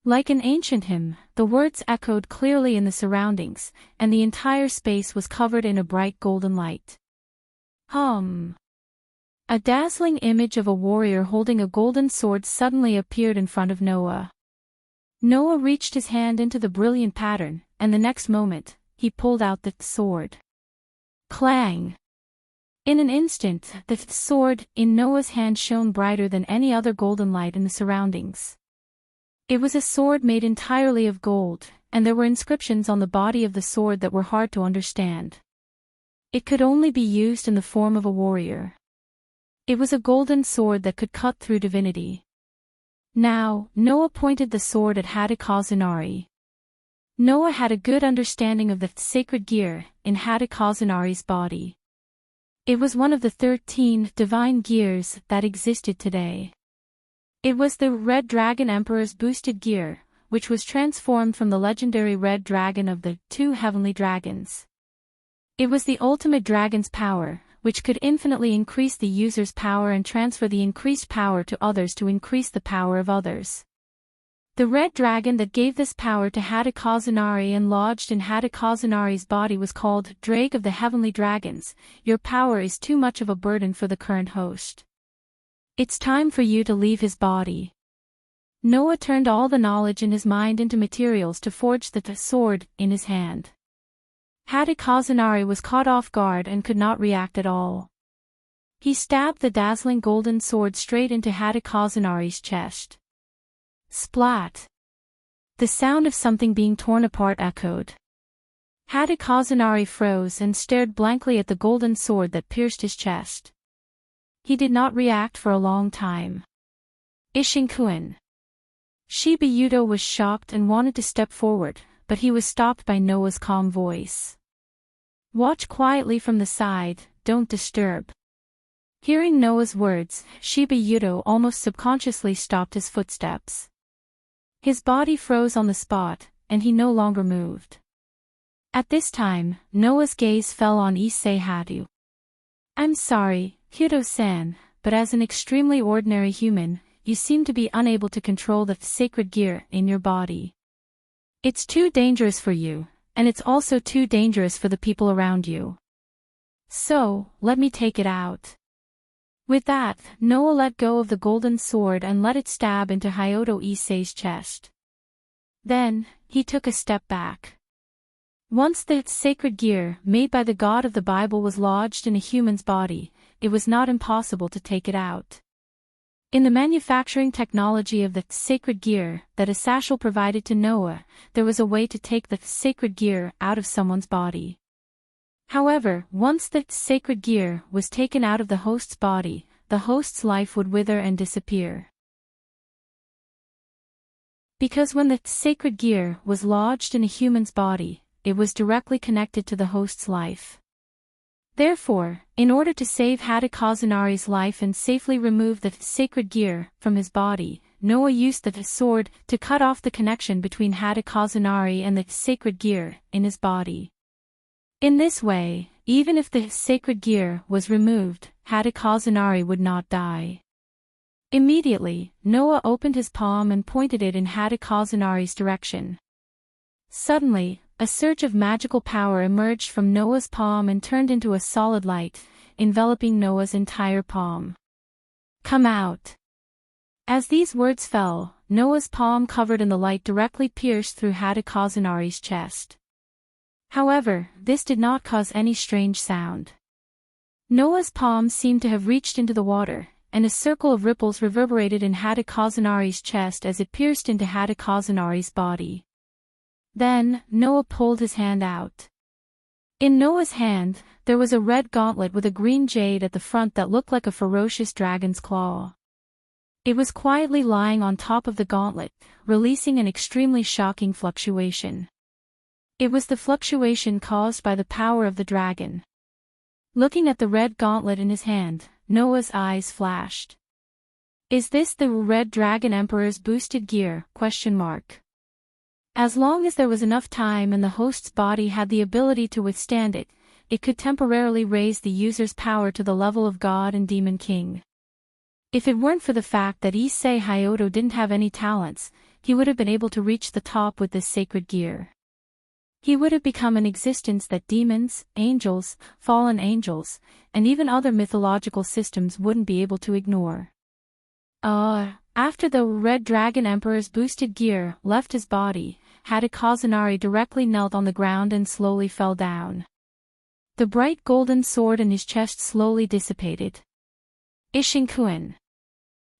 S1: Like an ancient hymn, the words echoed clearly in the surroundings, and the entire space was covered in a bright golden light. A dazzling image of a warrior holding a golden sword suddenly appeared in front of Noah. Noah reached his hand into the brilliant pattern, and the next moment, he pulled out the sword. Clang! In an instant, the sword in Noah's hand shone brighter than any other golden light in the surroundings. It was a sword made entirely of gold, and there were inscriptions on the body of the sword that were hard to understand. It could only be used in the form of a warrior. It was a golden sword that could cut through divinity. Now, Noah pointed the sword at Hyuga Kazunari. Noah had a good understanding of the sacred gear in Hyuga Kazunari's body. It was one of the 13 divine gears that existed today. It was the Red Dragon Emperor's boosted gear, which was transformed from the legendary Red Dragon of the 2 heavenly dragons. It was the ultimate dragon's power, which could infinitely increase the user's power and transfer the increased power to others to increase the power of others. The red dragon that gave this power to Hyuga Kazunari and lodged in Hyuga Kazunari's body was called Drake of the Heavenly Dragons. Your power is too much of a burden for the current host. It's time for you to leave his body. Noah turned all the knowledge in his mind into materials to forge the sword in his hand. Hyuga Kazunari was caught off guard and could not react at all. He stabbed the dazzling golden sword straight into Hyuga Kazunari's chest. Splat! The sound of something being torn apart echoed. Hyuga Kazunari froze and stared blankly at the golden sword that pierced his chest. He did not react for a long time. Ishinkuen. Shiba Yudo was shocked and wanted to step forward, but he was stopped by Noah's calm voice. Watch quietly from the side, don't disturb. Hearing Noah's words, Shiba Yudo almost subconsciously stopped his footsteps. His body froze on the spot, and he no longer moved. At this time, Noah's gaze fell on Issei Hadu. I'm sorry, Hyudo-san, but as an extremely ordinary human, you seem to be unable to control the sacred gear in your body. It's too dangerous for you, and it's also too dangerous for the people around you. So, let me take it out. With that, Noah let go of the golden sword and let it stab into Hyodo Issei's chest. Then, he took a step back. Once the sacred gear, made by the God of the Bible, was lodged in a human's body, it was not impossible to take it out. In the manufacturing technology of the sacred gear that Asashel provided to Noah, there was a way to take the sacred gear out of someone's body. However, once the sacred gear was taken out of the host's body, the host's life would wither and disappear. Because when the sacred gear was lodged in a human's body, it was directly connected to the host's life. Therefore, in order to save Hadakazunari's life and safely remove the sacred gear from his body, Noah used the sword to cut off the connection between Hadakazunari and the sacred gear in his body. In this way, even if the sacred gear was removed, Hadakazunari would not die. Immediately, Noah opened his palm and pointed it in Hadakazunari's direction. Suddenly, a surge of magical power emerged from Noah's palm and turned into a solid light, enveloping Noah's entire palm. "Come out!" As these words fell, Noah's palm covered in the light directly pierced through Hadakazunari's chest. However, this did not cause any strange sound. Noah's palm seemed to have reached into the water, and a circle of ripples reverberated in Hadakazunari's chest as it pierced into Hadakazunari's body. Then, Noah pulled his hand out. In Noah's hand, there was a red gauntlet with a green jade at the front that looked like a ferocious dragon's claw. It was quietly lying on top of the gauntlet, releasing an extremely shocking fluctuation. It was the fluctuation caused by the power of the dragon. Looking at the red gauntlet in his hand, Noah's eyes flashed. "Is this the Red Dragon Emperor's boosted gear?" As long as there was enough time and the host's body had the ability to withstand it, it could temporarily raise the user's power to the level of God and Demon King. If it weren't for the fact that Issei Hyoto didn't have any talents, he would have been able to reach the top with this sacred gear. He would have become an existence that demons, angels, fallen angels, and even other mythological systems wouldn't be able to ignore. After the Red Dragon Emperor's boosted gear left his body, Hadakazunari directly knelt on the ground and slowly fell down. The bright golden sword in his chest slowly dissipated. Ishinkuen.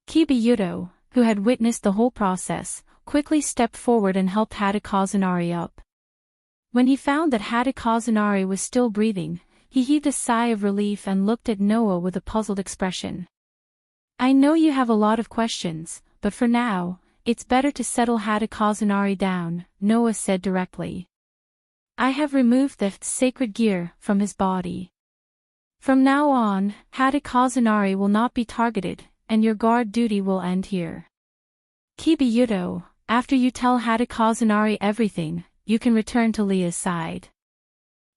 S1: Kiba-Yuto, who had witnessed the whole process, quickly stepped forward and helped Hadakazunari up. When he found that Hadakazunari was still breathing, he heaved a sigh of relief and looked at Noah with a puzzled expression. "I know you have a lot of questions, but for now, it's better to settle Hadakazunari down," Noah said directly. "I have removed the sacred gear from his body. From now on, Hadakazunari will not be targeted, and your guard duty will end here. Kiba-Yuto, after you tell Hadakazunari everything, you can return to Leah's side."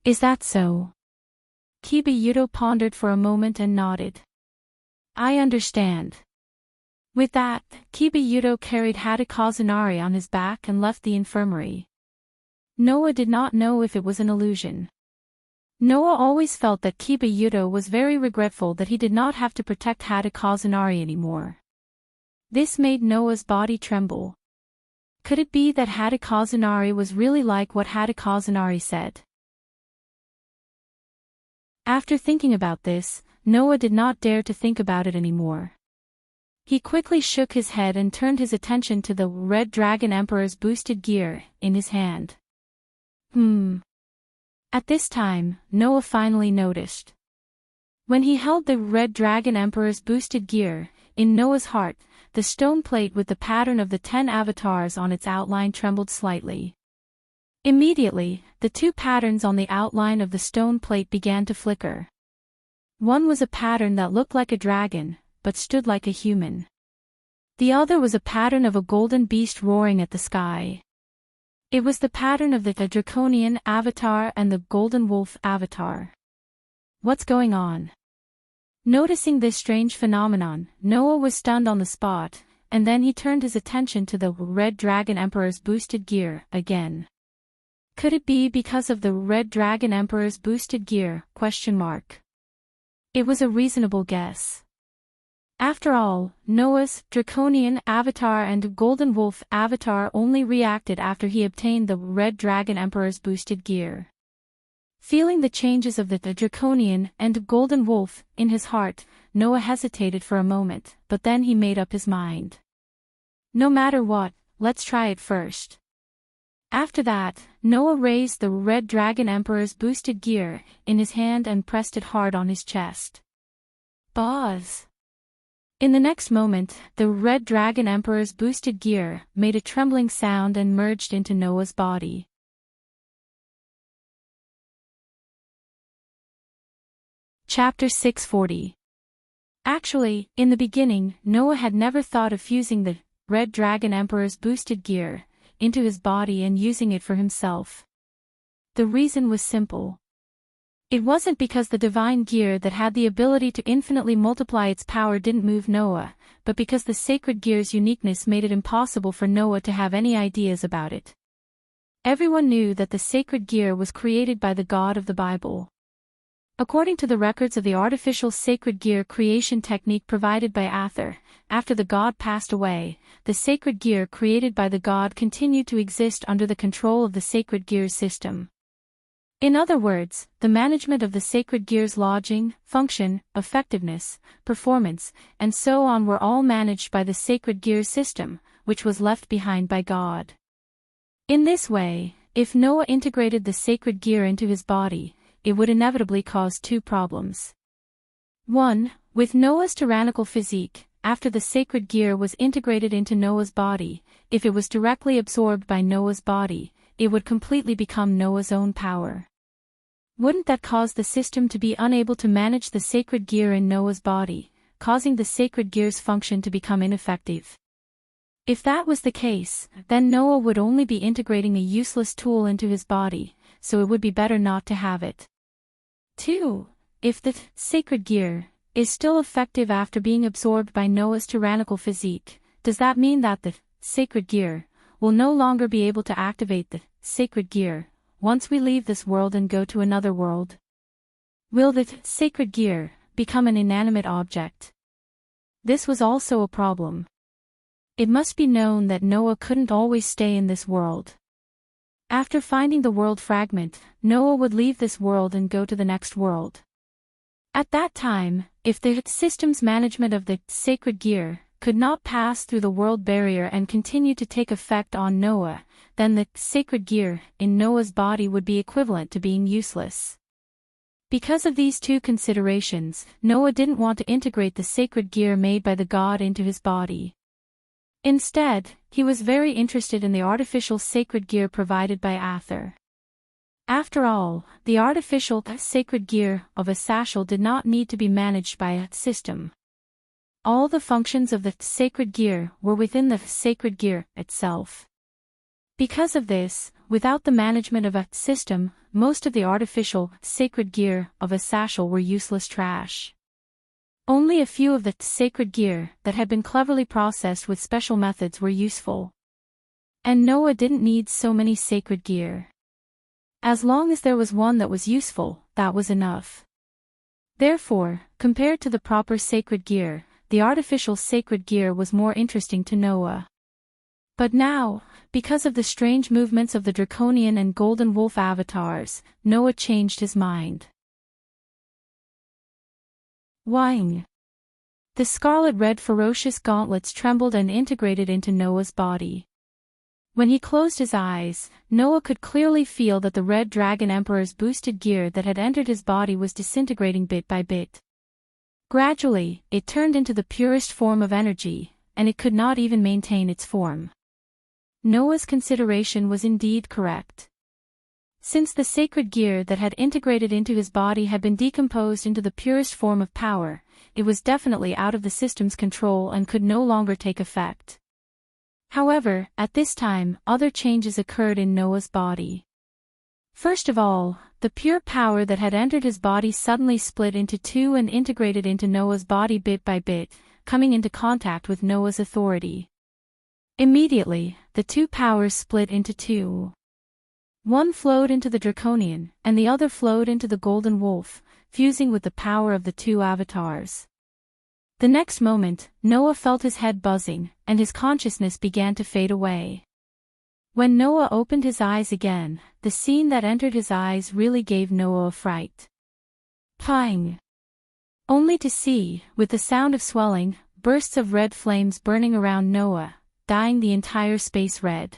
S1: "Is that so?" Kiba-Yuto pondered for a moment and nodded. "I understand." With that, Kiba-Yuto carried Hadakazunari on his back and left the infirmary. Noah did not know if it was an illusion. Noah always felt that Kiba-Yuto was very regretful that he did not have to protect Hadakazunari anymore. This made Noah's body tremble. Could it be that Hadakazunari was really like what Hadakazunari said? After thinking about this, Noah did not dare to think about it anymore. He quickly shook his head and turned his attention to the Red Dragon Emperor's boosted gear in his hand. At this time, Noah finally noticed. When he held the Red Dragon Emperor's boosted gear, in Noah's heart, the stone plate with the pattern of the 10 avatars on its outline trembled slightly. Immediately, the two patterns on the outline of the stone plate began to flicker. One was a pattern that looked like a dragon, but stood like a human. The other was a pattern of a golden beast roaring at the sky. It was the pattern of the draconian avatar and the golden wolf avatar. What's going on? Noticing this strange phenomenon, Noah was stunned on the spot, and then he turned his attention to the Red Dragon Emperor's boosted gear again. Could it be because of the Red Dragon Emperor's boosted gear? It was a reasonable guess. After all, Noah's draconian avatar and golden wolf avatar only reacted after he obtained the Red Dragon Emperor's boosted gear. Feeling the changes of the draconian and golden wolf in his heart, Noah hesitated for a moment, but then he made up his mind. No matter what, let's try it first. After that, Noah raised the Red Dragon Emperor's boosted gear in his hand and pressed it hard on his chest. Buzz! In the next moment, the Red Dragon Emperor's boosted gear made a trembling sound and merged into Noah's body. Chapter 640. Actually, in the beginning, Noah had never thought of fusing the Red Dragon Emperor's boosted gear into his body and using it for himself. The reason was simple. It wasn't because the divine gear that had the ability to infinitely multiply its power didn't move Noah, but because the sacred gear's uniqueness made it impossible for Noah to have any ideas about it. Everyone knew that the sacred gear was created by the God of the Bible. According to the records of the artificial sacred gear creation technique provided by Ather, after the god passed away, the sacred gear created by the god continued to exist under the control of the sacred gear's system. In other words, the management of the sacred gear's lodging, function, effectiveness, performance, and so on were all managed by the sacred gear's system, which was left behind by God. In this way, if Noah integrated the sacred gear into his body, it would inevitably cause two problems. 1. With Noah's tyrannical physique, after the sacred gear was integrated into Noah's body, if it was directly absorbed by Noah's body, it would completely become Noah's own power. Wouldn't that cause the system to be unable to manage the sacred gear in Noah's body, causing the sacred gear's function to become ineffective? If that was the case, then Noah would only be integrating a useless tool into his body, so it would be better not to have it. 2. If the sacred gear is still effective after being absorbed by Noah's tyrannical physique, does that mean that the sacred gear will no longer be able to activate the sacred gear once we leave this world and go to another world? Will the sacred gear become an inanimate object? This was also a problem. It must be known that Noah couldn't always stay in this world. After finding the world fragment, Noah would leave this world and go to the next world. At that time, if the system's management of the sacred gear could not pass through the world barrier and continue to take effect on Noah, then the sacred gear in Noah's body would be equivalent to being useless. Because of these two considerations, Noah didn't want to integrate the sacred gear made by the god into his body. Instead, he was very interested in the artificial sacred gear provided by Ather. After all, the artificial sacred gear of a satchel did not need to be managed by a system. All the functions of the sacred gear were within the sacred gear itself. Because of this, without the management of a system, most of the artificial sacred gear of a satchel were useless trash. Only a few of the sacred gear that had been cleverly processed with special methods were useful. And Noah didn't need so many sacred gear. As long as there was one that was useful, that was enough. Therefore, compared to the proper sacred gear, the artificial sacred gear was more interesting to Noah. But now, because of the strange movements of the draconian and golden wolf avatars, Noah changed his mind. Wang. The scarlet-red ferocious gauntlets trembled and integrated into Noah's body. When he closed his eyes, Noah could clearly feel that the Red Dragon Emperor's boosted gear that had entered his body was disintegrating bit by bit. Gradually, it turned into the purest form of energy, and it could not even maintain its form. Noah's consideration was indeed correct. Since the sacred gear that had integrated into his body had been decomposed into the purest form of power, it was definitely out of the system's control and could no longer take effect. However, at this time, other changes occurred in Noah's body. First of all, the pure power that had entered his body suddenly split into two and integrated into Noah's body bit by bit, coming into contact with Noah's authority. Immediately, the two powers split into two. One flowed into the draconian, and the other flowed into the golden wolf, fusing with the power of the two avatars. The next moment, Noah felt his head buzzing, and his consciousness began to fade away. When Noah opened his eyes again, the scene that entered his eyes really gave Noah a fright. Pang! Only to see, with the sound of swelling, bursts of red flames burning around Noah, dyeing the entire space red.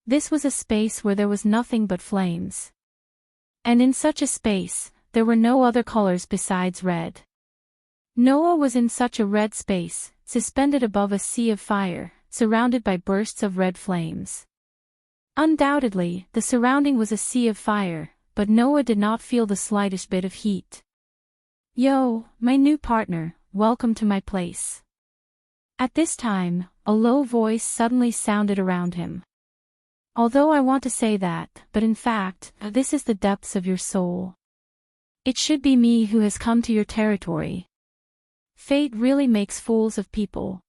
S1: This was a space where there was nothing but flames. And in such a space, there were no other colors besides red. Noah was in such a red space, suspended above a sea of fire, surrounded by bursts of red flames. Undoubtedly, the surrounding was a sea of fire, but Noah did not feel the slightest bit of heat. "Yo, my new partner, welcome to my place." At this time, a low voice suddenly sounded around him. "Although I want to say that, but in fact, this is the depths of your soul. It should be me who has come to your territory. Fate really makes fools of people."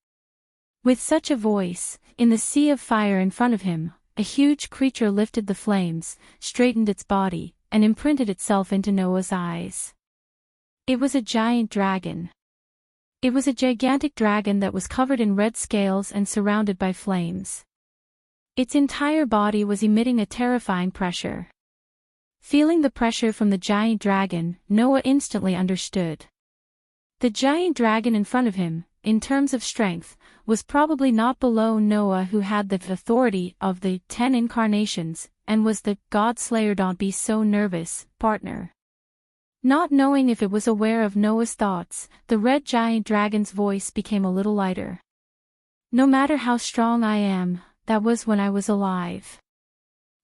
S1: With such a voice, in the sea of fire in front of him, a huge creature lifted the flames, straightened its body, and imprinted itself into Noah's eyes. It was a giant dragon. It was a gigantic dragon that was covered in red scales and surrounded by flames. Its entire body was emitting a terrifying pressure. Feeling the pressure from the giant dragon, Noah instantly understood. The giant dragon in front of him, in terms of strength, was probably not below Noah, who had the authority of the 10 incarnations, and was the God Slayer. "Don't be so nervous, partner." Not knowing if it was aware of Noah's thoughts, the red giant dragon's voice became a little lighter. "No matter how strong I am, that was when I was alive.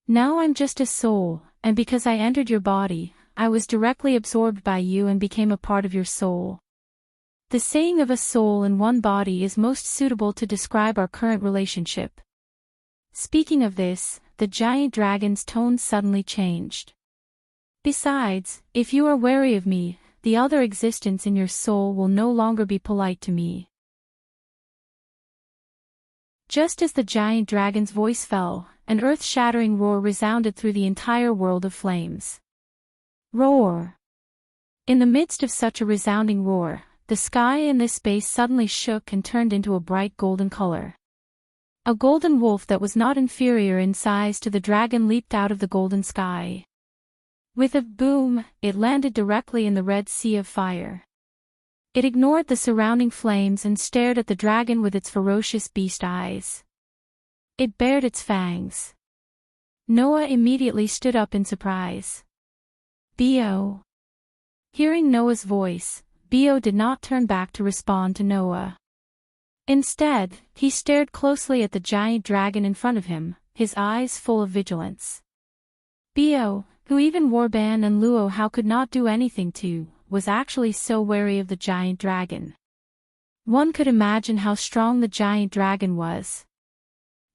S1: Now I'm just a soul, and because I entered your body, I was directly absorbed by you and became a part of your soul. The saying of a soul in one body is most suitable to describe our current relationship." Speaking of this, the giant dragon's tone suddenly changed. "Besides, if you are wary of me, the other existence in your soul will no longer be polite to me." Just as the giant dragon's voice fell, an earth-shattering roar resounded through the entire world of flames. Roar! In the midst of such a resounding roar, the sky in this space suddenly shook and turned into a bright golden color. A golden wolf that was not inferior in size to the dragon leaped out of the golden sky. With a boom, it landed directly in the red sea of fire. It ignored the surrounding flames and stared at the dragon with its ferocious beast eyes. It bared its fangs. Noah immediately stood up in surprise. "Bo." Hearing Noah's voice, Bo did not turn back to respond to Noah. Instead, he stared closely at the giant dragon in front of him, his eyes full of vigilance. Bo, who even Warban and Luo Hao could not do anything to, was actually so wary of the giant dragon. One could imagine how strong the giant dragon was.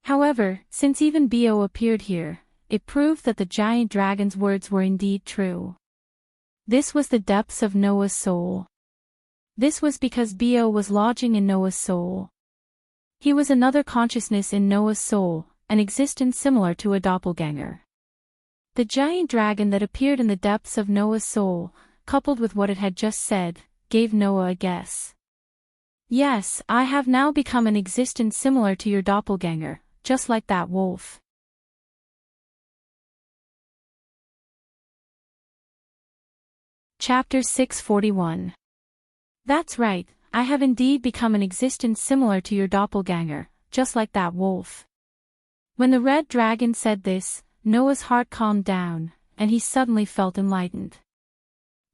S1: However, since even Bo appeared here, it proved that the giant dragon's words were indeed true. This was the depths of Noah's soul. This was because Bo was lodging in Noah's soul. He was another consciousness in Noah's soul, an existence similar to a doppelganger. The giant dragon that appeared in the depths of Noah's soul, coupled with what it had just said, gave Noah a guess. "Yes, I have now become an existence similar to your doppelganger, just like that wolf." Chapter 641. That's right, I have indeed become an existence similar to your doppelganger, just like that wolf. When the red dragon said this, Noah's heart calmed down, and he suddenly felt enlightened.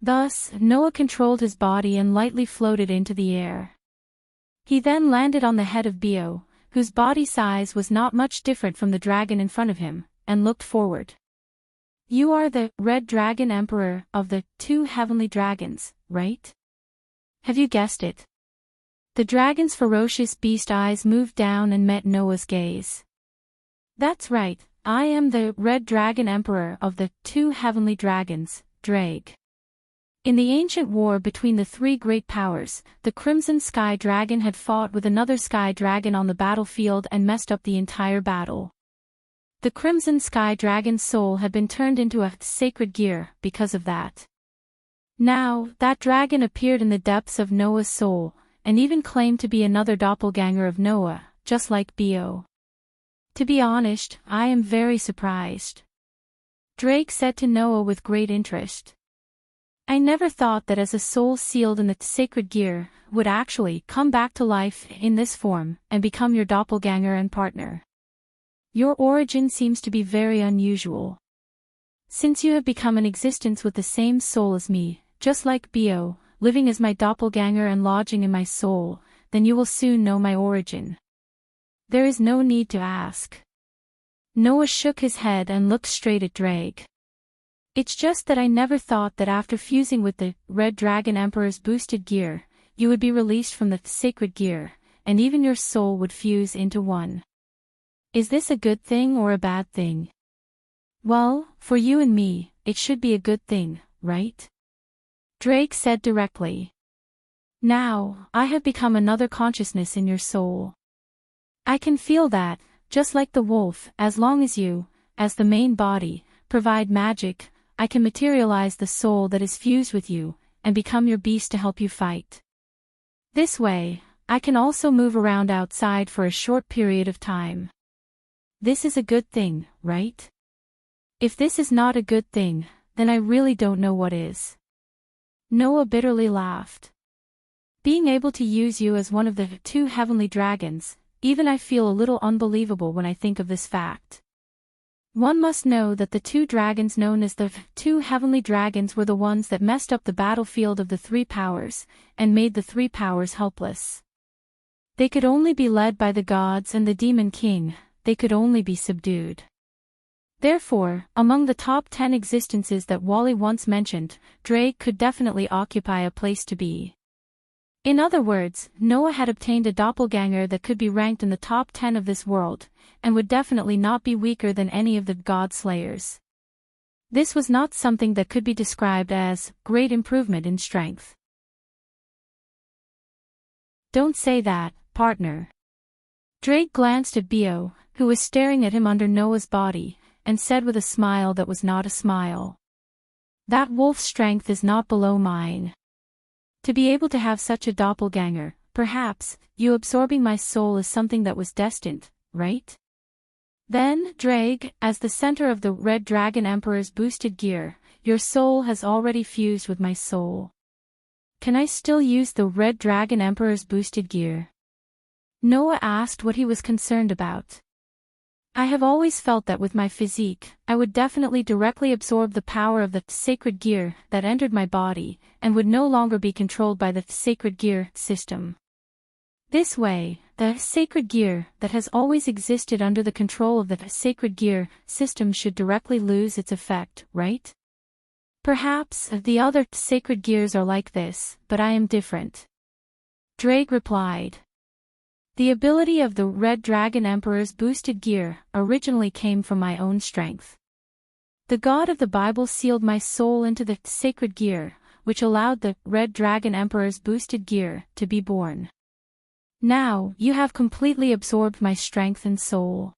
S1: Thus, Noah controlled his body and lightly floated into the air. He then landed on the head of Bo, whose body size was not much different from the dragon in front of him, and looked forward. "You are the Red Dragon Emperor of the 2 heavenly dragons, right? Have you guessed it?" The dragon's ferocious beast eyes moved down and met Noah's gaze. "That's right, I am the Red Dragon Emperor of the 2 heavenly dragons, Drag." In the ancient war between the 3 great powers, the Crimson Sky Dragon had fought with another Sky Dragon on the battlefield and messed up the entire battle. The Crimson Sky Dragon's soul had been turned into a sacred gear because of that. Now, that dragon appeared in the depths of Noah's soul, and even claimed to be another doppelganger of Noah, just like Bo. "To be honest, I am very surprised," Drake said to Noah with great interest. "I never thought that as a soul sealed in the sacred gear, would actually come back to life in this form, and become your doppelganger and partner. Your origin seems to be very unusual. Since you have become an existence with the same soul as me, just like Bo, living as my doppelganger and lodging in my soul, then you will soon know my origin. There is no need to ask. Noah shook his head and looked straight at Drake. It's just that I never thought that after fusing with the Red Dragon Emperor's boosted gear, you would be released from the sacred gear, and even your soul would fuse into one. Is this a good thing or a bad thing? Well, for you and me, it should be a good thing, right? Drake said directly. Now, I have become another consciousness in your soul. I can feel that, just like the wolf, as long as you, as the main body, provide magic, I can materialize the soul that is fused with you, and become your beast to help you fight. This way, I can also move around outside for a short period of time. This is a good thing, right? If this is not a good thing, then I really don't know what is. Noah bitterly laughed. Being able to use you as one of the two heavenly dragons, even I feel a little unbelievable when I think of this fact. One must know that the two dragons known as the two heavenly dragons were the ones that messed up the battlefield of the three powers, and made the three powers helpless. They could only be led by the gods and the demon king, they could only be subdued. Therefore, among the top 10 existences that Wally once mentioned, Drake could definitely occupy a place to be. In other words, Noah had obtained a doppelganger that could be ranked in the top 10 of this world, and would definitely not be weaker than any of the god slayers. This was not something that could be described as great improvement in strength. Don't say that, partner. Drake glanced at Bio, who was staring at him under Noah's body, and said with a smile that was not a smile. That wolf's strength is not below mine. To be able to have such a doppelganger, perhaps, you absorbing my soul is something that was destined, right? Then, Drake, as the center of the Red Dragon Emperor's boosted gear, your soul has already fused with my soul. Can I still use the Red Dragon Emperor's boosted gear? Noah asked what he was concerned about. I have always felt that with my physique, I would definitely directly absorb the power of the sacred gear that entered my body, and would no longer be controlled by the sacred gear system. This way, the sacred gear that has always existed under the control of the sacred gear system should directly lose its effect, right? Perhaps the other sacred gears are like this, but I am different. Drake replied. The ability of the Red Dragon Emperor's boosted gear originally came from my own strength. The God of the Bible sealed my soul into the sacred gear, which allowed the Red Dragon Emperor's boosted gear to be born. Now, you have completely absorbed my strength and soul.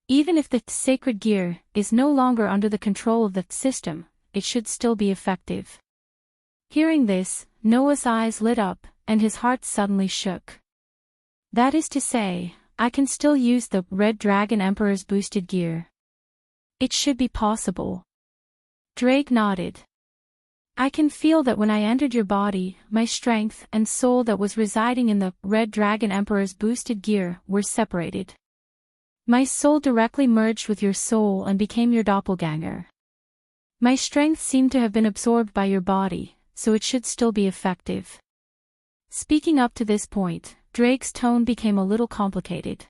S1: Even if the sacred gear is no longer under the control of the system, it should still be effective. Hearing this, Noah's eyes lit up, and his heart suddenly shook. That is to say, I can still use the Red Dragon Emperor's boosted gear. It should be possible. Drake nodded. I can feel that when I entered your body, my strength and soul that was residing in the Red Dragon Emperor's boosted gear were separated. My soul directly merged with your soul and became your doppelganger. My strength seemed to have been absorbed by your body, so it should still be effective. Speaking up to this point, Drake's tone became a little complicated.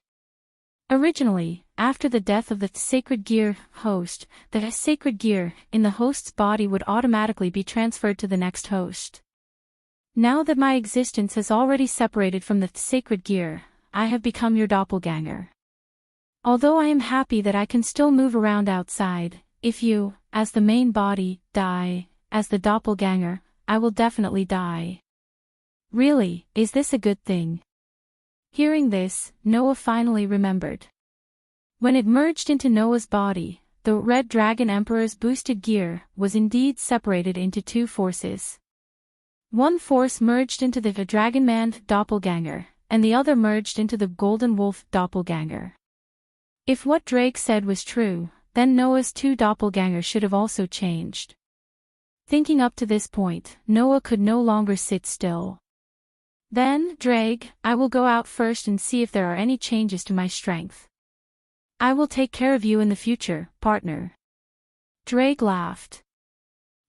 S1: Originally, after the death of the sacred gear host, the sacred gear in the host's body would automatically be transferred to the next host. Now that my existence has already separated from the sacred gear, I have become your doppelganger. Although I am happy that I can still move around outside, if you, as the main body, die, as the doppelganger, I will definitely die. Really, is this a good thing? Hearing this, Noah finally remembered. When it merged into Noah's body, the Red Dragon Emperor's boosted gear was indeed separated into two forces. One force merged into the Dragon Man doppelganger, and the other merged into the Golden Wolf doppelganger. If what Drake said was true, then Noah's two doppelgangers should have also changed. Thinking up to this point, Noah could no longer sit still. Then, Drake, I will go out first and see if there are any changes to my strength. I will take care of you in the future, partner. Drake laughed.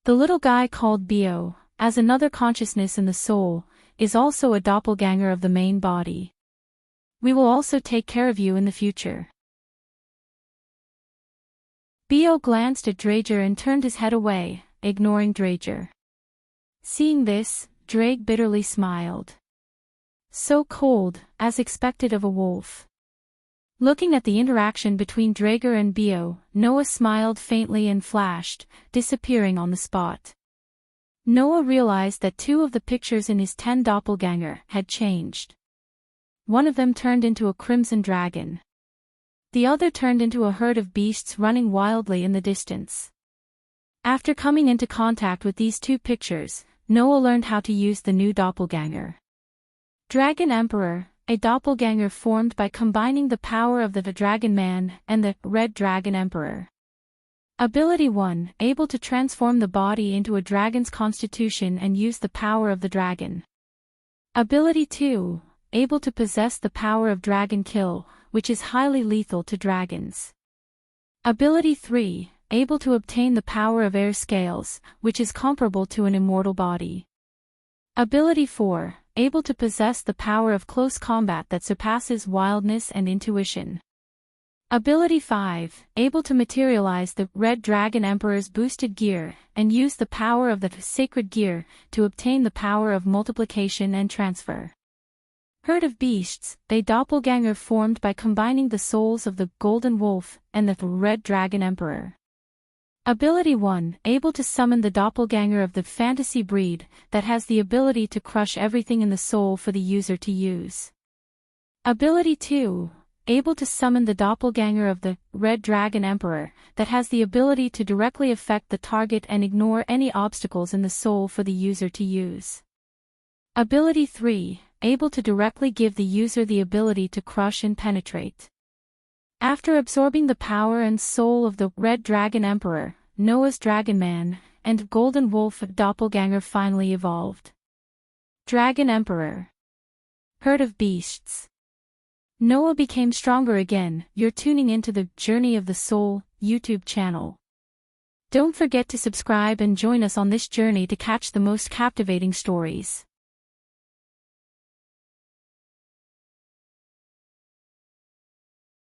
S1: The little guy called Bio, as another consciousness in the soul, is also a doppelganger of the main body. We will also take care of you in the future. Bio glanced at Drager and turned his head away, ignoring Drager. Seeing this, Drake bitterly smiled. So cold, as expected of a wolf. Looking at the interaction between Drager and Bio, Noah smiled faintly and flashed, disappearing on the spot. Noah realized that 2 of the pictures in his 10 doppelganger had changed. One of them turned into a crimson dragon. The other turned into a herd of beasts running wildly in the distance. After coming into contact with these 2 pictures, Noah learned how to use the new doppelganger. Dragon Emperor, a doppelganger formed by combining the power of the Dragon Man and the Red Dragon Emperor. Ability 1, able to transform the body into a dragon's constitution and use the power of the dragon. Ability 2, able to possess the power of Dragon Kill, which is highly lethal to dragons. Ability 3, able to obtain the power of Air Scales, which is comparable to an immortal body. Ability 4, able to possess the power of close combat that surpasses wildness and intuition. Ability 5, able to materialize the Red Dragon Emperor's boosted gear and use the power of the sacred gear to obtain the power of multiplication and transfer. Herd of beasts, a doppelganger formed by combining the souls of the Golden Wolf and the Red Dragon Emperor. Ability 1, able to summon the doppelganger of the fantasy breed that has the ability to crush everything in the soul for the user to use. Ability 2, able to summon the doppelganger of the Red Dragon Emperor that has the ability to directly affect the target and ignore any obstacles in the soul for the user to use. Ability 3, able to directly give the user the ability to crush and penetrate. After absorbing the power and soul of the Red Dragon Emperor, Noah's Dragon Man and Golden Wolf doppelganger finally evolved. Dragon Emperor. Herd of beasts. Noah became stronger again. You're tuning into the Journey of the Soul YouTube channel. Don't forget to subscribe and join us on this journey to catch the most captivating stories.